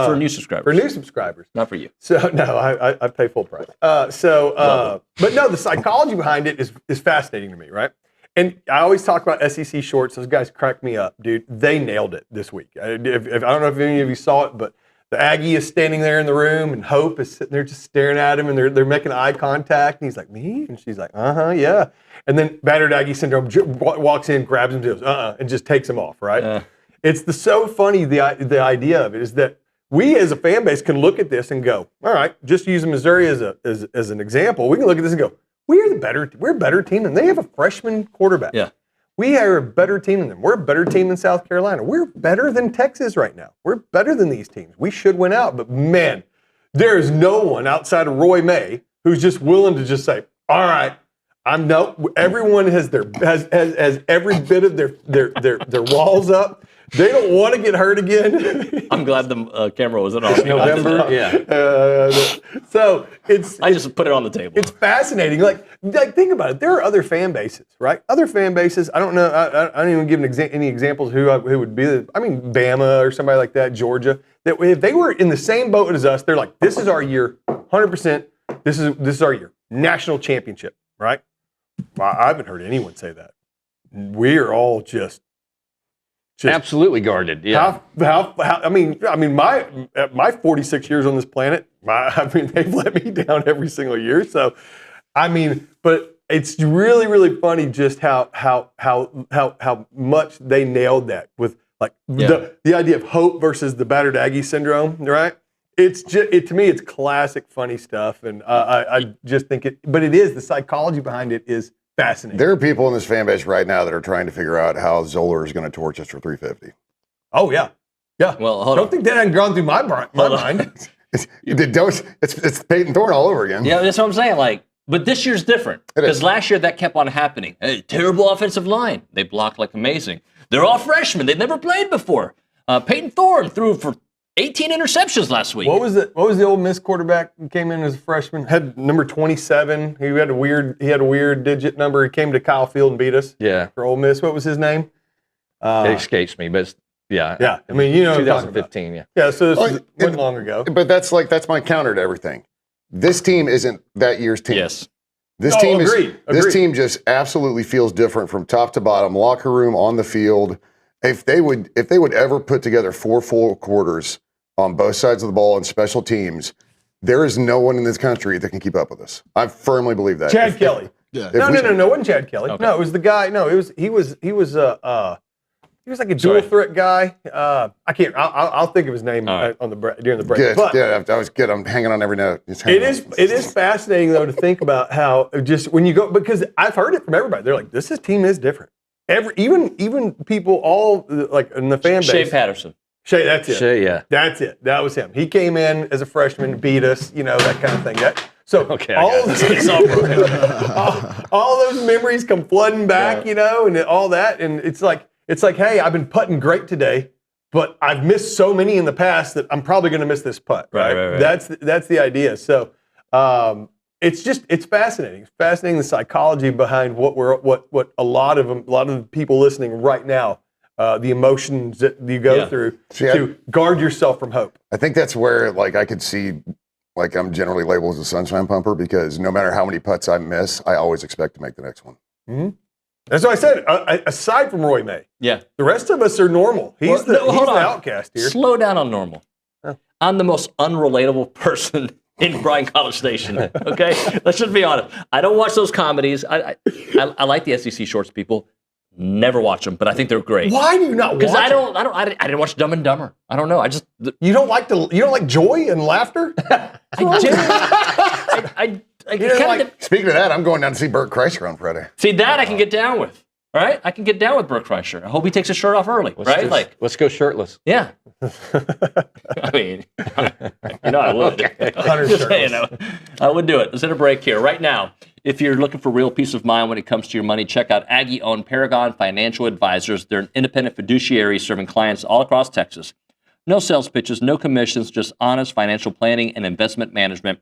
For new subscribers.
For new subscribers,
not for you.
So no, I pay full price. But no, the psychology behind it is fascinating to me, right? And I always talk about SEC shorts. Those guys crack me up, dude. They nailed it this week. I don't know if any of you saw it, but the Aggie is standing there in the room, and Hope is sitting there just staring at him, and they're making eye contact, and he's like, me? And she's like, yeah. And then battered Aggie syndrome walks in, grabs him, goes, and just takes him off, right? It's so funny, the idea of it is that we as a fan base can look at this and go, all right, just using Missouri as an example, we can look at this and go, we're a better team than they have a freshman quarterback.
Yeah.
We are a better team than them. We're a better team than South Carolina. We're better than Texas right now. We're better than these teams. We should win out. But man, there is no one outside of Roy May who's just willing to just say, all right, everyone has every bit of their walls up. They don't want to get hurt again.
I'm glad the camera wasn't on.
November, so
I just put it on the table.
It's fascinating. Like think about it. There are other fan bases, right? Other fan bases. I don't know. I don't even give any examples who would be. Bama or somebody like that, Georgia. That if they were in the same boat as us, they're like, this is our year, 100%. This is our year, national championship, right? Well, I haven't heard anyone say that. We are all just
absolutely guarded. Yeah.
I mean, my 46 years on this planet, they've let me down every single year. So, but it's really, really funny just how much they nailed that with the idea of hope versus the battered Aggie syndrome, right? It's just, to me, it's classic funny stuff, and I just think but it is, the psychology behind it is fascinating.
There are people in this fan base right now that are trying to figure out how Zoller is going to torch us for 350.
Oh yeah.
Well,
I don't think that hadn't gone through my mind.
It's Peyton Thorne all over again.
Yeah, that's what I'm saying. But this year's different because last year that kept on happening. Hey, terrible offensive line. They blocked like amazing. They're all freshmen. They've never played before. Peyton Thorne threw for 18 interceptions last week.
What was the Ole Miss quarterback who came in as a freshman? Had number 27. He had a weird digit number. He came to Kyle Field and beat us.
Yeah.
For Ole Miss. What was his name?
It escapes me, but it's,
yeah. I mean,
2015. Yeah.
Yeah. So this wasn't long ago.
But that's my counter to everything. This team isn't that year's team.
Yes.
This team just absolutely feels different from top to bottom, locker room, on the field. If they would ever put together 4 full quarters on both sides of the ball and special teams, there is no one in this country that can keep up with us. I firmly believe that.
Chad Kelly.
Yeah.
No, it wasn't Chad Kelly.
Okay.
No, it was the guy. No, he was like a dual threat guy. I can't. I'll think of his name during the break.
Good.
But
that was good. I'm hanging on every note.
It is fascinating though to think about how just when you go, because I've heard it from everybody. They're like, this team is different. Even people all like in the fan base.
Shea Patterson.
Shea, that's it.
Shea, yeah.
That's it. That was him. He came in as a freshman, beat us, that kind of thing. All those memories come flooding back, and all that. And it's like, hey, I've been putting great today, but I've missed so many in the past that I'm probably going to miss this putt. Right. That's the idea. So it's fascinating. It's fascinating the psychology behind what a lot of the people listening right now. The emotions that you go through to guard yourself from hope.
I think that's where, I could see, I'm generally labeled as a sunshine pumper because no matter how many putts I miss, I always expect to make the next one.
Mm-hmm. That's what I said. Aside from Roy May,
the
rest of us are normal. He's the outcast here.
Slow down on normal. I'm the most unrelatable person in Bryan College Station. Okay, let's just be honest. I don't watch those comedies. I like the SEC shorts people. Never watch them, but I think they're great.
Why do you not watch
them? Because I didn't watch Dumb and Dumber. I don't know.
You don't like joy and laughter?
I do.
Speaking of that, I'm going down to see Bert Kreischer on Friday.
See, that I can get down with. All right? I can get down with Bert Kreischer. I hope he takes his shirt off early,
Let's go shirtless.
Yeah. I mean, I would. Just saying, I would do it. Let's hit a break here. Right now, if you're looking for real peace of mind when it comes to your money, check out Aggie-owned Paragon Financial Advisors. They're an independent fiduciary serving clients all across Texas. No sales pitches, no commissions, just honest financial planning and investment management.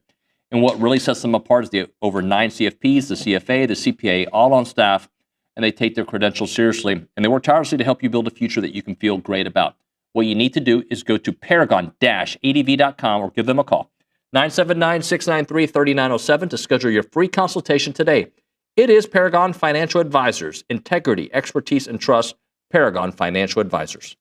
And what really sets them apart is the over 9 CFPs, the CFA, the CPA, all on staff, and they take their credentials seriously. And they work tirelessly to help you build a future that you can feel great about. What you need to do is go to paragon-adv.com or give them a call. 979-693-3907 to schedule your free consultation today. It is Paragon Financial Advisors. Integrity, expertise, and trust. Paragon Financial Advisors.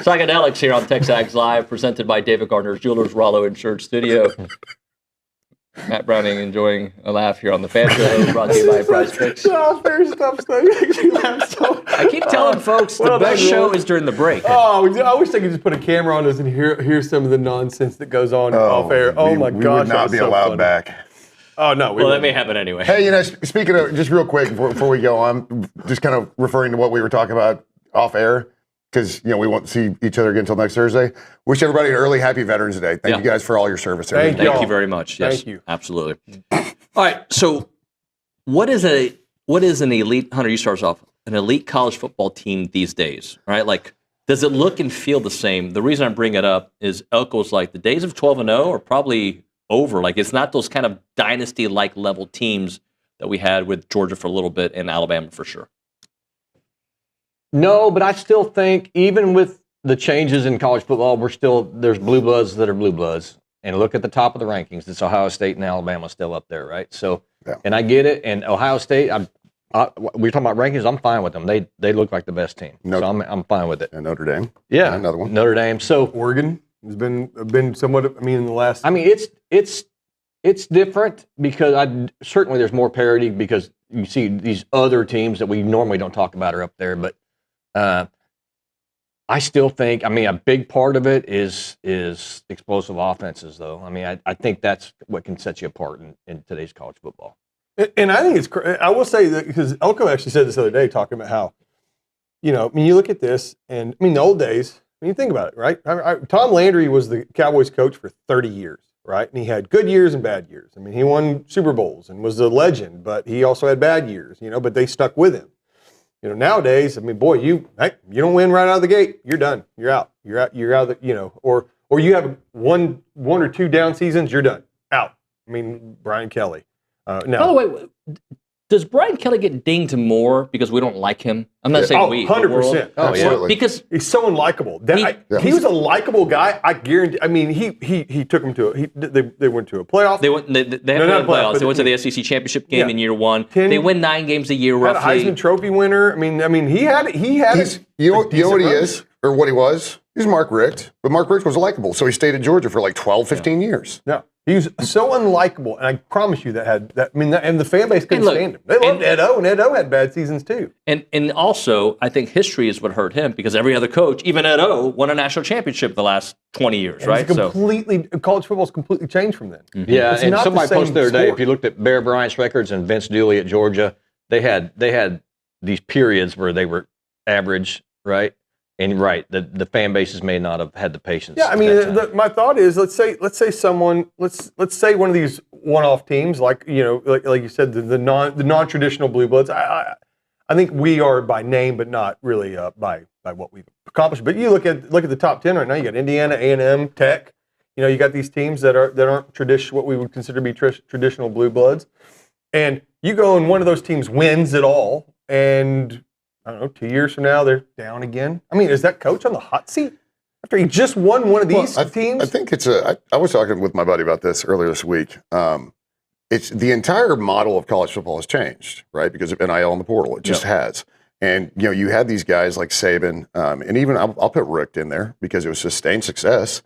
Psychedelics here on TexAgs Live, presented by David Gardner's Jewelers, Rollo Insured Studio. Matt Browning enjoying a laugh here on the Fan Show, brought to you by Prize Picks.
Fair stuff makes me laugh so.
I keep telling folks the best show is during the break.
Oh, I wish they could just put a camera on us and hear some of the nonsense that goes on off air. Oh my gosh,
we would not be allowed back.
Oh no,
well that may happen anyway.
Hey, speaking of, just real quick before we go on, just kind of referring to what we were talking about off air, because we won't see each other again until next Thursday. Wish everybody an early happy Veterans Day. Thank you guys for all your service.
Thank you very much. Yes,
Thank you.
Absolutely. All right. So, what is an elite? Hunter, you start us off. An elite college football team these days, right? Like, does it look and feel the same? The reason I bring it up is Elko's like the days of 12-0 are probably over. Like, it's not those kind of dynasty-like level teams that we had with Georgia for a little bit and Alabama for sure.
No, but I still think even with the changes in college football, there's blue bloods that are blue bloods. And look at the top of the rankings. It's Ohio State and Alabama still up there, right? So, and I get it. And Ohio State, we're talking about rankings. I'm fine with them. They look like the best team. So I'm fine with it.
And Notre Dame.
Yeah,
another one.
Notre Dame. So
Oregon has been somewhat. In the last.
It's different because certainly there's more parity because you see these other teams that we normally don't talk about are up there, but. I still think, a big part of it is explosive offenses, though. I think that's what can set you apart in today's college football.
And I think I will say that because Elko actually said this the other day, talking about how, you look at this, and the old days, you think about it, right? Tom Landry was the Cowboys coach for 30 years, right? And he had good years and bad years. He won Super Bowls and was a legend, but he also had bad years, but they stuck with him. Nowadays, you don't win right out of the gate, you're done. You're out. You're out. Or you have one or two down seasons, you're done. Out. Brian Kelly.
By the way, does Brian Kelly get dinged more because we don't like him? I'm not saying we.
100%.
Absolutely.
Because he's so unlikable. He was a likable guy. I guarantee. He took him to they went to a playoff.
They went to the playoffs. They went to the SEC championship game in year one. They win 9 games a year roughly.
Had a Heisman Trophy winner. He had.
You know what he is or what he was? He's Mark Richt, but Mark Richt was likable, so he stayed at Georgia for like 12, 15 years.
Yeah. He was so unlikable, and I promise you and the fan base couldn't stand him. They loved Ed O, and Ed O had bad seasons too.
And also, I think history is what hurt him because every other coach, even Ed O, won a national championship the last 20 years, right?
College football's completely changed from then.
Mm-hmm. Yeah, and somebody posted the other day, if you looked at Bear Bryant's records and Vince Dooley at Georgia, they had these periods where they were average, right? And the fan bases may not have had the patience.
Yeah, my thought is, let's say one of these one-off teams, like you said, the non-traditional blue bloods. I think we are by name, but not really by what we've accomplished. But you look at the top 10 right now. You got Indiana, A&M, Tech. You got these teams that aren't what we would consider to be traditional blue bloods, and you go and one of those teams wins it all, and I don't know, 2 years from now, they're down again. Is that coach on the hot seat after he just won one of these teams?
I think it's I was talking with my buddy about this earlier this week. It's the entire model of college football has changed, right? Because of NIL and the portal. It just has. And, you had these guys like Saban, and even I'll put Richt in there because it was sustained success.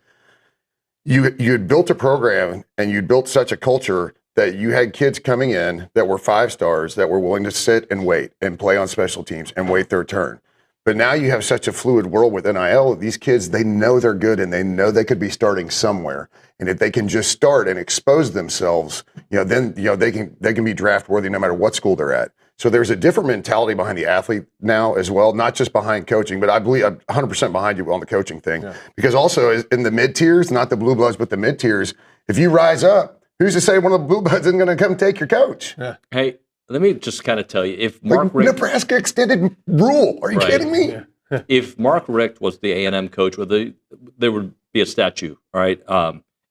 You had built a program and you'd built such a culture that you had kids coming in that were 5 stars that were willing to sit and wait and play on special teams and wait their turn. But now you have such a fluid world with NIL. These kids, they know they're good and they know they could be starting somewhere. And if they can just start and expose themselves, then they can be draft worthy no matter what school they're at. So there's a different mentality behind the athlete now as well, not just behind coaching, but I believe I'm 100% behind you on the coaching thing. Yeah. Because also in the mid tiers, not the blue bloods, but the mid tiers, if you rise up, who's to say one of the blue bloods isn't going to come take your coach?
Yeah.
Hey, let me just kind of tell you, if Mark Richt,
Nebraska extended rule, are you kidding me?
Yeah. If Mark Richt was the A&M coach, there would be a statue, all right?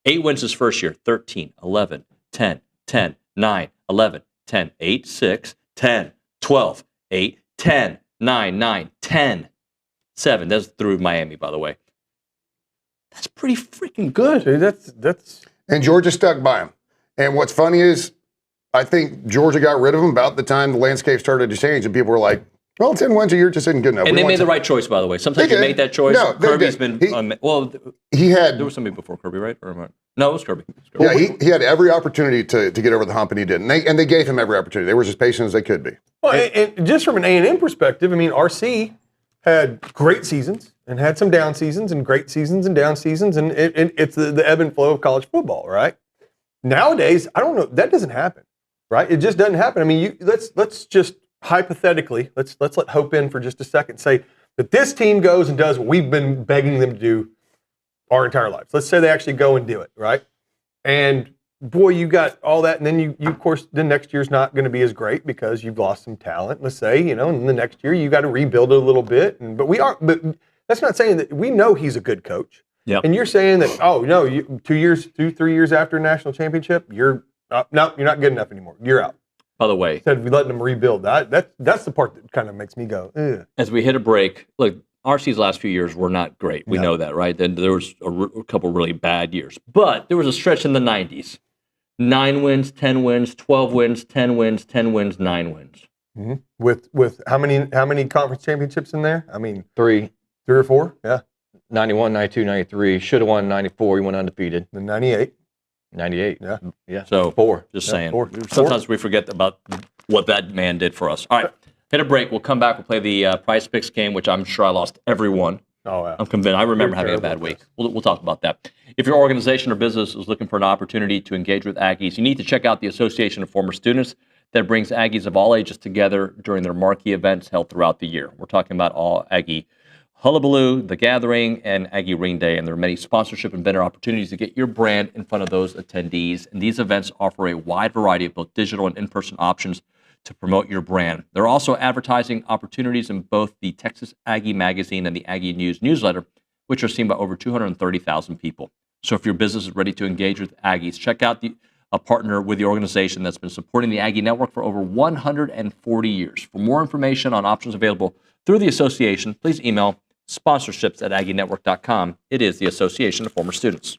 8 wins his first year, 13, 11, 10, 10, 9, 11, 10, 8, 6, 10, 12, 8, 10, 9, 9, 10, 7. That's through Miami, by the way. That's pretty freaking good.
Dude, that's
And Georgia stuck by him. And what's funny is, I think Georgia got rid of him about the time the landscape started to change, and people were like, Well, 10 wins a year just isn't good enough.
And
We
they
want
made the
to-
right choice, by the way. Sometimes
They
you
did.
make that choice.
No, they
Kirby's
did.
been
He had.
there was somebody before Kirby, right? Or am I? No, it was Kirby.
Yeah, he had every opportunity to get over the hump, and he didn't. They gave him every opportunity. They were as patient as they could be.
Well, and just from an A&M perspective, I mean, RC had great seasons and had some down seasons and great seasons and down seasons, and it's the ebb and flow of college football, right? Nowadays, I don't know. That doesn't happen, right? It just doesn't happen. I mean, let's just hypothetically, let's let hope in for just a second. Say that this team goes and does what we've been begging them to do our entire lives. Let's say they actually go and do it, right? And boy, you got all that, and then you of course, the next year's not going to be as great because you've lost some talent. Let's say, and the next year you got to rebuild it a little bit. But that's not saying that we know he's a good coach.
Yeah.
And you're saying that, oh no, 3 years after a national championship, you're not good enough anymore. You're out.
By the way,
instead of letting them rebuild, that's the part that kind of makes me go, ugh.
As we hit a break, look, RC's last few years were not great. We know that, right? Then there was a couple really bad years. But there was a stretch in the 90s. 9 wins, 10 wins, 12 wins, 10 wins, 10 wins, 9 wins.
Mm-hmm. With how many conference championships in there? I mean,
3
or 4, yeah.
91, 92, 93. Should have won 94. He went undefeated.
The 98.
98.
Yeah.
So
4.
Just
Yeah,
saying.
4.
Sometimes we forget about what that man did for us. All right. Hit a break. We'll come back. We'll play the Prize Picks game, which I'm sure I lost every one.
Oh, yeah.
I'm convinced. I remember
You're
having a
terrible
bad week. We'll talk about that. If your organization or business is looking for an opportunity to engage with Aggies, you need to check out the Association of Former Students that brings Aggies of all ages together during their marquee events held throughout the year. We're talking about all Aggie Hullabaloo, The Gathering, and Aggie Ring Day. And there are many sponsorship and vendor opportunities to get your brand in front of those attendees. And these events offer a wide variety of both digital and in-person options to promote your brand. There are also advertising opportunities in both the Texas Aggie Magazine and the Aggie News newsletter, which are seen by over 230,000 people. So if your business is ready to engage with Aggies, check out a partner with the organization that's been supporting the Aggie Network for over 140 years. For more information on options available through the association, please email sponsorships@aggienetwork.com. It is the Association of Former Students.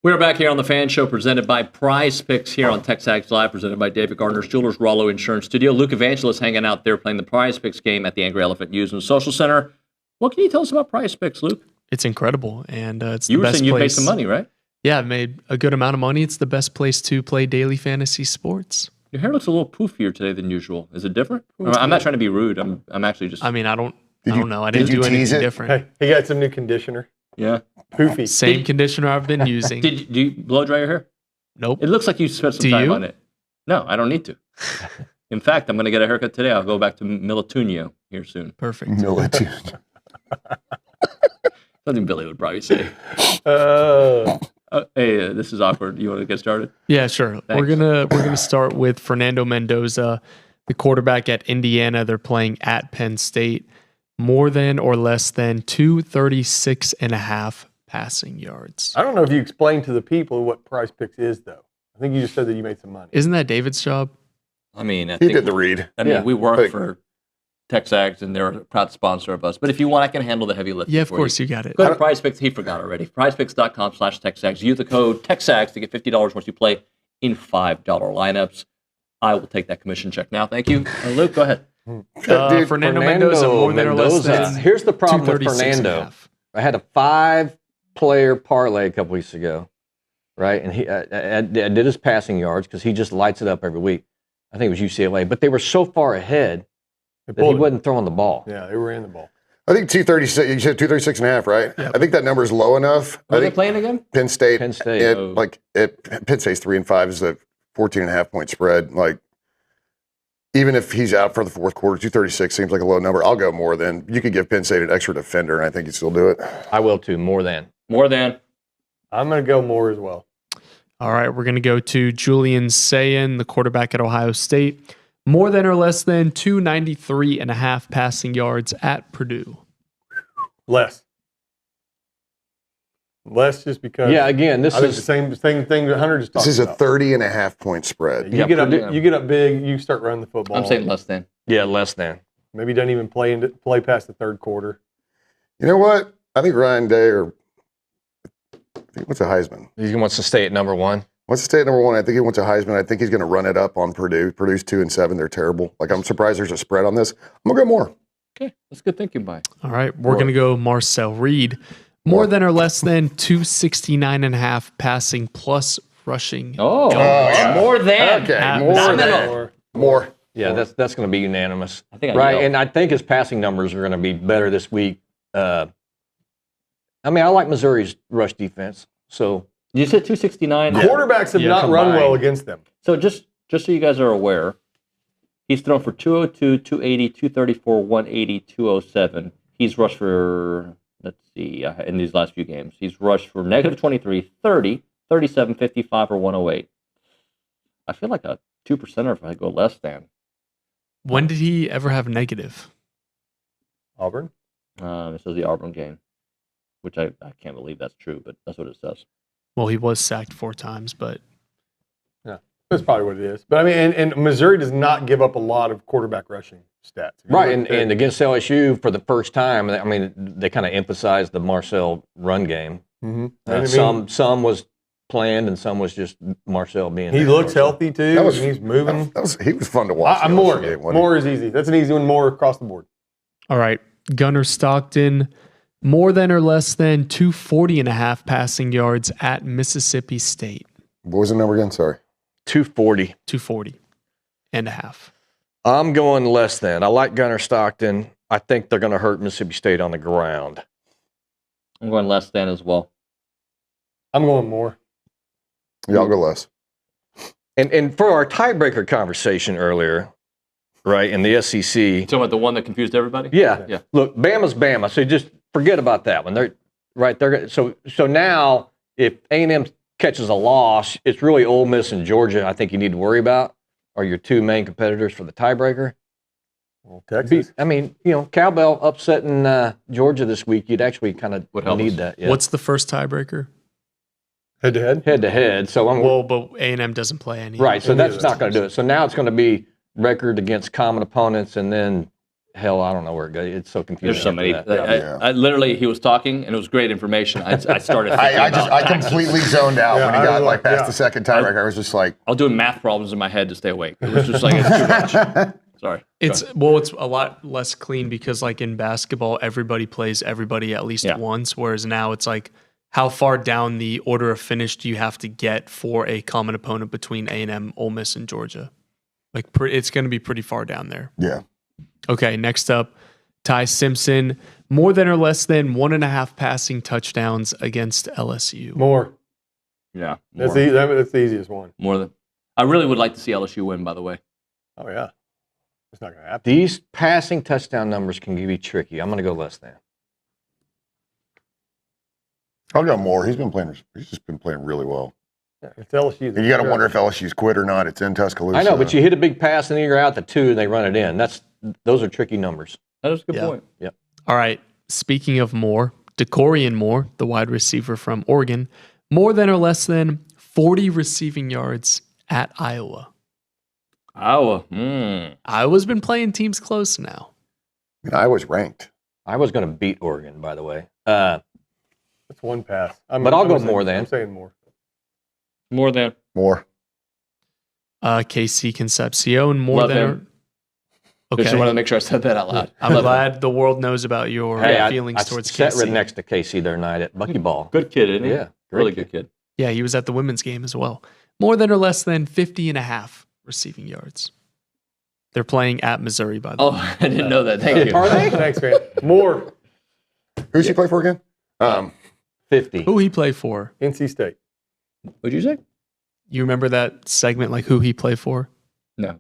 We're back here on the Fan Show presented by Prize Picks here on TexAgs Live, presented by David Gardner's Jewelers, Rollo Insurance Studio. Luke Evangelist hanging out there playing the Prize Picks game at the Angry Elephant Amusement Social Center. What can you tell us about Prize Picks, Luke?
It's incredible, and it's
you
the
were
best
saying you
place.
paid some money, right?
Yeah, I've made a good amount of money. It's the best place to play daily fantasy sports.
Your hair looks a little poofier today than usual. Is it different? I'm not trying to be rude. I'm actually just.
I mean, I don't know. I didn't
you
do
tease
anything
it?
different.
Hey, he got some new conditioner.
Yeah.
Poofy.
Same conditioner I've been using.
Do you blow dry your hair?
Nope.
It looks like you spent some
Do
time
you?
on it. No, I don't need to. In fact, I'm going to get a haircut today. I'll go back to Nuño here soon.
Perfect.
Nuño.
Something Billy would probably say. Hey, this is awkward. You want to get started?
Yeah, sure.
Thanks.
We're gonna start with Fernando Mendoza, the quarterback at Indiana. They're playing at Penn State. More than or less than 236.5 passing yards.
I don't know if you explained to the people what Prize Picks is, though. I think you just said that you made some money.
Isn't that David's job?
I mean, I
He
think
did the read.
I mean,
Yeah.
we work
But-
for TexAgs, and they're a proud sponsor of us. But if you want, I can handle the heavy lifting.
Yeah, of
for
course you got it.
Go to PrizePicks. He forgot already. PrizePicks.com/TexAgs. Use the code TexAgs to get $50 once you play in $5 lineups. I will take that commission check now. Thank you. Luke, go ahead.
Dude,
Fernando Mendoza, more than or less than
Here's the problem with
236.5.
Fernando. I had a 5-player parlay a couple weeks ago, right? And I did his passing yards because he just lights it up every week. I think it was UCLA, but they were so far ahead that he wasn't throwing the ball.
Yeah, they were in the ball.
I think 236. You said 236.5, right?
Yep.
I think that number is low enough.
Are
I
they
think
playing again?
Penn State.
Penn State.
Penn State's 3-5 is a 14.5 point spread. Like, even if he's out for the fourth quarter, 236 seems like a low number. I'll go more than. You could give Penn State an extra defender, and I think you'd still do it.
I will too, more than.
More than.
I'm going to go more as well.
All right, we're going to go to Julian Sayin, the quarterback at Ohio State. More than or less than 293.5 passing yards at Purdue.
Less just because.
Yeah, again, this
I think
is
the same thing that Hunter just talked
This is a
about.
30.5 point spread.
You get up big, you start running the football.
I'm saying less than.
Yeah, less than.
Maybe he doesn't even play past the third quarter.
You know what? I think Ryan Day what's a Heisman?
He wants to stay at number one.
Wants to stay at number one. I think he wants a Heisman. I think he's going to run it up on Purdue. Purdue's 2-7. They're terrible. Like, I'm surprised there's a spread on this. I'm going to go more.
Okay, that's good thinking, by.
All right, we're going to go Marcel Reed. More than or less than 269.5 passing plus rushing.
Oh, more than.
Okay, more.
Yeah, that's going to be unanimous.
I think
right, and I think his passing numbers are going to be better this week. I like Missouri's rush defense. So
you said 269.
Quarterbacks have not run well against them.
So just so you guys are aware, he's thrown for 202, 280, 234, 180, 207. He's rushed for, let's see, in these last few games, he's rushed for negative 23, 30, 37, 55, or 108. I feel like a 2%er if I go less than.
When did he ever have negative?
Auburn?
This is the Auburn game, which I can't believe that's true, but that's what it says.
Well, he was sacked 4 times, but
Yeah, that's probably what it is. But I mean, and Missouri does not give up a lot of quarterback rushing stats.
Right, and against LSU for the first time, I mean, they kind of emphasized the Marcel run game.
Mm-hmm.
Some was planned, and some was just Marcel being.
He
there.
looks healthy too.
That was-
and he's moving.
He was fun to watch.
I'm
the
more.
LSU game, wasn't he?
More is easy. That's an easy one. More across the board.
all right. Gunnar Stockton, more than or less than 240.5 passing yards at Mississippi State.
What was the number again? Sorry.
240.
240.5.
I'm going less than. I like Gunnar Stockton. I think they're going to hurt Mississippi State on the ground.
I'm going less than as well.
I'm going more.
Yeah, I'll go less.
And for our tiebreaker conversation earlier, right, in the SEC.
You talking about the one that confused everybody?
Yeah. Look, Bama's Bama, so just forget about that one. So now if A&M catches a loss, it's really Ole Miss and Georgia I think you need to worry about are your two main competitors for the tiebreaker.
Well, Texas.
Cowbell upsetting Georgia this week, you'd actually kind of need that. Yeah.
What's the first tiebreaker?
Head-to-head?
Head-to-head. So
but A&M doesn't play any.
Right, so that's not going to do it. So now it's going to be record against common opponents and then hell, I don't know where it goes. It's so confusing.
There's so many.
after that.
I literally, he was talking, and it was great information. I started thinking
I completely zoned out when he got like past the second tiebreaker. I was just like,
I was doing math problems in my head to stay awake. It was just like, it's too much. Sorry.
It's a lot less clean because like in basketball, everybody plays everybody at least once, whereas now it's like how far down the order of finish do you have to get for a common opponent between A&M, Ole Miss, and Georgia? Like it's going to be pretty far down there.
Yeah.
Okay, next up, Ty Simpson, more than or less than 1.5 passing touchdowns against LSU.
More.
Yeah.
That's the easiest one.
More than. I really would like to see LSU win, by the way.
Oh, yeah. It's not going to happen.
These passing touchdown numbers can be tricky. I'm going to go less than.
I'll go more. He's just been playing really well.
Yeah, it's LSU.
And you got to wonder if LSU's quit or not. It's in Tuscaloosa.
I know, but you hit a big pass and then you're out the 2 and they run it in. Those are tricky numbers.
That is a good point.
Yep.
All right. Speaking of Moore, DeCorian Moore, the wide receiver from Oregon, more than or less than 40 receiving yards at Iowa. Iowa's been playing teams close now.
Iowa's ranked.
Iowa's going to beat Oregon, by the way.
That's one pass.
But I'll go more than.
I'm saying more.
More than.
More.
KC Concepcion, more
Love
than.
him. Just wanted to make sure I said that out loud.
I'm glad the world knows about your feelings towards KC.
I sat right next to KC the other night at Buckyball.
Good kid, isn't he?
Yeah.
Really good kid.
Yeah, he was at the women's game as well. More than or less than 50.5 receiving yards. They're playing at Missouri, by the way.
Oh, I didn't know that. Thank you.
Are they?
Thanks, man. More.
Who's he play for again?
50.
Who he play for?
NC State.
What'd you say?
You remember that segment, like who he play for?
No.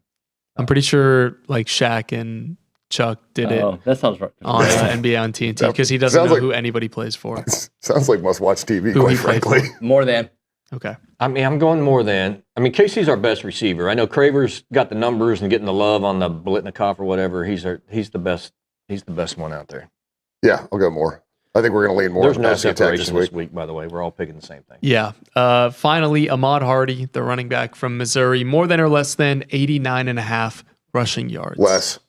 I'm pretty sure like Shaq and Chuck did it.
Oh, that sounds right.
On NBA on TNT because he doesn't know who anybody plays for.
Sounds like must-watch TV,
Who
quite
he played
frankly.
More than.
Okay.
I mean, I'm going more than. I mean, KC's our best receiver. I know Craver's got the numbers and getting the love on the Blitnikoff or whatever. He's the best. He's the best one out there.
Yeah, I'll go more. I think we're going to lean more
There's
on
no
passing attack
separation this week, by the way. We're all picking the same thing.
Yeah. Finally, Ahmad Hardy, the running back from Missouri, more than or less than 89.5 rushing yards.
Less.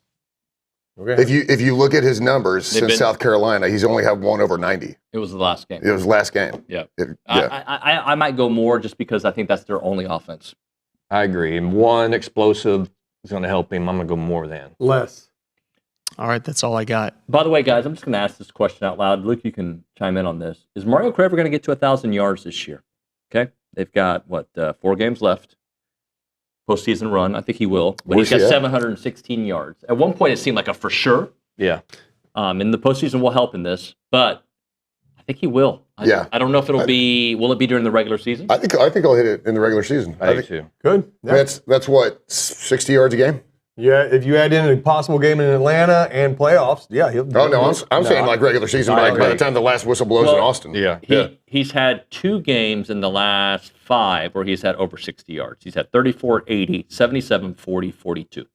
Okay.
If you look at his numbers since South Carolina, he's only had one over 90.
It was the last game.
It was last game.
Yeah.
Yeah.
I might go more just because I think that's their only offense.
I agree. And one explosive is going to help him. I'm going to go more than.
Less.
All right, that's all I got.
By the way, guys, I'm just going to ask this question out loud. Luke, you can chime in on this. Is Mario Craver going to get to 1,000 yards this year? Okay. They've got, 4 games left. Postseason run. I think he will. But he's got 716 yards. At one point, it seemed like a for sure.
Yeah.
And the postseason will help in this, but I think he will. I don't know if it'll be. Will it be during the regular season?
I think I'll hit it in the regular season.
I think too.
Good.
Yeah. That's what 60 yards a game.
Yeah, if you add in a possible game in Atlanta and playoffs, yeah, he'll.
Oh no, I'm saying like regular season by the time the last whistle blows in Austin.
Yeah.
He's had 2 games in the last 5 where he's had over 60 yards. He's had 34, 80, 77, 40, 42.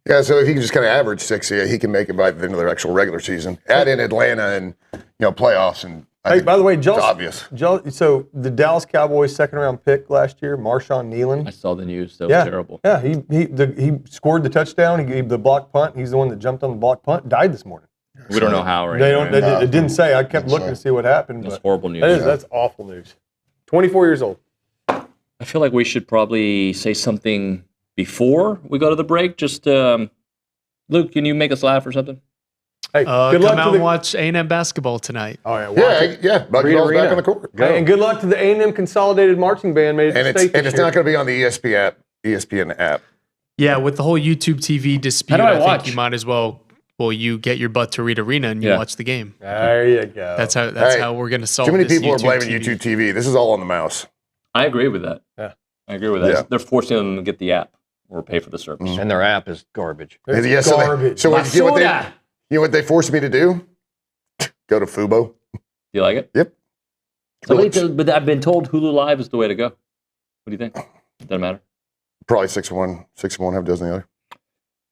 Yeah, so if he can just kind of average 60, he can make it by the end of the actual regular season. Add in Atlanta and playoffs and.
Hey, by the way,
it's obvious.
So the Dallas Cowboys second-round pick last year, Marshawn Nealon.
I saw the news. That was terrible.
Yeah, he scored the touchdown. He gave the block punt. He's the one that jumped on the block punt. Died this morning.
We don't know how. Or
it didn't say. I kept looking to see what happened.
That's horrible news.
That's awful news. 24 years old.
I feel like we should probably say something before we go to the break. Just Luke, can you make us laugh or something?
Hey,
good luck and watch A&M basketball tonight.
Oh yeah,
yeah. Buckyball's back on the court.
Hey, and good luck to the A&M Consolidated Marching Band. Made it to state
and it's not going to be on the ESPN app.
Yeah, with the whole YouTube TV dispute,
I
think you might as well. Well, you get your butt to Reed Arena and you watch the game.
There you go.
That's how we're going to solve.
Too many
this
people
YouTube
are blaming
TV.
YouTube TV. This is all on the mouse.
I agree with that.
Yeah,
I agree with that.
Yeah.
They're forcing them to get the app or pay for the service.
And their app is garbage.
It's garbage.
So you know what they forced me to do? Go to Fubo.
You like it?
Yep.
But I've been told Hulu Live is the way to go. What do you think? Doesn't matter.
Probably 6-1, half dozen the other.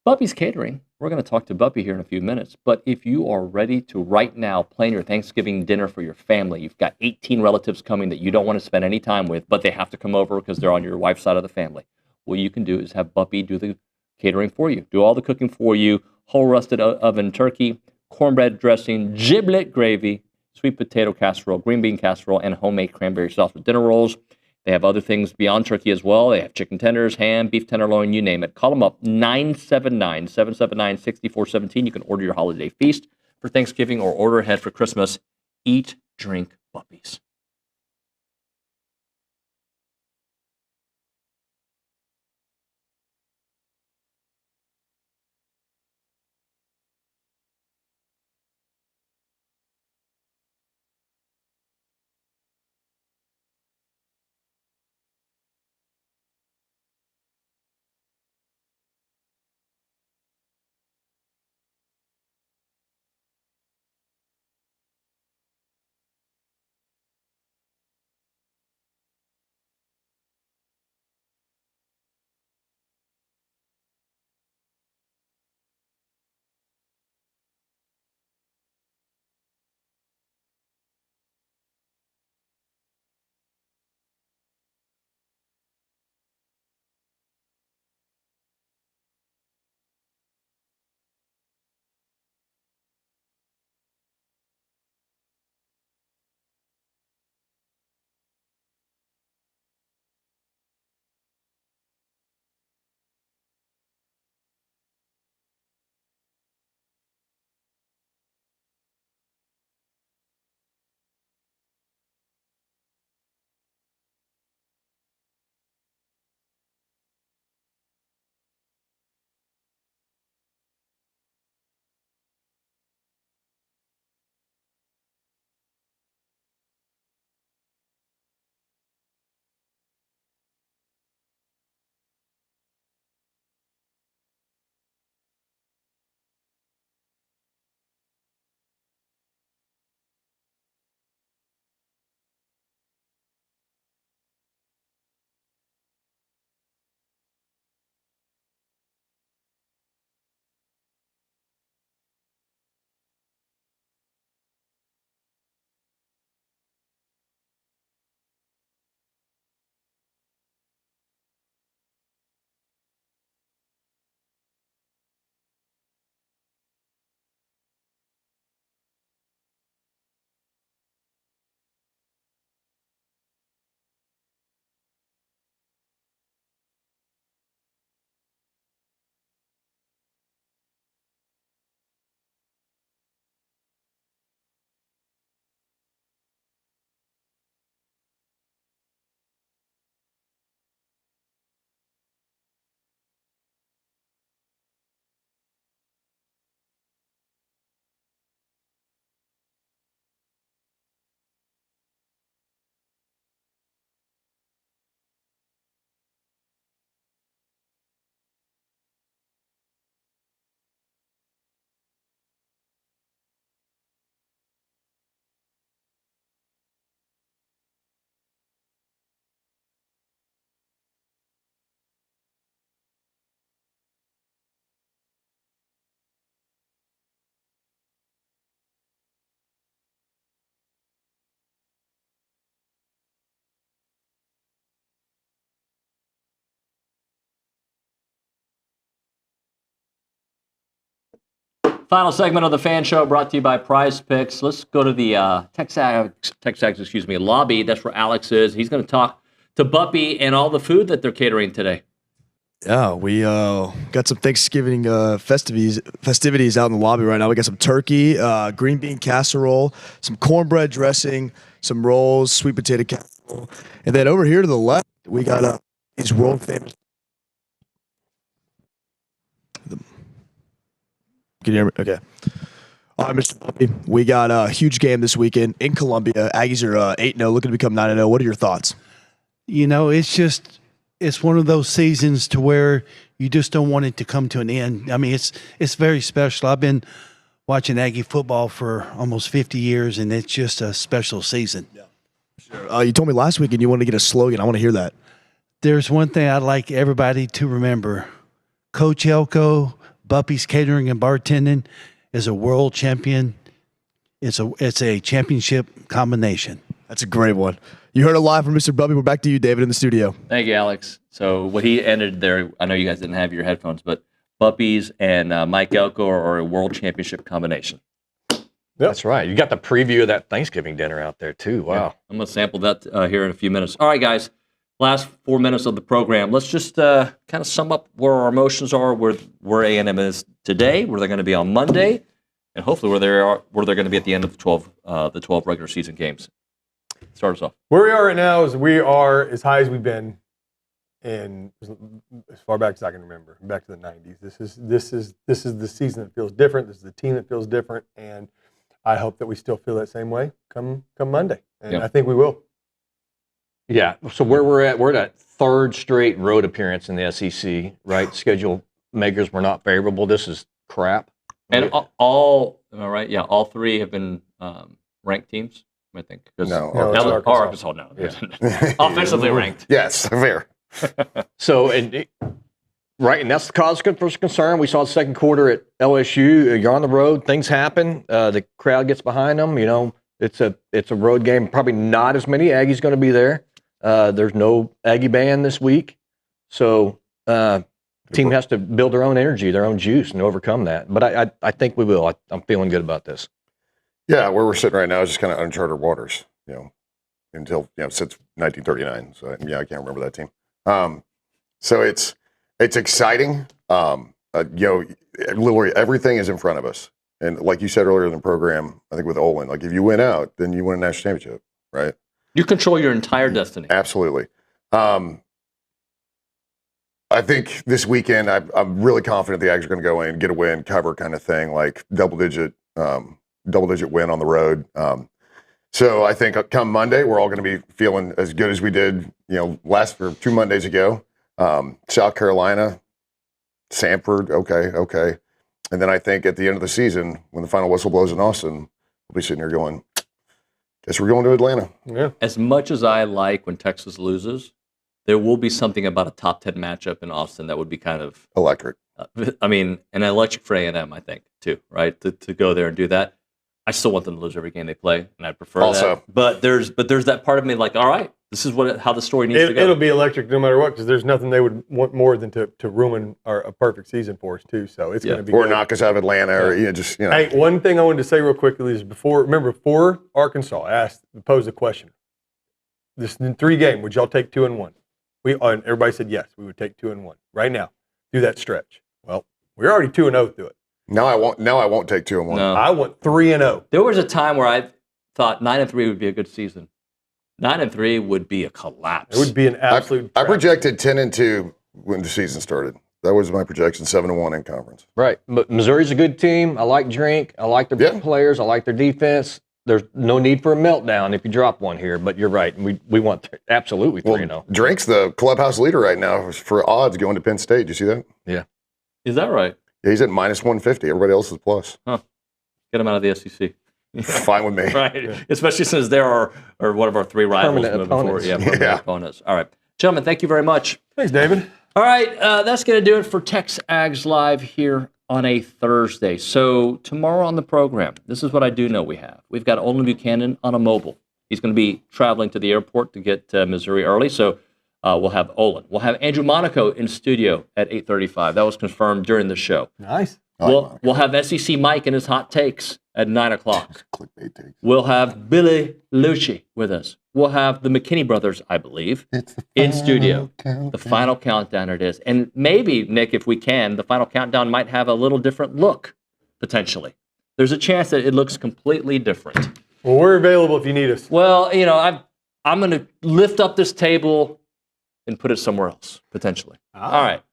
Buppy's Catering. We're going to talk to Buppy here in a few minutes. But if you are ready to right now plan your Thanksgiving dinner for your family, you've got 18 relatives coming that you don't want to spend any time with, but they have to come over because they're on your wife's side of the family. What you can do is have Buppy do the catering for you, do all the cooking for you, whole rusted oven turkey, cornbread dressing, giblet gravy, sweet potato casserole, green bean casserole, and homemade cranberry sauce with dinner rolls. They have other things beyond turkey as well. They have chicken tenders, ham, beef tenderloin, you name it. Call them up, 979-779-6417. You can order your holiday feast for Thanksgiving or order ahead for Christmas. Eat, drink, Buppies. Final segment of the Fan Show brought to you by Prize Picks. Let's go to the TexAgs, lobby. That's where Alex is. He's going to talk to Buppy and all the food that they're catering today.
Yeah, we got some Thanksgiving festivities out in the lobby right now. We got some turkey, green bean casserole, some cornbread dressing, some rolls, sweet potato casserole. And then over here to the left, we got these world famous. Can you hear me? Okay. All right, Mr. Buppy. We got a huge game this weekend in Columbia. Aggies are 8-0, looking to become 9-0. What are your thoughts?
You know, it's one of those seasons to where you just don't want it to come to an end. I mean, it's very special. I've been watching Aggie football for almost 50 years, and it's just a special season. Yeah,
sure. You told me last weekend you wanted to get a slogan. I want to hear that.
There's one thing I'd like everybody to remember. Coach Elko, Buppy's Catering and Bartending, is a world champion. It's a championship combination.
That's a great one. You heard it live from Mr. Buppy. We're back to you, David, in the studio.
Thank you, Alex. So what he ended there, I know you guys didn't have your headphones, but Buppies and Mike Elko are a world championship combination.
That's right. You got the preview of that Thanksgiving dinner out there, too. Wow.
Yeah, I'm going to sample that here in a few minutes. All right, guys. Last 4 minutes of the program. Let's just kind of sum up where our emotions are, where A&M is today, where they're going to be on Monday, and hopefully where they're going to be at the end of the 12 regular season games. Start us off.
Where we are right now is we are as high as we've been in as far back as I can remember, back to the 90s. This is the season that feels different. This is the team that feels different, and I hope that we still feel that same way come Monday, and I think we will.
Yeah. So where we're at third straight road appearance in the SEC, right? Schedule makers were not favorable. This is crap.
And all, am I right? Yeah, all three have been ranked teams, I think.
No,
Arkansas now. Yeah. Offensively ranked.
Yes, fair.
So, right, and that's the cause for concern. We saw the second quarter at LSU. You're on the road, things happen. The crowd gets behind them. You know, it's a road game. Probably not as many Aggies going to be there. There's no Aggie band this week, so team has to build their own energy, their own juice, and overcome that. But I think we will. I'm feeling good about this.
Yeah, where we're sitting right now is just kind of uncharted waters. You know, until since 1939. So I can't remember that team. So it's exciting. Literally everything is in front of us. And like you said earlier in the program, I think with Olin, like if you win out, then you win a national championship, right?
You control your entire destiny.
Absolutely. I think this weekend, I'm really confident the Aggies are going to go in, get a win, cover kind of thing, like double-digit win on the road. So I think come Monday, we're all going to be feeling as good as we did, for 2 Mondays ago. South Carolina, Samford, okay. And then I think at the end of the season, when the final whistle blows in Austin, we'll be sitting here going, guess we're going to Atlanta.
Yeah.
As much as I like when Texas loses, there will be something about a top 10 matchup in Austin that would be kind of
electric.
An electric for A&M, I think, too, right? To go there and do that. I still want them to lose every game they play, and I prefer that. But there's that part of me like, all right, this is how the story needs to go.
It'll be electric no matter what, because there's nothing they would want more than to ruin a perfect season for us too. So it's going to be
or
good.
knock us out of Atlanta, or
Hey, one thing I wanted to say real quickly is before Arkansas posed a question. This 3 game, would y'all take 2-1? And everybody said yes, we would take 2-1 right now through that stretch. Well, we're already 2-0 through it.
No, I won't take 2-1.
No.
I want 3-0.
There was a time where I thought 9-3 would be a good season. 9-3 would be a collapse.
It would be an absolute.
I projected 10-2 when the season started. That was my projection, 7-1 in conference.
Right, but Missouri's a good team. I like Drink. I like their players. I like their defense. There's no need for a meltdown if you drop one here, but you're right. We want absolutely 3-0.
Drink's the clubhouse leader right now for odds going to Penn State. Do you see that?
Yeah.
Is that right?
Yeah, he's at -150. Everybody else is plus.
Huh. Get him out of the SEC.
Fine with me.
Right. Yeah. Especially since there are one of our 3 rivals moving forward. Permanent opponents. All right. Gentlemen, thank you very much.
Thanks, David.
All right. That's going to do it for TexAgs Live here on a Thursday. So tomorrow on the program, this is what I do know we have. We've got Olin Buchanan on a mobile. He's going to be traveling to the airport to get to Missouri early. So we'll have Olin. We'll have Andrew Monaco in studio at 8:35. That was confirmed during the show.
Nice.
We'll have SEC Mike and his hot takes at 9 o'clock. We'll have Billy Lucci with us. We'll have the McKinney brothers, I believe, in studio. The final countdown it is. And maybe, Nick, if we can, the final countdown might have a little different look, potentially. There's a chance that it looks completely different.
Well, we're available if you need us.
Well, I'm going to lift up this table and put it somewhere else, potentially. All right.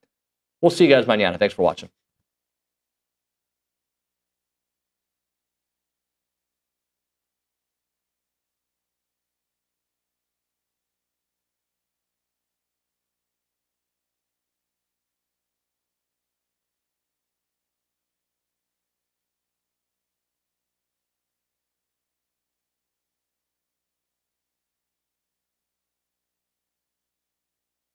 We'll see you guys mañana. Thanks for watching.